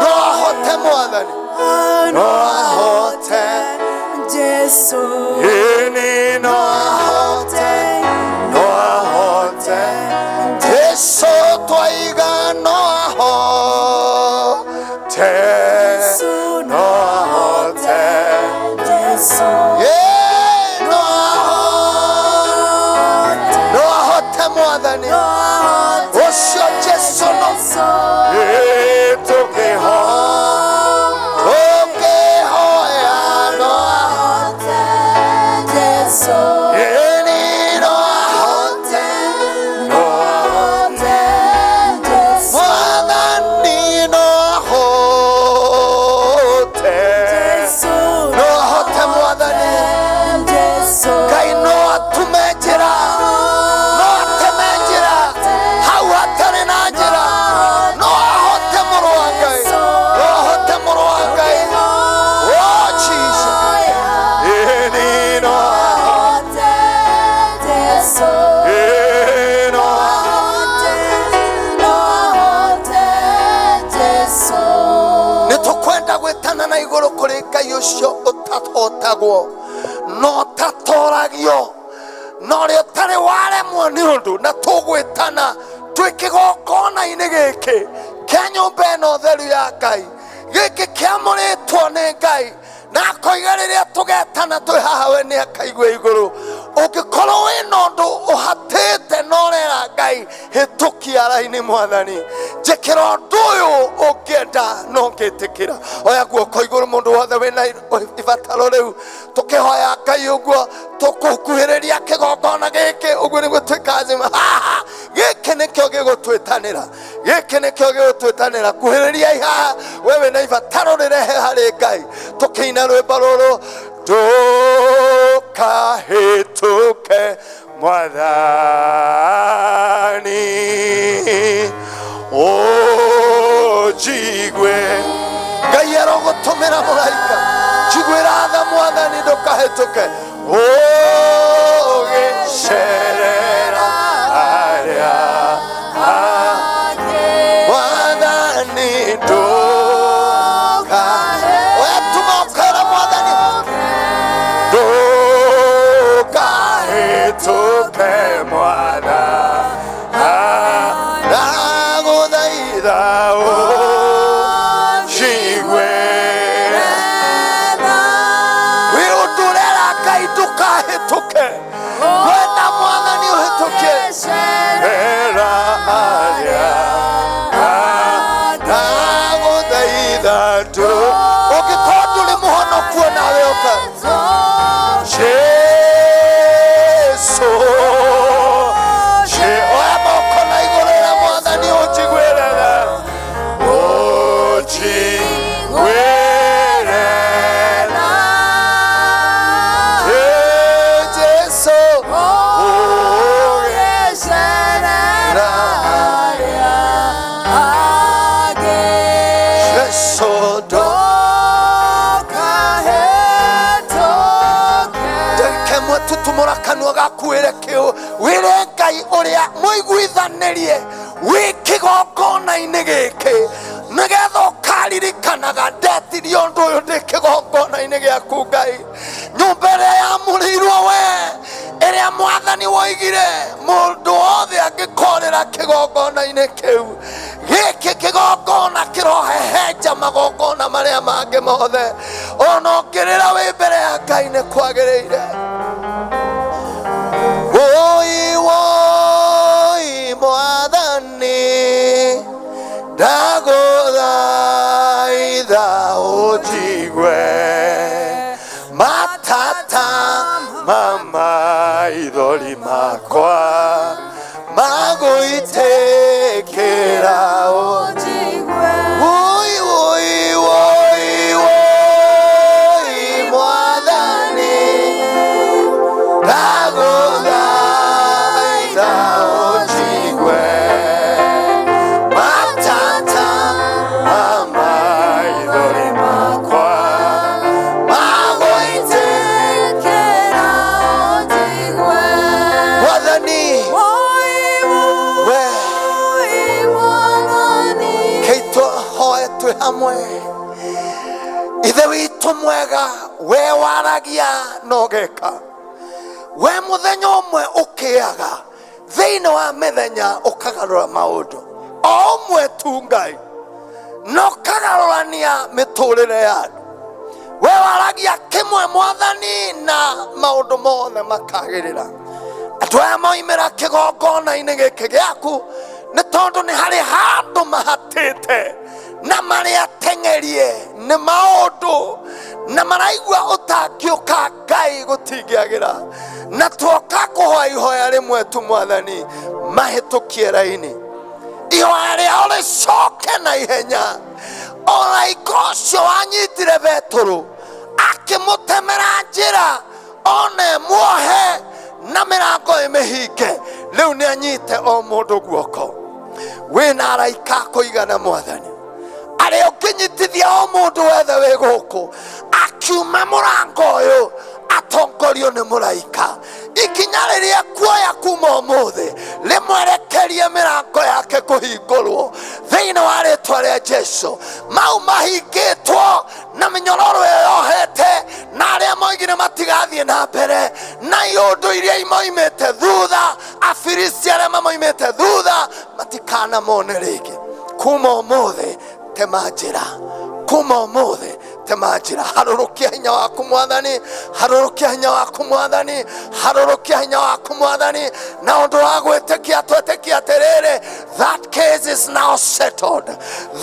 no ahote Mwathani, no ahote Jesu, ni no ahote, no ahote Jesu twaiga no ahote, no ahote Jesu, no ahote, no ahote Mwathani ucio Jesu no tukiho tukihoya no ahote Jesu, ni no ahote, no ahote Jesu, Mwathani no ahote Jesu, no ahote Mwathani Jesu. Ngai no atume njira, no ateme njira hau hatari na njira, no ahote mũrũ wa Ngai, no ahote mũrũ wa Ngai. Oh Jesus, ni no ahote Jesu, no ahote, no ahote Jesu. Nitukwenda gwitana na iguru kuri Ngai ucio utatotagwo no tatoragio no ri utari waremwo ni undu na tugwitana twikigokona-ini giki kia nyumba ino theru ya Ngai giki kiamuritwo ni Ngai na koiga riria tugetana twi haha we ni akaigue iguru. Ungikorwo wina undu uhatite no rera Ngai hitukia raini Mwathani njikira undu uyu ungienda no ngitikira. Oya guoko iguru mundu wothe wina ibataro riu tukihoya Ngai uguo tukukuhiriria kigongona giki uguo niguo twikazima haha giki nikio gigutwitanira, giki nikio gigutwitanira. Kuhiriria haha wewe na ibataro rirehe hari Ngai tukiina rwimbo ruru tukahituke Mwathani ojigwe. Ngai arogutumira muraika jigwira tha Mwathani ndukahituke ugicerera aria Mwathani nduka wetumokera Mwathani ndukahituke jigwe wirudurera Ngai ndukahĩtũke wena Mwathani ũhĩtũke era aria ndagũthaitha tu ũngĩkorwo ndũrĩ mũhonoku nawe ũka Jesu oya moko na igũrũ rĩa Mwathani ũnjiguĩrega tutumura kanua gaku werekeo wire Ngai uria muiguithanirie wikigongona-inĩ gĩkĩ nĩgetha ũkaririkanaga ndetirie ũndũ ũyũ ndĩ kĩgongona-inĩ gĩaku Ngai nyũmba ĩrĩa yamũrĩirwo we ĩrĩa Mwathani woigire mũndũ wothe angĩkorĩra kĩgongona-inĩ kĩu gĩkĩ kĩgongona kĩrohehenja magongona marĩa mangĩ mothe ona ũngĩrĩra wĩ mbere ya Ngai nĩ kwagĩrĩire Mwathani ndagũthaitha ũnjigwe matata ma maithori makwa magũitĩkĩra ũnjigwe Mwathani ndagũthaitha ũnjigwe matata ma maithori makwa magũitĩkĩra ũnjigwe Mwathani kei tũhoe twĩ hamwe Ithe witũ mwega we waragia na ũgeka we mũthenya ũmwe ũkĩaga thĩinĩ wa mĩthenya ũkagarũra maũndũ o ũmwe tu Ngai na ũkagarũrania mĩtũrĩre ya andũ we waragia kĩmwe Mwathani na maũndũ mothe makagĩrĩra andũ aya moimĩra kĩgongona-inĩ gĩkĩ gĩaku nĩ tondũ nĩ harĩ handũ mahatĩte na marĩa ateng'erie nĩ maũndũ na maraigua ũtangĩũka Ngai gũtingĩagĩra na tuoka kũhoya ihoya rĩmwe tu Mwathani mahĩtũkie raini ihoya rĩao rĩcoke na ihenya ona iko ũcio wanyitire Petũrũ akĩmũtemera njĩra one muohe na mĩrango ĩmĩhinge rĩu nĩ anyite o mũndũ guoko wĩna araika kũigana Mwathani arĩa ũkĩnyitithia o mũndũ wothe wĩ gũkũ akiuma mũrango ũyũ atongorio nĩ mũraika ikinya rĩrĩa kuoya kuma ũmũthĩ rĩmwerekerie mĩrango yake kũhingũrwo thĩinĩ wa rĩtwa rĩa Jesũ mau mahingĩtwo na mĩnyororo yohete na arĩa moigire matigathiĩ na mbere na iũndũ iria imoimĩte thutha Afilisti arĩa mamoimĩte thutha matikanamone rĩngĩ kuma ũmũthĩ tema njĩra kuma ũmũthĩ tema njĩra harũrũkia hinya waku Mwathani harũrũkia hinya waku Mwathani harũrũkia hinya waku Mwathani na ũndũ wa gwĩtĩkia twĩtĩkia atĩrĩrĩ that case is now settled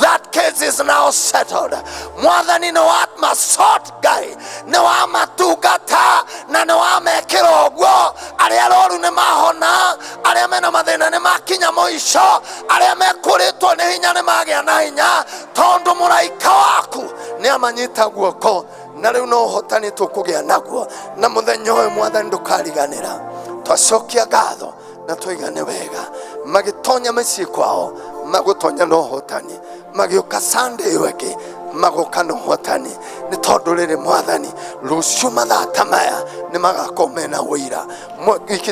that case is now settled Mwathani nĩ wamasort Ngai nĩ wamatungata na nĩ wamekĩra ũguo arĩa arũaru nĩ mahona arĩa mena mathĩna nĩ makinya mũico arĩa mekũrĩtwo nĩ hinya nĩ magĩa na hinya tondũ mũraika waku nĩ amanyita guoko na rĩu no ũhotani tũkũgĩa naguo na mũthenya ũyũ Mwathani ndũkariganĩra twacokia ngatho na tũigane wega magĩtonya mĩciĩ kwao magũtonya na ũhotani magĩũka Sunday ĩyo ĩngĩ magoka na ũhotani nĩ tondũ rĩrĩ Mwathani rũciũ mathaa ta maya nĩ magakorwo mena ũira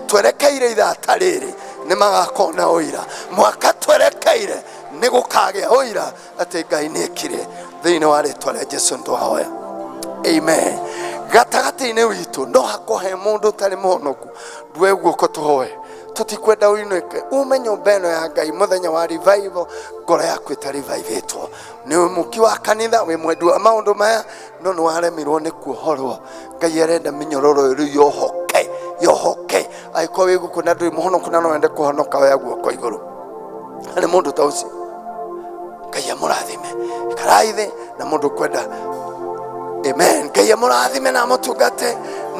twerekeire ithata rĩrĩ nĩ magakorwo na ũira mwaka twerekeire nĩ gũkagĩa ũira atĩ Ngai nĩ ekire thĩinĩ wa rĩtwa rĩa Jesũ ndwahoya amen gatagatĩ-inĩ witũ no hakũhe mũndũ ũtarĩ mũhonoku ndue guoko tũhoe tutikwenda uinũke ume nyũmba ĩno ya Ngai mũthenya wa revival. Ngoro yaku ĩta revivetwo nĩ mũki wa kanitha, wĩ mwendi wa maũndũ maya no nĩ waremirwo nĩ kuohorwo. Ngai arenda mĩnyororo ĩrĩ yohoke angĩkorwo wĩ gũkũ na ndũrĩ mũhonoku na no wende kũhonoka, oya guoko igũrũ. Harĩ mũndũ ta ũcio Ngai amũrathime. Ikarai thĩ na mũndũ kwenda. Amen. Ngai amũrathime na mũtungate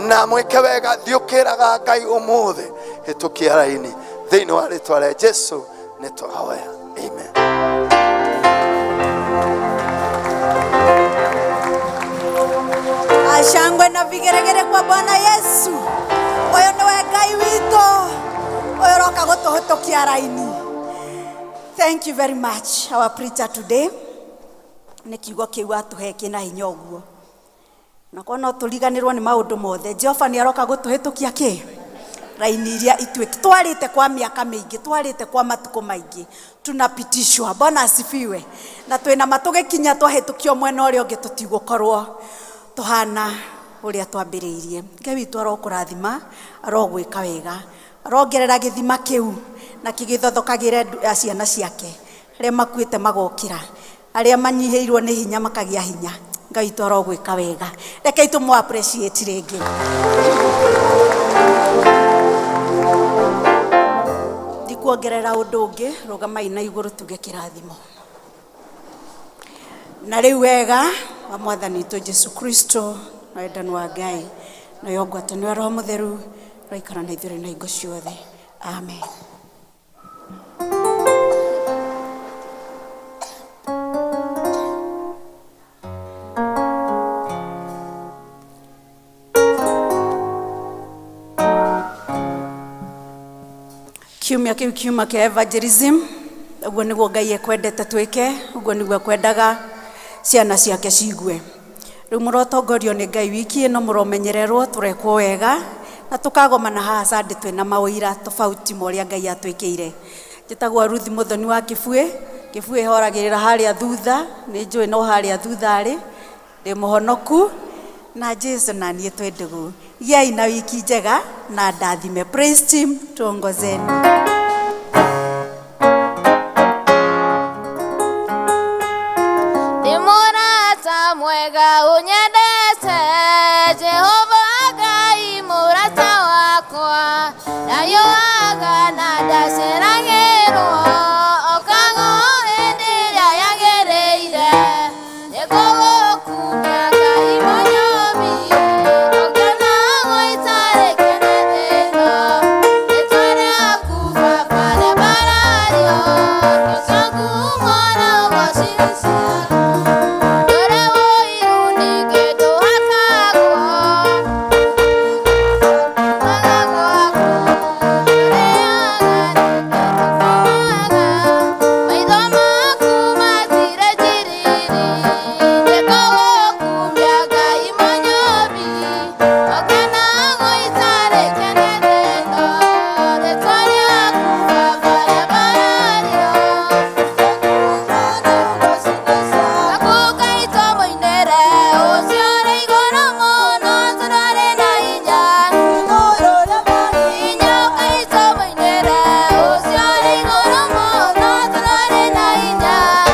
na mwĩke wega. Thiũkĩraga Ngai ũmũthĩ hĩtũkia raini thĩinĩ wa rĩtwa rĩa Jesũ nĩ twahoya. Amen. Ashangwe na vigeregere kwa Bwana Yesu. Oyo niwe Ngai witũ, oyo roka gũtũhĩtũkia raini. Thank you very much our preacher today. Nĩ kiugo kĩu atũhe kĩna hinya ũguo. Na kwa no tũriganĩrwo nĩ maũndũ mothe. Jehova nĩ aroka gũtũhĩtũkia kĩ? Raini iria ituĩke twarĩte kwa miaka mĩingĩ, twarĩte kwa matukũ maingĩ, tunapitishwa. Bwana asifiwe. Na twĩna matũgĩkinya twahĩtũkio mwena ũrĩa ũngĩ tũtigũkorwo tuhana ũrĩa twambĩrĩirie. Ngai witũ arokũrathima, arogwĩka wega, arongerera gĩthima kĩu na kĩgĩthothokagĩre ciana ciake. Arĩa makuĩte magokĩra, arĩa manyihĩirwo nĩ hinya makagĩa hinya. Ngai witũ arogwĩka wega. Rekei tũmũ appreciate rĩngĩ. Ndikuongerera ũndũ ũngĩ, rũgamai na igũrũ tuge kĩrathimo. Na rĩu wega wa Mwathani witũ Jesu Kristo na wendani wa Ngai na ũngwatania wa Roho Mũtheru roikara na ithuĩ na hingo ciothe. Amen. Kiumia kĩu kiuma kĩa evangelism, ũguo nĩguo Ngai ekwendete twĩke, ũguo nĩguo ekwendaga ciana ciake cigue. Rĩu mũrotongorio nĩ Ngai wiki ĩno, mũromenyererwo tũrekwo wega na tũkagomana haha Sunday twĩna maũira tofauti ma ũrĩa Ngai atwĩkĩire. Njĩtagwo Ruth Mũthoni wa Kĩbuĩ. Kĩbuĩ horagĩrĩra harĩa thutha, nĩ njũĩ no harĩa thutha arĩ, ndĩ mũhonoku na Jesu na niĩ twendegũ. Giai na wiki njega na ndathime. Praise team, tuongozeni.